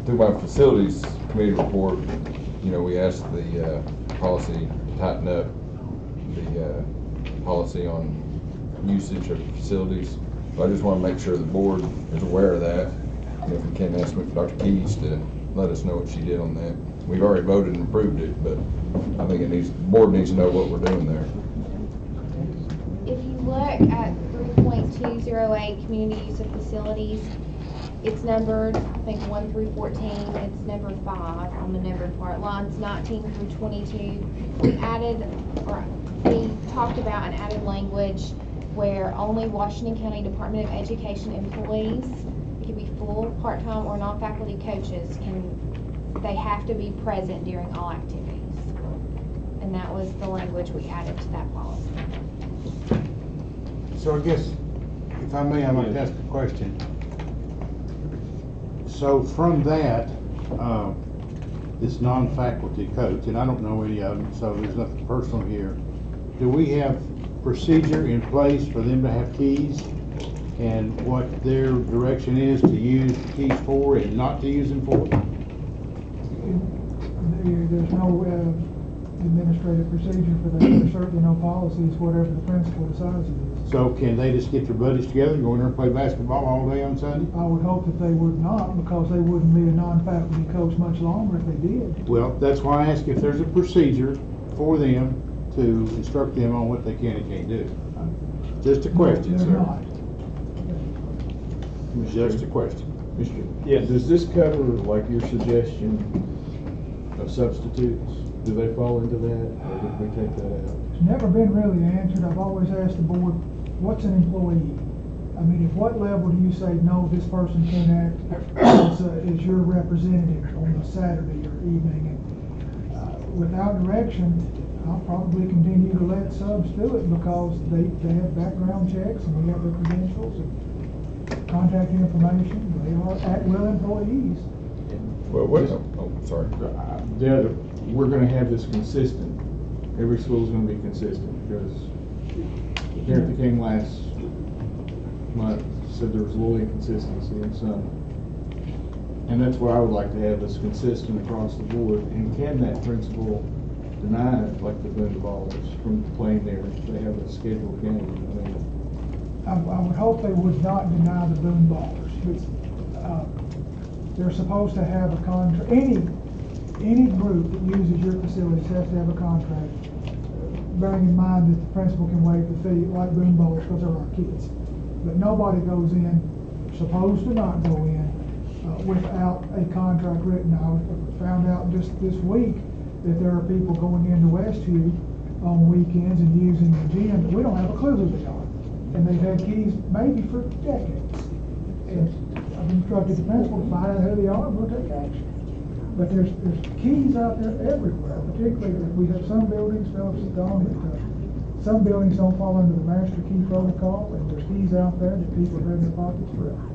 Through my facilities committee report, you know, we asked the policy to tighten up the policy on usage of facilities. So I just want to make sure the board is aware of that. And if we can, ask Dr. Keys to let us know what she did on that. We've already voted and approved it, but I think the board needs to know what we're doing there. If you look at 3.208, community use of facilities, it's numbered, I think 1 through 14, it's number 5 on the numbered part, lines 19 through 22. We talked about and added language where only Washington County Department of Education employees, it could be full, part-time, or non-faculty coaches, they have to be present during all activities. And that was the language we added to that policy. So I guess, if I may, I might ask a question. So from that, this non-faculty coach, and I don't know any of them, so there's nothing personal here. Do we have procedure in place for them to have keys? And what their direction is to use the keys for and not to use them for? There's no administrative procedure for that. There's certainly no policies, whatever the principal decides it is. So can they just get their buddies together and go in there and play basketball all day on Sunday? I would hope that they would not, because they wouldn't be a non-faculty coach much longer if they did. Well, that's why I ask if there's a procedure for them to instruct them on what they can and can't do. Just a question, They're sir. not. Just a question. Yeah, does this cover, like your suggestion of substitutes? Do they fall into that, or did we take that out? It's never been really answered. I've always asked the board, what's an employee? I mean, at what level do you say, no, this person can act as your representative on a Saturday or evening? And without direction, I'll probably continue to let subs do it, because they have background checks and we have their credentials and contact information. They are at-will employees. Well, sorry. We're gonna have this consistent. Every school's gonna be consistent, because the parent that came last month said there was a little inconsistency in some. And that's where I would like to have this consistent across the board. And can that principal deny it, like the Boondogglers, from playing there if they have a scheduled game? I would hope they would not deny the boom ballers, but they're supposed to have a contract. Any group that uses your facilities has to have a contract, bearing in mind that the principal can waive the fee like boom ballers, because they're our kids. But nobody goes in, supposed to not go in, without a contract written. I found out just this week that there are people going into Westview on weekends and using the gym, but we don't have a clue who they are. and they've had keys maybe for decades. And I've instructed the principal to find out who they are, and we'll take action. But there's keys out there everywhere, particularly if we have some buildings, Phillips is gone, but some buildings don't fall under the master key protocol, and there's keys out there that people have in their pockets forever.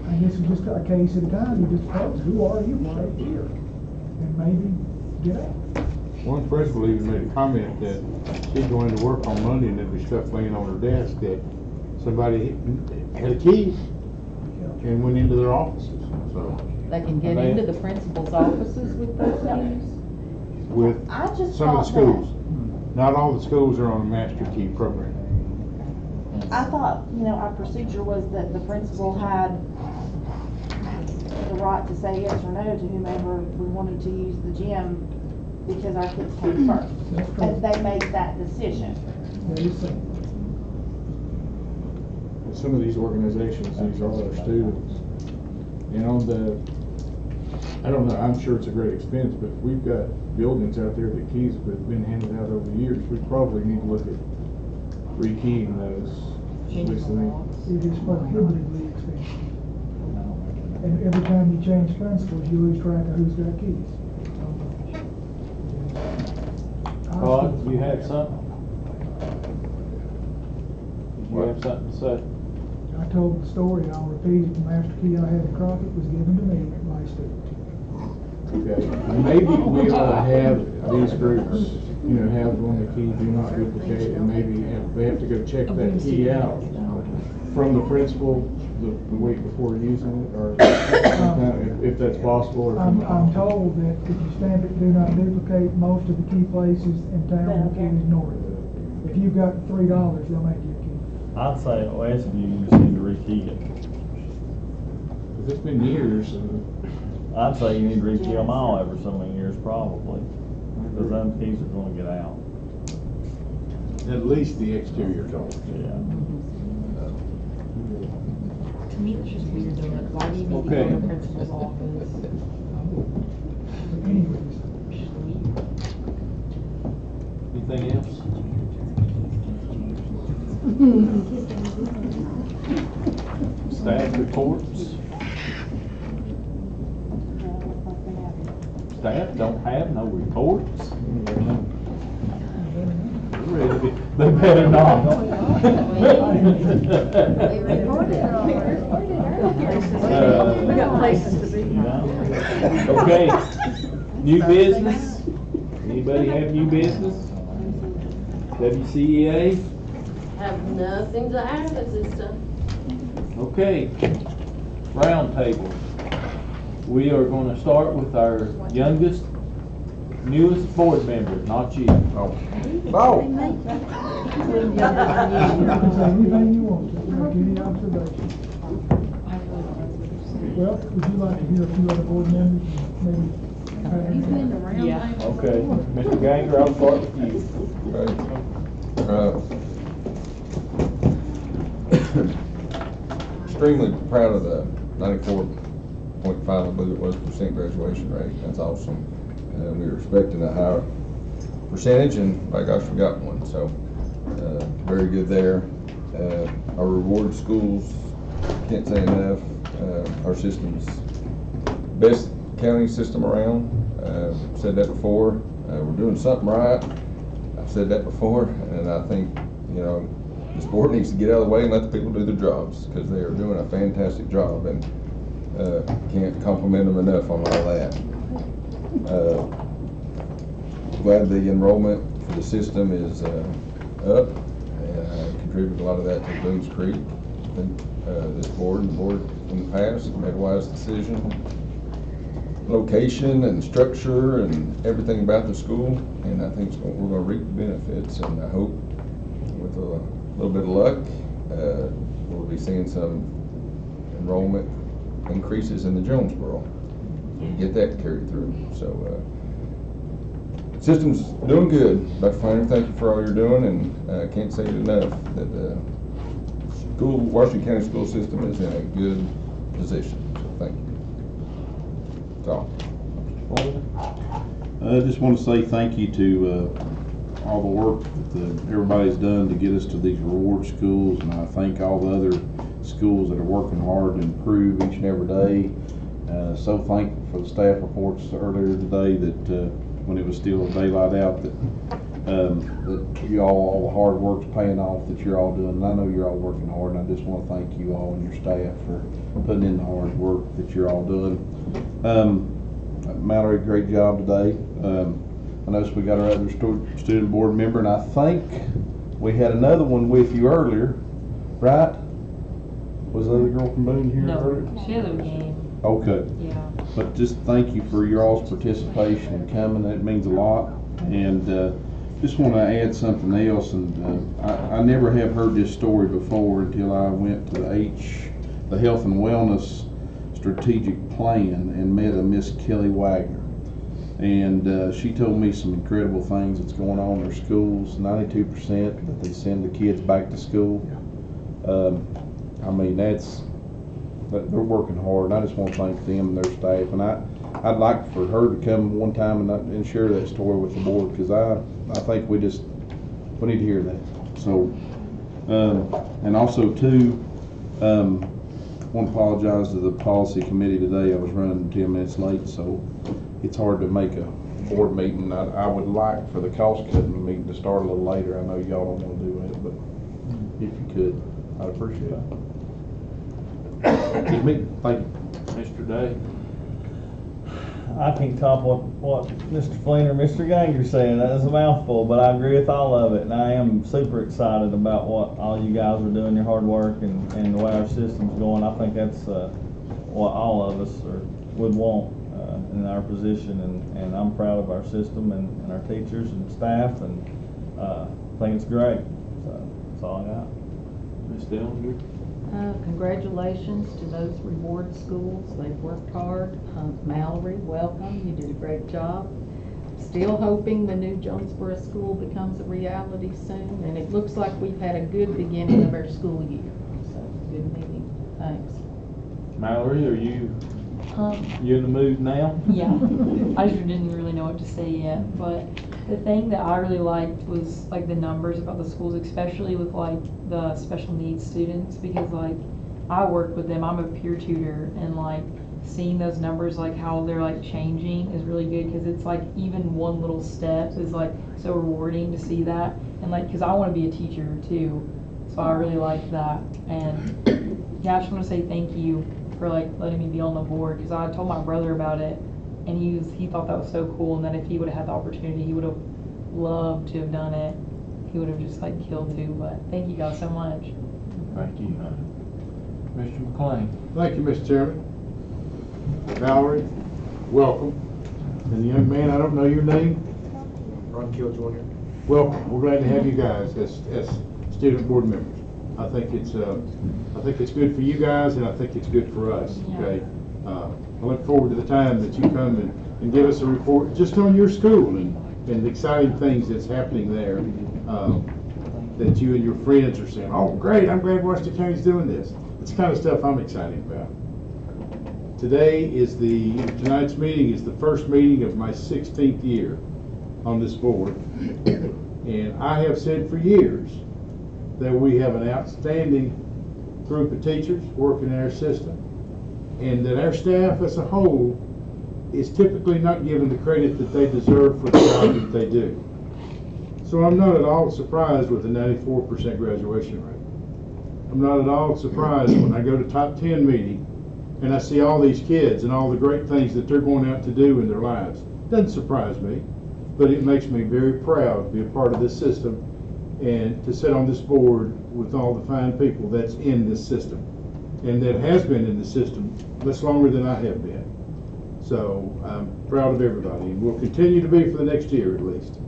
I guess it's just a case at a time. You just pose, who are you right here? And maybe get out. One principal even made a comment that she'd go into work on Monday and there'd be stuff laying on her desk that somebody had a key and went into their offices, so. They can get into the principal's offices with those keys? With I just some of the thought schools. Not all the schools are on a master key program. I thought, our procedure was that the principal had the right to say yes or no to whomever we wanted to use the gym because our kids came first. And they made that decision. Some of these organizations, these are our students. I don't know, I'm sure it's a great expense, but if we've got buildings out there that keys have been handed out over the years, we probably need to look at rekeying those. At least I think. It is prohibitively expensive. And every time you change principals, you lose track of who's got keys. Todd, you had something? Did you have something to say? I told the story, and I'll repeat it. The master key I had in Crockett was given to me by a student. Okay, maybe we ought to have these groups, have on the key, do not duplicate, and maybe they have to go check that key out from the principal the week before using it, or if that's possible. Or I'm told that if you stamp it, do not duplicate, most of the key places in town will ignore it. If you've got $3, they'll make you a key. I'd say at Westview, you just need to rekey it. It's been years. I'd say you need to rekey them all every so many years, probably, because them keys are going to get out. At least the exterior don't. Yeah. To me, it's just weird though, like, why do you need to go Okay. to the principal's office? Anything else? Staff reports? Staff don't have no reports? Really? They better not. We got places to be. Okay, new business? Anybody have new business? WCEA? Have nothing to add at this time. Okay, roundtable. We are gonna start with our youngest, newest board member, not you. Oh. Say anything you want to, make any observations. Well, would you like to hear a few other board members? Maybe. Yeah. Okay, Mr. Ganger, I'll start with you. Extremely proud of the 94.5, I believe it was, % graduation rate. That's awesome. We were expecting a higher percentage, and by gosh, we got one. So very good there. Our reward schools, can't say enough. Our system's best county system around. Said that before. We're doing something right. I've said that before, and I think this board needs to get out of the way and let the people do their jobs, because they are doing a fantastic job, and can't compliment them enough on all that. Glad the enrollment for the system is up, and I contributed a lot of that to Boone's Creek. I think this board and the board in the past made a wise decision. Location and structure and everything about the school, and I think we're going to reap the benefits, and I hope with a little bit of luck we'll be seeing some enrollment increases in the Jonesboro and get that carried through. So system's doing good. Dr. Finer, thank you for all you're doing, and I can't say it enough that the Washington County school system is in a good position. So thank you. That's all. I just want to say thank you to all the work that everybody's done to get us to these reward schools, and I thank all the other schools that are working hard to improve each and every day. So thankful for the staff reports earlier today that when it was still daylight out, that you all the hard work's paying off that you're all doing. And I know you're all working hard, and I just want to thank you all and your staff for putting in the hard work that you're all doing. Mallory, great job today. I noticed we got our other student board member, and I think we had another one with you earlier, right? Was the other girl from Boone here earlier? No, she has a game. Okay. Yeah. But just thank you for your all's participation and coming. That means a lot. And just want to add something else. And I never have heard this story before until I went to the Health and Wellness Strategic Plan and met a Miss Kelly Wagner. And she told me some incredible things that's going on in their schools. 92% that they send the kids back to school. I mean, they're working hard, and I just want to thank them and their staff. And I'd like for her to come one time and share that story with the board, because I think we need to hear that. So, and also too, want to apologize to the policy committee today. I was running 10 minutes late, so it's hard to make a board meeting. I would like for the cost cutting meeting to start a little later. I know y'all don't want to do that, but if you could, I'd appreciate it. Good meeting. Thank you. Mr. Day. I can't top what Mr. Flynn or Mr. Ganger saying. That is a mouthful, but I agree with all of it, and I am super excited about what all you guys are doing, your hard work, and the way our system's going. I think that's what all of us would want in our position, and I'm proud of our system and our teachers and staff, and I think it's great. So that's all I got. Ms. Dellinger. Congratulations to those reward schools. They've worked hard. Mallory, welcome. You did a great job. Still hoping the new Jonesboro school becomes a reality soon. And it looks like we've had a good beginning of our school year. So, good meeting. Thanks. Mallory, are you in the mood now? Yeah. I just didn't really know what to say yet, but the thing that I really liked was like the numbers about the schools, especially with like the special needs students, because like I work with them, I'm a peer tutor, and like seeing those numbers, like how they're like changing is really good, because it's like even one little step is like so rewarding to see that. And like, because I want to be a teacher too, so I really like that. And yeah, I just want to say thank you for like letting me be on the board, because I told my brother about it, and he thought that was so cool, and that if he would have had the opportunity, he would have loved to have done it. He would have just like killed to. But thank you guys so much. Thank you. Mr. McLean. Thank you, Mr. Chairman. Valerie, welcome. And the young man, I don't know your name. Ron Kill Jr. Welcome. We're glad to have you guys as student board members. I think it's good for you guys, and I think it's good for us. Okay. I look forward to the time that you come and give us a report just on your school and the exciting things that's happening there. That you and your friends are saying, "Oh, great! I'm glad Washington County's doing this." It's the kind of stuff I'm excited about. Tonight's meeting is the first meeting of my 16th year on this board, and I have said for years that we have an outstanding group of teachers working in our system, and that our staff as a whole is typically not given the credit that they deserve for the job that they do. So I'm not at all surprised with the 94% graduation rate. I'm not at all surprised when I go to top 10 meeting and I see all these kids and all the great things that they're going out to do in their lives. Doesn't surprise me, but it makes me very proud to be a part of this system and to sit on this board with all the fine people that's in this system and that has been in the system much longer than I have been. So I'm proud of everybody, and will continue to be for the next year at least.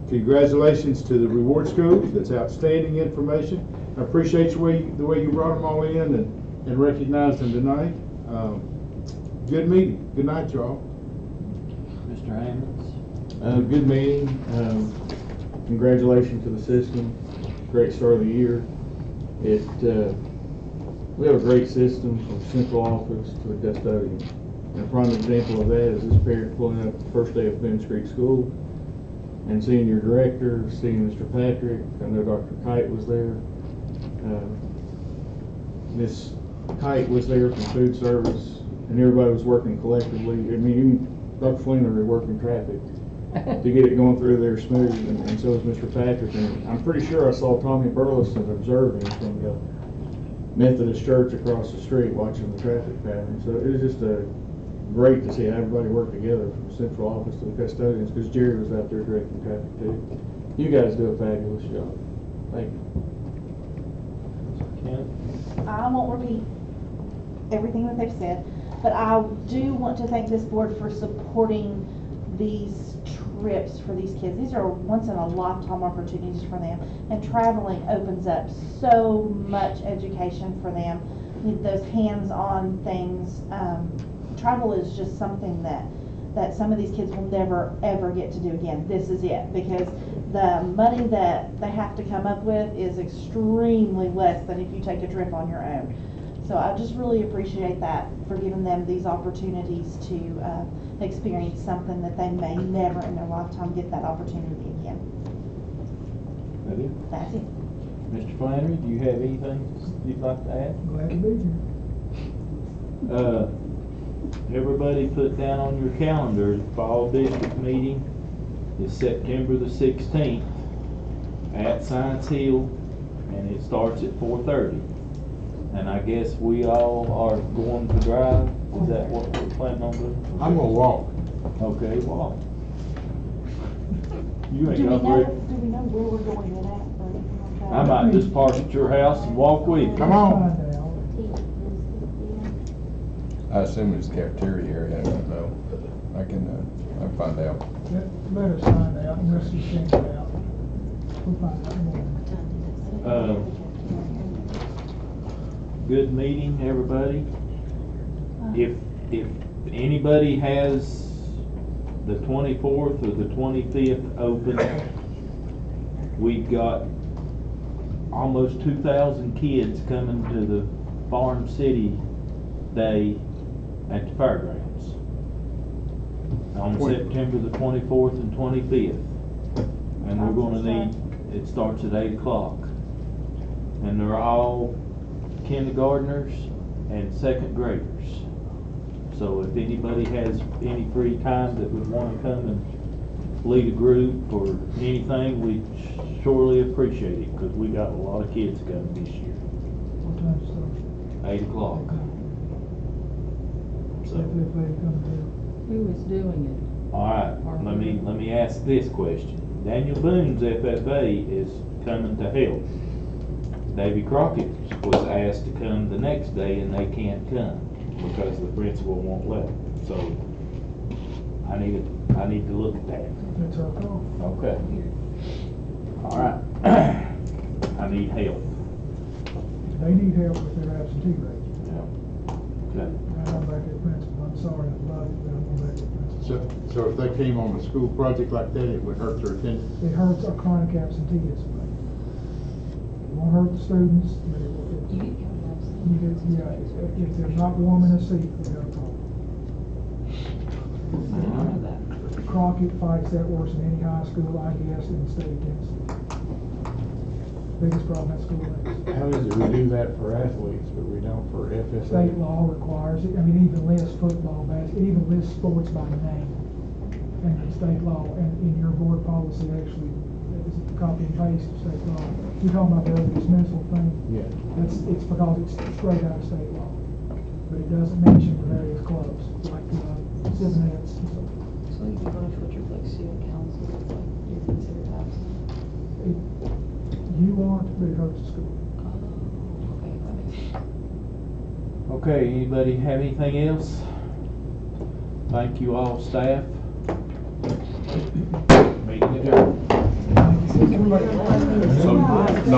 Congratulations to the reward schools. That's outstanding information. I appreciate the way you brought them all in and recognized them tonight. Good meeting. Good night, y'all. Mr. Hammonds. Good meeting. Congratulations to the system. Great start of the year. We have a great system from central office to a custodian. And a prime example of that is this parent pulling up the first day of Boone Street School. and seeing your director, seeing Mr. Patrick, I know Dr. Kite was there. Miss Kite was there from food service, and everybody was working collectively. I mean, even Dr. Fleener was working traffic to get it going through there smooth, and so was Mr. Patrick. And I'm pretty sure I saw Tommy Burleson observing from the Methodist Church across the street, watching the traffic pattern. So it was just great to see everybody work together from the central office to the custodians, because Jerry was out there directing traffic too. You guys do a fabulous job. Thank you. I won't repeat everything that they've said, but I do want to thank this board for supporting these trips for these kids. These are once in a lifetime opportunities for them, and traveling opens up so much education for them. With those hands-on things, travel is just something that some of these kids will never ever get to do again. This is it, because the money that they have to come up with is extremely less than if you take a trip on your own. So I just really appreciate that, for giving them these opportunities to experience something that they may never in their lifetime get that opportunity again. That it? That's it. Mr. Flannery, do you have anything you'd like to add? Glad to be here. Everybody put down on your calendar, the fall district meeting is September the 16th at Science Hill, and it starts at 4:30. And I guess we all are going to drive. Is that what we're planning on doing? I'm gonna walk. Okay, walk. You Do ain't we got know break. where we're going in at? Or anything like that? I might just park at your house and walk with you. Come on. I assume it's cafeteria area, I don't know. I can find out. Let us find out, and let's just send it out. We'll find out more. Good meeting, everybody. If anybody has the 24th or the 25th open, we've got almost 2,000 kids coming to the Farm City Day at the fairgrounds on September the 24th and 25th. And we're gonna need, it starts at 8 o'clock. And they're all kindergartners and second graders. So if anybody has any free time that would want to come and lead a group or anything, we surely appreciate it, because we got a lot of kids coming this year. What time starts? 8 o'clock. So, If they come Who is doing it? all right, let me ask this question. Daniel Boone's FFA is coming to help. Davy Crockett was asked to come the next day, and they can't come because the principal won't let them. So I need to look at that. to, that's our call. Okay. All right. I need help. They need help with their absentee rate. Yeah. Okay. I'm back at principal, I'm sorry about it, but I'm going back at principal. So if they came on a school project like that, it would hurt their attendance? It hurts our chronic absenteeism rate. It won't hurt the students, but it will. If they're not warm in a seat, we got a problem. Crockett fights that worse than any high school, I guess, in the state of Tennessee. Biggest problem at school is. How is it we do that for athletes, but we don't for FSA? State law requires it. I mean, even lists football, it even lists sports by name. And the state law, and in your board policy, actually, is a copy and paste of state law. You're talking about the early dismissal thing? Yeah. It's because it's straight out of state law. But it doesn't mention the various clubs, like, civil nets and stuff. So you can run for like student council, it's like you're considered absent. You aren't, but it hurts the school. Okay, that makes sense. Okay, anybody have anything else? Thank you all, staff. Meeting adjourned. So,